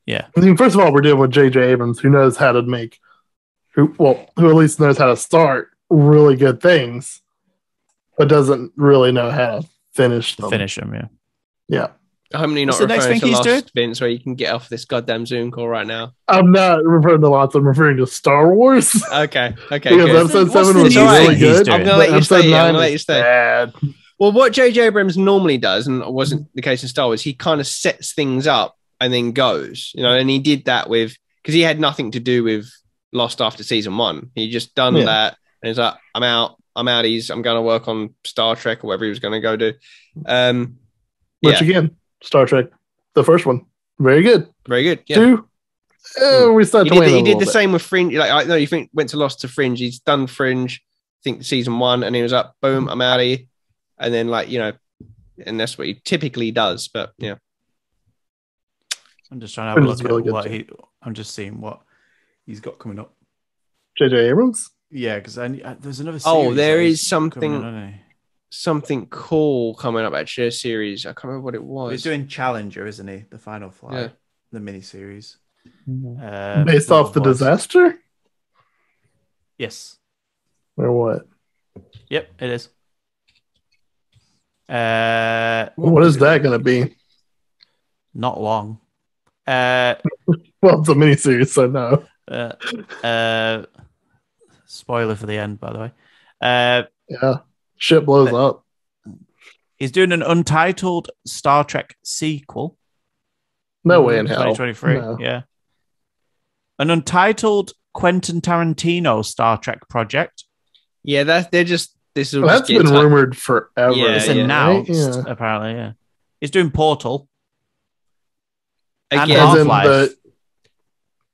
Yeah. I mean, first of all, we're dealing with J.J. Abrams, who knows how to make, who at least knows how to start really good things, but doesn't really know how to finish them. Yeah. How many not referring to Lost, Vince, where you can get off this goddamn Zoom call right now? I'm not referring to Lost. I'm referring to Star Wars. Okay. Because episode 7 was really good. I'm going to let you stay. Bad. Well, what J.J. Abrams normally does, and it wasn't the case in Star Wars, he kind of sets things up and then goes, you know, and he did that with, because he had nothing to do with Lost after season 1. He just done that, and he's like, I'm out. I'm going to work on Star Trek or whatever he was going to go do. Which again, Star Trek, the first one, very good. Very good. Yeah. 2, we started. He did the same with Fringe. Like, I know you think went to Lost to Fringe. He's done Fringe, I think season 1, and he was up, boom, I'm out of here. And then, like, you know, and that's what he typically does. But yeah, I'm just trying to have a look at what I'm just seeing what he's got coming up. J.J. Abrams. Yeah, because there's another. Oh, there is something cool coming up. Actually, a series. I can't remember what it was. He's doing Challenger, isn't he? The Final Flight, the miniseries, based off the disaster. Yes. Or what? Yep, it is. What is that going to be? Not long. Well, it's a miniseries, so no. Spoiler for the end, by the way. Yeah, shit blows up. He's doing an Untitled Star Trek sequel. No way in hell. 2023. No. Yeah. An Untitled Quentin Tarantino Star Trek project. Yeah, that's been rumored forever. Yeah, it's announced, apparently. Yeah, he's doing Portal. Again, and Half-Life.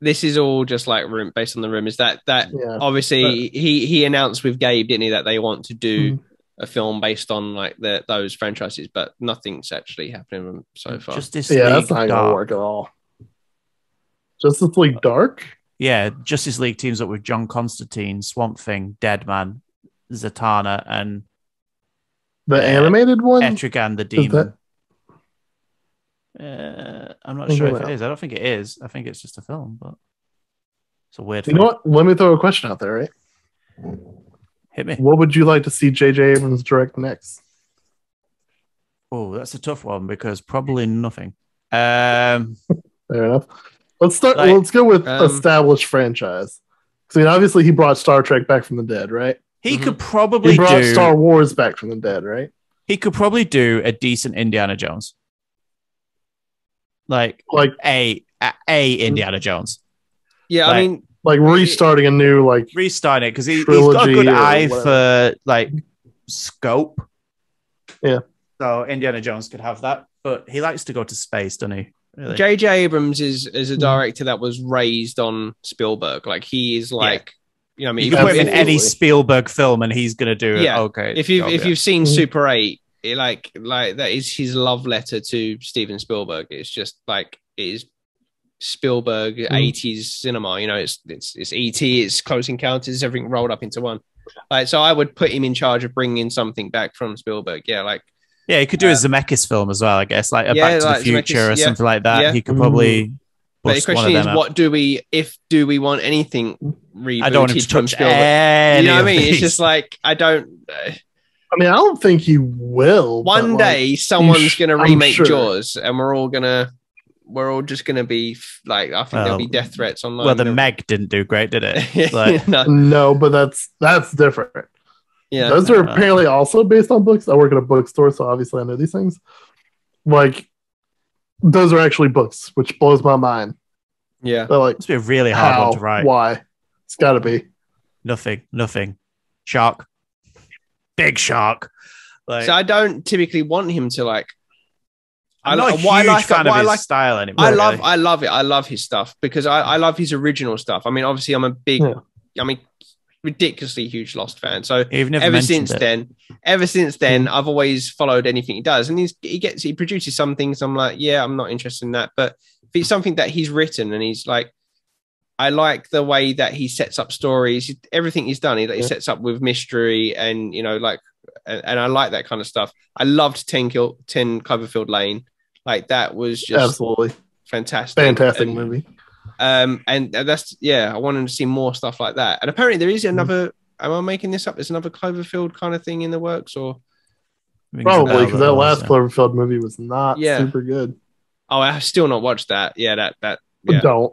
This is all just like based on the rumors that obviously he announced with Gabe, didn't he, that they want to do a film based on like those franchises, but nothing's actually happening so far. Justice League that's not going to work at all. Justice League Dark? Yeah, Justice League teams up with John Constantine, Swamp Thing, Deadman, Zatanna, and the animated one? Etrigan the Demon. I'm not sure if it is. I don't think it is. I think it's just a film, but it's a weird thing. You know what? Let me throw a question out there, right? Hit me. What would you like to see J.J. Abrams direct next? Oh, that's a tough one because probably nothing. Fair enough. Let's go with established franchise. I mean, obviously he brought Star Trek back from the dead, right? He could probably brought Star Wars back from the dead, right? He could probably do a decent Indiana Jones. Like a Indiana Jones. Yeah, I mean, like restarting a new restarting it because he's got a good eye for like scope. Yeah. So Indiana Jones could have that, but he likes to go to space, doesn't he? Really? J.J. Abrams is a director that was raised on Spielberg. Like he is like, you know, I mean, you can put him in any Spielberg film and he's gonna do it. Okay. If you've seen Super 8. Like that is his love letter to Steven Spielberg. It's just like it is Spielberg 80s cinema. You know, it's E.T., it's Close Encounters, everything rolled up into one. Like, so I would put him in charge of bringing something back from Spielberg. Yeah, like he could do a Zemeckis film as well, I guess, like a Back to the Future or something like that. Yeah. He could probably. But the question is, what do we want anything rebooted I don't want him to from touch Spielberg? You know what I mean? It's just like I don't think he will. One day, someone's going to remake Jaws, and we're all just going to be like, I think there'll be death threats online. Well, the Meg didn't do great, did it? Like, no, but that's different. Yeah, those are apparently also based on books. I work at a bookstore, so obviously I know these things. Like, those are actually books, which blows my mind. Yeah. They're like, it's be a really hard one to write. Why? It's got to be. Nothing. Shark. Big shark. Like, so I don't typically want him to like. I'm not a huge fan of his style anymore. I love it. I love his stuff because I love his original stuff. I mean, obviously, I'm a big, ridiculously huge Lost fan. So ever since then, I've always followed anything he does, and he produces some things. I'm like, yeah, I'm not interested in that, but if it's something that he's written and he's like, I like the way that he sets up stories. Everything he's done, he sets up with mystery and and I like that kind of stuff. I loved 10 Cloverfield Lane. Like that was just absolutely fantastic movie. And that's I wanted to see more stuff like that. And apparently there is another. Am I making this up? There's another Cloverfield kind of thing in the works, or probably because that last Cloverfield movie was not super good. Oh, I have still not watched that. Yeah, that. Don't.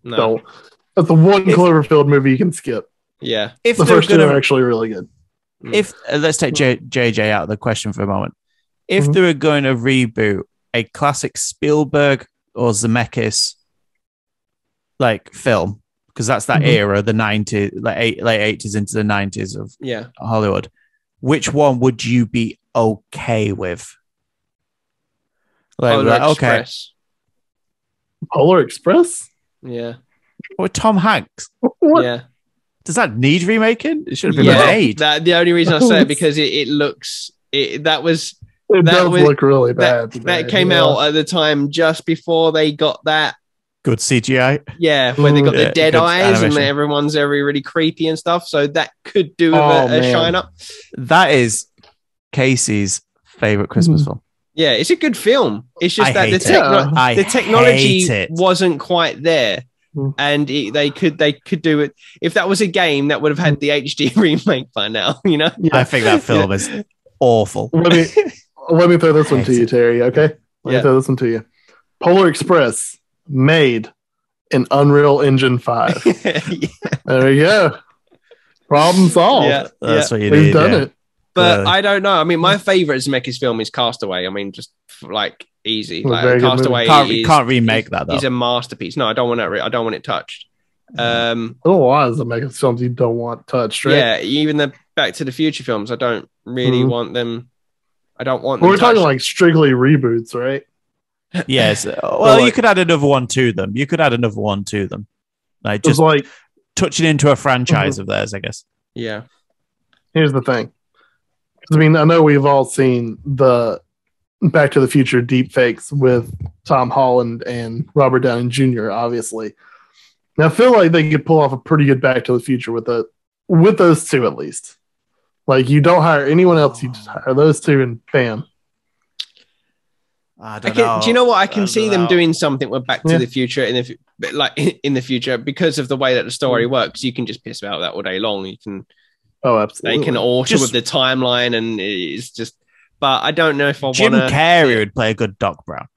That's the one Cloverfield movie you can skip. Yeah, if the first two are actually really good. If let's take JJ out of the question for a moment. If they were going to reboot a classic Spielberg or Zemeckis like film, because that's that era, the 90s, late 80s into the 90s of Hollywood, which one would you be okay with? Express. Polar Express? Yeah. Or Tom Hanks? What? Yeah. Does that need remaking? It should have been made. The only reason I say it because it looks does look really bad. That came out at the time just before they got that good CGI. Yeah, where they got the dead eyes animation. And everyone's really creepy and stuff. So that could do with a shine up. That is Casey's favorite Christmas film. Yeah, it's a good film. It's just that the technology wasn't quite there. And they could do it. If that was a game, that would have had the HD remake by now. I think that film is awful. Let me throw this one to you, Terry. Okay, let me throw this one to you. Polar Express made in Unreal Engine 5. There you go. Problem solved. Yeah, that's what you We've done it. But I don't know. I mean, my favorite Zemeckis film is Castaway. I mean, just like easy. Like Castaway can't remake that though. It's a masterpiece. No, I don't want that. I don't want it touched. A lot of Zemeckis films you don't want touched, right? Yeah, even the Back to the Future films, I don't really want them. I don't want them. We're talking like strictly reboots, right? Yes. Well, you could add another one to them. Like just like touching into a franchise of theirs, I guess. Yeah. Here's the thing. I mean, I know we've all seen the Back to the Future deep fakes with Tom Holland and Robert Downey Jr., obviously. Now, I feel like they could pull off a pretty good Back to the Future with those two at least. Like, you don't hire anyone else, you just hire those two and bam. I don't know. Do you know what? I can see them doing something with Back to the Future in the future because of the way that the story works. You can just piss about that all day long. You can. Oh, absolutely. They can alter with the timeline, and it's just. But I don't know if I want. Jim Carrey would play a good Doc Brown.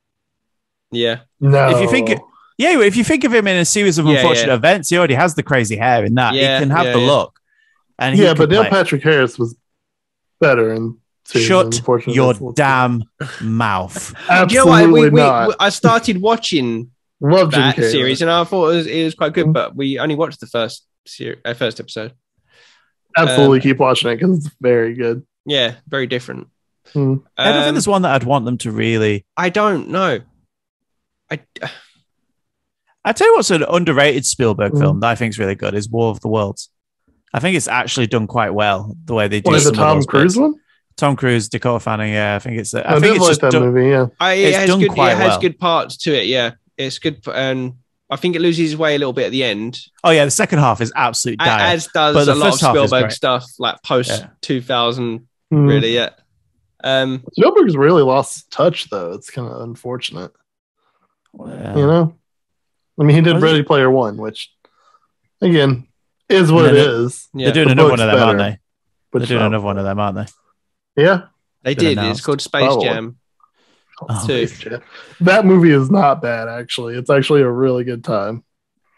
Yeah. No. If you think of him in a series of unfortunate events, he already has the crazy hair in that. Yeah, he can have the look. And but Neil Patrick Harris was better in. Shut your damn mouth. Absolutely not. I started watching that series, and I thought it was quite good, but we only watched the first episode. Absolutely, keep watching it because it's very good. Yeah, very different. I don't think there's one that I'd want them to really. I don't know. I tell you what's an underrated Spielberg film that I think is really good is War of the Worlds. I think it's actually done quite well the way they do. Is the Tom Cruise one? Tom Cruise, Dakota Fanning. Yeah, I think it's. I think it's like that movie. Yeah, it has good parts to it. Yeah, it's good, and I think it loses its way a little bit at the end. Oh yeah, the second half is absolutely dire. As does a lot of Spielberg stuff, like post 2000. Really, yeah. Spielberg's really lost touch, though. It's kind of unfortunate. Well, I mean, he did Ready Player One, which again is what it is. Yeah. They're doing another one of them, aren't they? They're doing another one of them, aren't they? Yeah, they did. It's called Space Jam. Space Jam. That movie is not bad, actually. It's actually a really good time.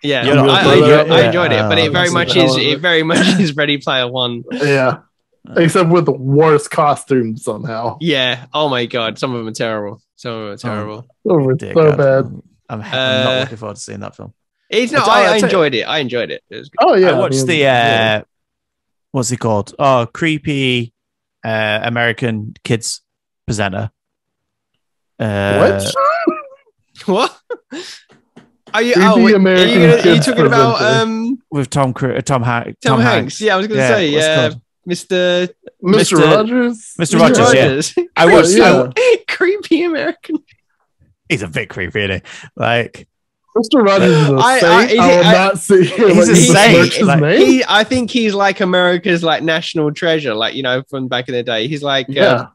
Yeah, I enjoyed it, but it very much is Ready Player One. Yeah, Except with the worst costumes somehow. Yeah. Oh my god. Some of them are terrible. So bad. I'm not looking forward to seeing that film. I enjoyed it. I enjoyed it. It was good. Oh yeah. I watched the what's it called? Oh, creepy American kids presenter. What? What? Are you talking about with Tom Hanks? Tom Hanks. Yeah, I was going to say Mr. Rogers. Mr. Rogers. Yeah. I watched creepy American. He's a bit creepy, isn't he? Like Mr. Rogers is a saint. I will not see him. He's a saint. I think he's like America's like national treasure, like from back in the day. He's like I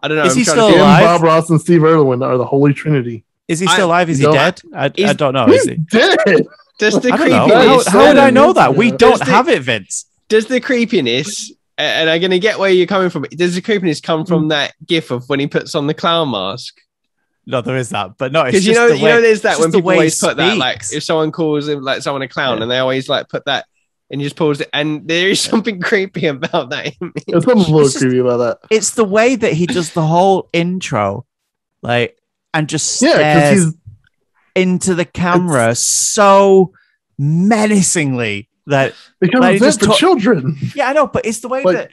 don't know. Is he still alive? Bob Ross and Steve Irwin are the Holy Trinity. Is he still alive? Is he dead? I don't know. He's is he dead? Does the creepiness? How would I know that? We don't have it, Vince. Does the creepiness? And I'm gonna get where you're coming from. Does the creepiness come from that gif of when he puts on the clown mask? No, there is that, but no, because there's that when people always put that, like if someone calls him like someone a clown, and they always like put that, and you just pause it, and there is something creepy about that. There's something a little creepy about that. It's the way that he does the whole intro, like, and just stares into the camera so menacingly that because it's for children. Yeah, I know, but it's the way that.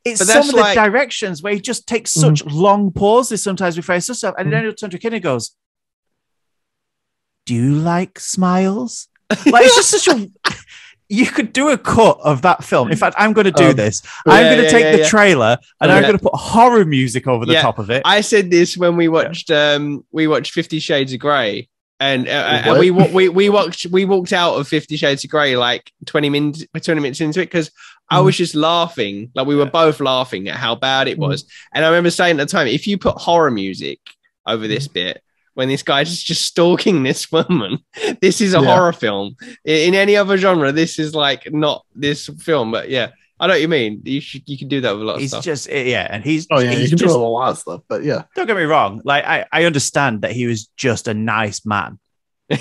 It's some of the directions where he just takes such long pauses sometimes before he says stuff, and then he'll turn to a kid and goes, "Do you like smiles?" Like it's just such a. You could do a cut of that film. In fact, I'm going to do this. I'm going to take the trailer and I'm going to put horror music over the top of it. I said this when we watched 50 Shades of Grey. And we walked out of 50 Shades of Grey like 20 minutes into it because I was just laughing. Like we were both laughing at how bad it was. And I remember saying at the time, if you put horror music over this bit, when this guy's just stalking this woman, this is a horror film. In any other genre, this is like not this film. But yeah, I know what you mean. You can do that with a lot of stuff. He's just and he's you can do a lot of stuff. But yeah, don't get me wrong. Like I understand that he was just a nice man. He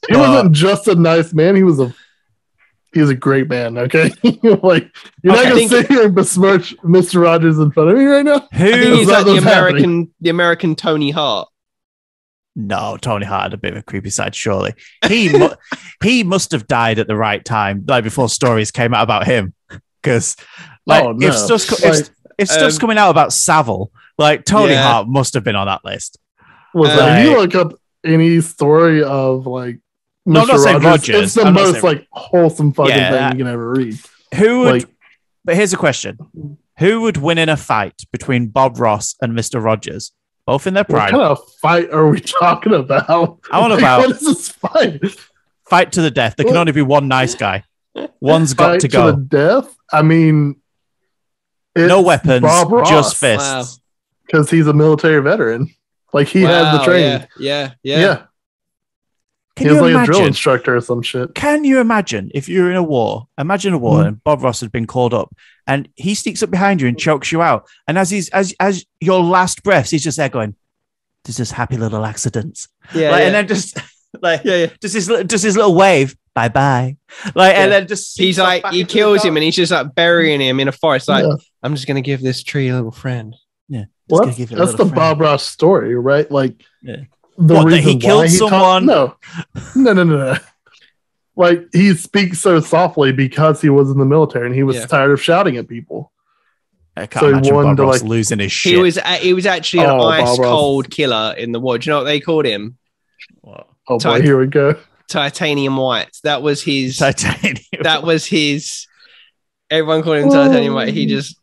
wasn't just a nice man. He was a great man. Okay, like you're not gonna sit here and besmirch Mr. Rogers in front of me right now. I think he's like the American Tony Hart. No, Tony Hart had a bit of a creepy side. Surely he must have died at the right time, like before stories came out about him. Because if stuff's coming out about Savile, like Tony Hart must have been on that list. If you look up any story of like no, I'm not saying Rogers, it's the most like wholesome fucking thing you can ever read. Who would? But here's a question: who would win in a fight between Bob Ross and Mr. Rogers? Both in their prime. What kind of fight are we talking about? I want about what is this fight? Fight to the death. There can only be one nice guy. One's got to go. To the death? I mean, no weapons, just fists. Because he's a military veteran. Like he has the training. Yeah. He was like a drill instructor or some shit. Can you imagine if you're in a war? Imagine a war and Bob Ross had been called up and he sneaks up behind you and chokes you out. And as your last breaths, he's just there going, "There's just happy little accidents." And then just just his little wave, "Bye bye." And then just he's like he kills him and he's just like burying him in a forest. Like I'm just gonna give this tree a little friend. Yeah. Well, that's the Bob Ross story, right? Like the reason that he killed someone. No. Like he speaks so softly because he was in the military and he was tired of shouting at people. I can't imagine Bob Ross losing his shit. He was actually an ice cold killer in the war. Do you know what they called him? What? Oh boy, here we go. Titanium White. That was his. Titanium. That was his. Everyone called him Titanium White. He just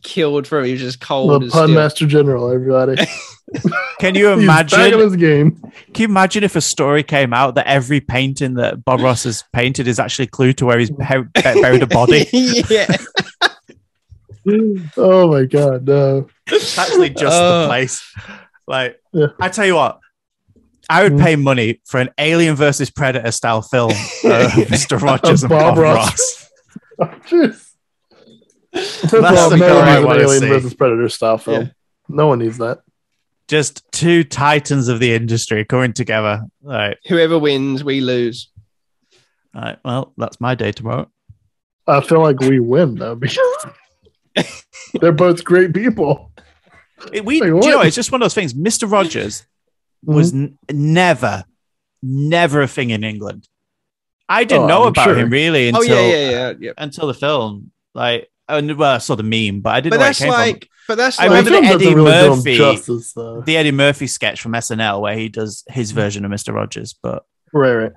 killed through. He was just cold. The Pun Master General, everybody. Can you imagine? He's back in his game. Can you imagine if a story came out that every painting that Bob Ross has painted is actually a clue to where he's buried a body? Yeah. Oh my god, no! It's actually just the place. Like, I tell you what, I would pay money for an Alien versus Predator style film. Mr. Rogers and Bob Ross. That's an Alien versus Predator style film. Yeah. No one needs that. Just two titans of the industry coming together. All right. Whoever wins, we lose. All right. Well, that's my day tomorrow. I feel like we win though because They're both great people. Do you know, it's just one of those things. Mr. Rogers was never a thing in England. I didn't know about him really until the film. Like, I saw the meme, but I didn't know where it came from. But that's I remember the Eddie Murphy sketch from SNL where he does his version of Mr. Rogers. But right.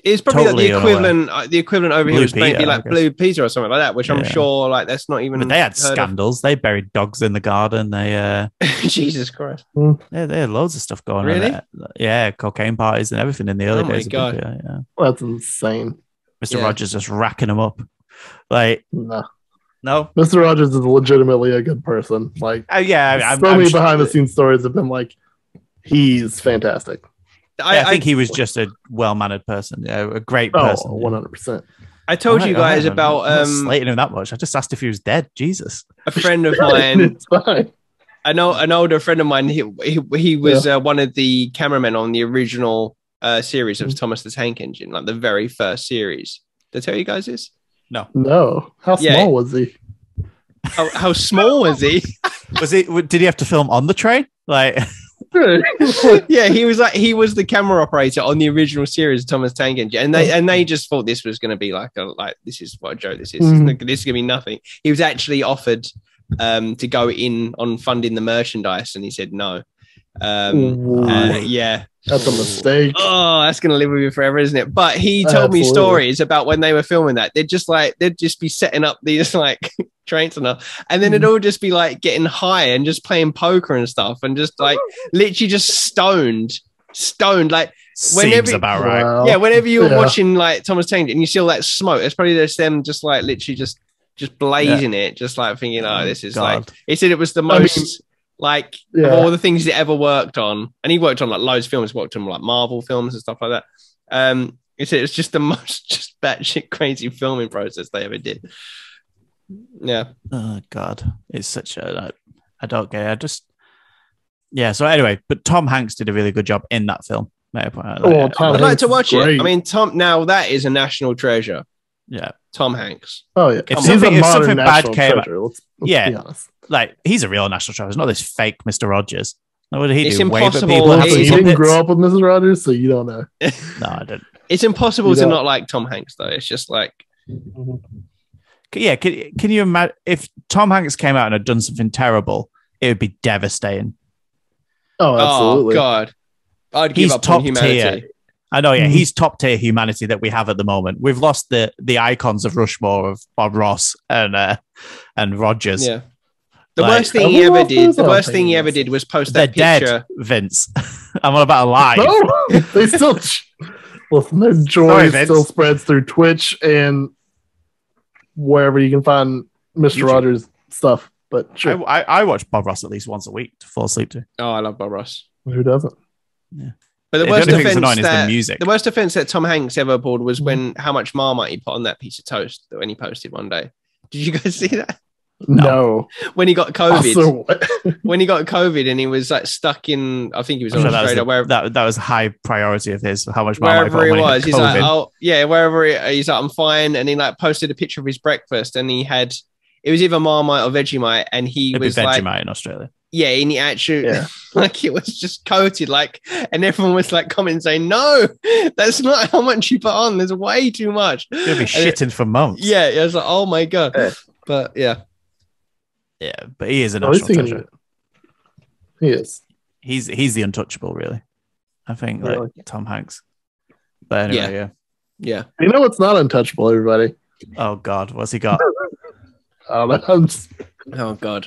It's probably totally like the equivalent over here was maybe like Blue Peter or something like that, which I'm sure like that's not even. But they had scandals. They buried dogs in the garden. They Jesus Christ. They had loads of stuff going on. Really? Yeah, cocaine parties and everything in the early days. God. Yeah. Well, that's insane. Mr. Rogers just racking them up. Like no. Mr. Rogers is legitimately a good person. Like so many behind the scenes stories have been like he's fantastic. I think he was just a well-mannered person, a great person. 100%. I told you guys about I'm not slating him that much. I just asked if he was dead. Jesus. A friend of mine. It's fine. An older friend of mine. He was one of the cameramen on the original series of Thomas the Tank Engine, like the very first series. Did I tell you guys this? No. How small was he? How small was he? Did he have to film on the train? Like. Yeah, he was the camera operator on the original series of Thomas Tank Engine, and they just thought this was going to be like this is what a joke this is. This is going to be nothing. He was actually offered to go in on funding the merchandise, and he said no. That's a mistake. Oh, that's going to live with you forever, isn't it? But he told me stories about when they were filming that. They'd just be setting up these like trains and then it'd all just be like getting high and just playing poker and stuff and just like literally just stoned. Like seems about right. Wow. Yeah, whenever you're watching like Thomas Tank and you see all that smoke, it's probably just them just like literally just blazing it, just like thinking, this is like. He said it was the most. Of all the things he ever worked on, and he worked on like loads of films, worked on like Marvel films and stuff like that. He said it's just the most just batshit crazy filming process they ever did. Yeah. Oh God, it's such a. I don't get it. I just. Yeah. So anyway, but Tom Hanks did a really good job in that film. I'd like to watch it. I mean, now that is a national treasure. Yeah, Tom Hanks. Oh yeah, if something bad came out, let's be honest. Like he's a real national treasure. It's not this fake Mr. Rogers. What would he do? Impossible. You didn't grow up with Mrs. Rogers, so you don't know. No, I didn't. It's impossible to not like Tom Hanks, though. It's just like, yeah. Can you imagine if Tom Hanks came out and had done something terrible? It would be devastating. Oh, absolutely. Oh God, I'd give up on humanity. Tier. I know, yeah, he's top tier humanity that we have at the moment. We've lost the icons of Rushmore of Bob Ross and Rogers. Yeah. The worst thing he ever did was post that picture. Dead, Vince. I'm on about alive. No, they still. Listen, their joy still spreads through Twitch and wherever you can find Mr. YouTube. Rogers stuff. But sure. I watch Bob Ross at least once a week to fall asleep to. Oh, I love Bob Ross. Who doesn't? Yeah. But the worst offense that Tom Hanks ever pulled was how much Marmite he put on that piece of toast when he posted one day. Did you guys see that? No. When he got COVID. When he got COVID and he was like stuck in, I think he was on Australia. That was a high priority of his. How much wherever he was, he's like, oh yeah, he's like, I'm fine. And he like posted a picture of his breakfast, and it was either Marmite or Vegemite, and It'd was like Vegemite in Australia. Yeah, and he actually like it was just coated, like, and everyone was like commenting saying, "No, that's not how much you put on. There's way too much." You'll be shitting for months. Yeah, it was like, oh my God, but yeah. Yeah, but he is a national treasure. He is. He's the untouchable, really. I think like Tom Hanks. But anyway, yeah. You know what's not untouchable, everybody? Oh God, what's he got? Oh God,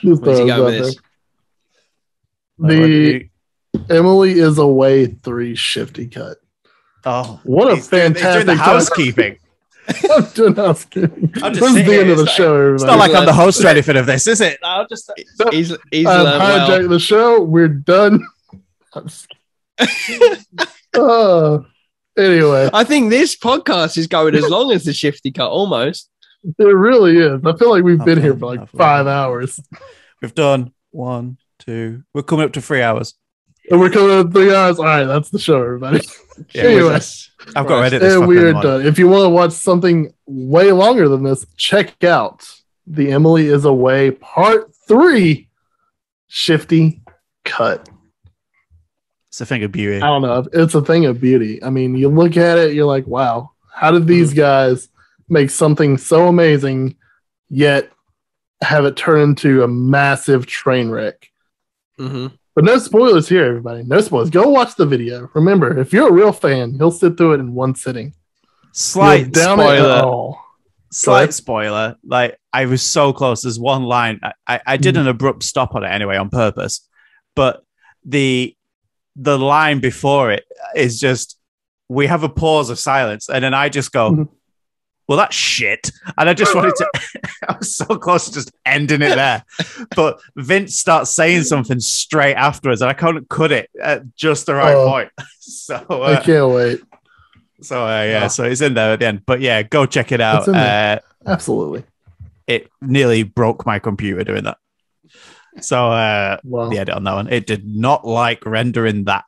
where's he going with this? The Emily is Away 3 Shifty cut. Oh, what a fantastic doing the housekeeping. I'm doing housekeeping. This is the end of the show, everybody. It's not like I'm the host or anything of this, is it? No, just he's hijacked the show. We're done. Anyway, I think this podcast is going as long as the Shifty cut, almost. It really is. I feel like we've been here for like 5 hours. We've done 1, 2. We're coming up to 3 hours. And we're coming up to 3 hours. All right, that's the show, everybody. Yeah, anyway, I've got to edit this. And we are done. If you want to watch something way longer than this, check out the Emily is Away Part 3 Shifty Cut. It's a thing of beauty. I don't know. It's a thing of beauty. I mean, you look at it, you're like, wow, how did these guys make something so amazing, yet have it turn into a massive train wreck? Mm-hmm. But no spoilers here, everybody. No spoilers. Go watch the video. Remember, if you're a real fan, he'll sit through it in one sitting. Slight spoiler. Like, I was so close. There's one line. I did an abrupt stop on it anyway on purpose. But the line before it is just, we have a pause of silence. And then I just go, well, that's shit. And I just wanted to, I was so close to just ending it there. But Vince starts saying something straight afterwards, and I couldn't cut it at just the right point. So I can't wait. So so it's in there at the end. But yeah, go check it out. Absolutely. It nearly broke my computer doing that. So the edit on that one, it did not like rendering that.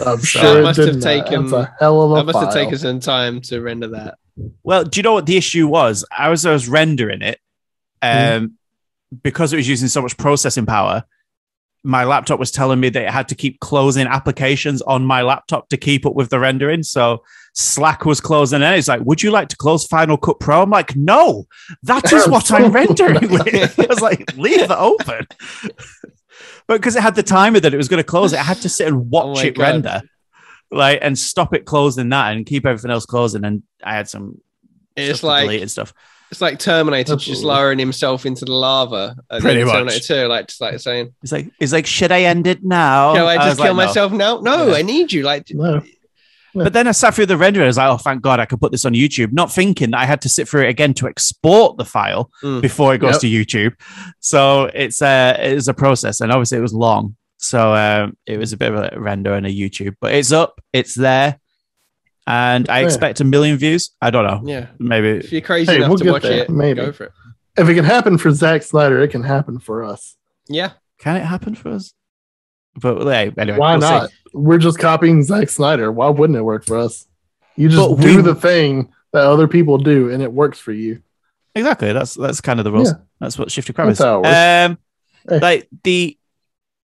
I'm sure it must have taken a hell of a that must have taken some time to render that. Well, do you know what the issue was? I was rendering it, because it was using so much processing power, my laptop was telling me that it had to keep closing applications on my laptop to keep up with the rendering. So Slack was closing, and it's like, would you like to close Final Cut Pro? I'm like, no, that is what I'm rendering with. I was like, leave it open. But because it had the timer that it was going to close, I had to sit and watch it render, like, and stop it closing that and keep everything else closing. And I had some deleted stuff. It's like Terminator just lowering himself into the lava. Pretty much. Terminator 2, like saying, it's like, should I end it now? Shall I just kill myself now? No, I need you. No. But then I sat through the render and I was like, oh, thank God I could put this on YouTube, not thinking that I had to sit through it again to export the file before it goes to YouTube. So it is a process, and obviously it was long. So it was a bit of a render and a YouTube, but it's up, it's there. And I expect 1 million views. I don't know. Yeah. Maybe. If you're crazy enough to watch it, maybe. Go for it. If it can happen for Zack Snyder, it can happen for us. Yeah. Can it happen for us? But anyway. Why not? See. We're just copying Zack Snyder. Why wouldn't it work for us? You just do the thing that other people do, and it works for you. Exactly. That's kind of the rules. Yeah. That's what Shifty Crab is.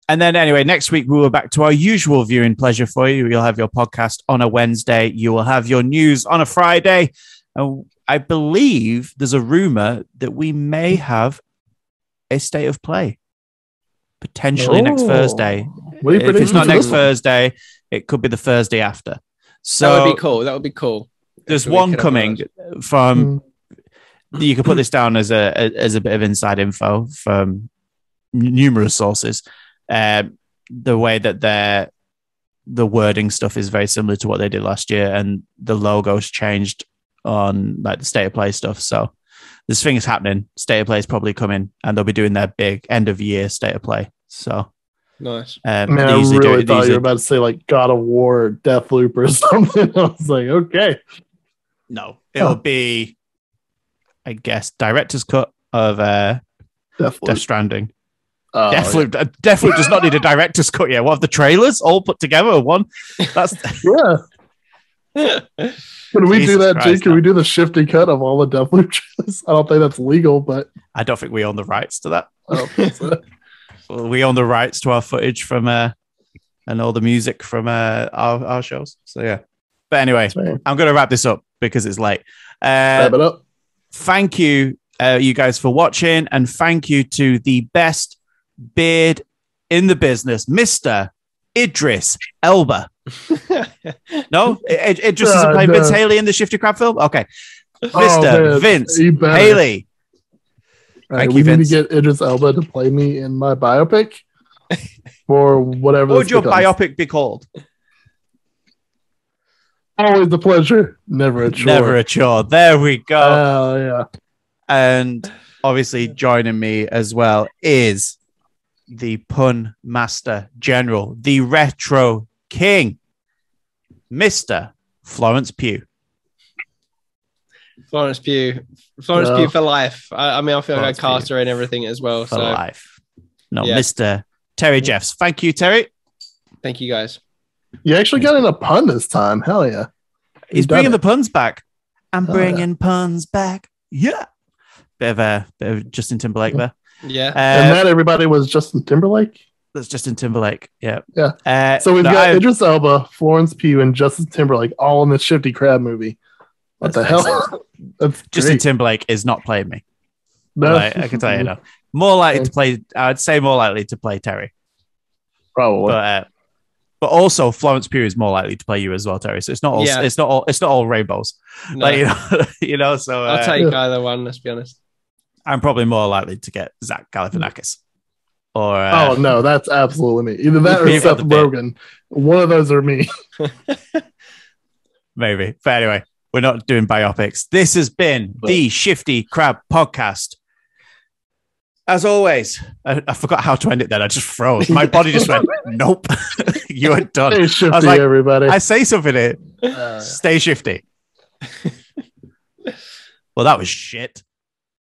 And then anyway, next week we will back to our usual viewing pleasure for you. You'll have your podcast on a Wednesday. You will have your news on a Friday. I believe there's a rumor that we may have a state of play potentially next Thursday. If it's not next Thursday, it could be the Thursday after. So that would be cool. There's one coming from. You can put this down as a bit of inside info from numerous sources. The way that the wording stuff is very similar to what they did last year, and the logo's changed on like the state of play stuff. So this thing is happening. State of play is probably coming, and they'll be doing their big end of year state of play. So nice. Man, I really thought you were about to say like God of War or Deathloop or something. I was like, okay. No, it'll be, I guess, director's cut of Death Stranding. Deathloop does not need a director's cut yet. What have the trailers all put together? One. That's Can we do that, Jake? Can we do the Shifty cut of all the Deathloop trailers? I don't think that's legal, but I don't think we own the rights to that. I don't think so. Well, we own the rights to our footage from and all the music from our shows. So yeah. But anyway, I'm going to wrap this up because it's late. Wrap it up. Thank you, you guys, for watching, and thank you to the best beard in the business, Mr. Idris Elba. No? Idris doesn't play Vince Haley in the Shifty Crab film? Okay. Mr. Vince Haley. Right, we need to get Idris Elba to play me in my biopic for whatever. What would your biopic be called? Always a pleasure, never a chore. Never a chore. There we go. Oh, yeah. And obviously joining me as well is the pun master general, the retro king, Mr. Florence Pugh. Florence Pugh for life. I mean, I feel like I cast her and everything as well. For life. No, yeah. Mr. Terry Jeffs. Thank you, Terry. Thank you, guys. You actually got in a pun this time. Hell yeah. He's bringing the puns back. I'm bringing puns back. Yeah. Bit of Justin Timberlake there. Yeah. And that everybody was Justin Timberlake? That's Justin Timberlake. Yeah. Yeah. So we've got Idris Elba, Florence Pugh, and Justin Timberlake all in the Shifty Crab movie. What the hell? That's Justin Timberlake is not playing me. No. Like, I can tell you now. More likely to play, I would say more likely to play Terry. Probably. But also Florence Pugh is more likely to play you as well, Terry. So it's not all rainbows. No. Like, you know, so I'll take either one, let's be honest. I'm probably more likely to get Zach Galifianakis. Or oh no, that's absolutely me. Either that or Seth Rogen. One of those are me. Maybe. But anyway, we're not doing biopics. This has been the Shifty Crab Podcast. As always, I forgot how to end it then. I just froze. My body just went, nope. You are done. Stay shifty, I was like, everybody. I say something here. Stay shifty. Well, that was shit.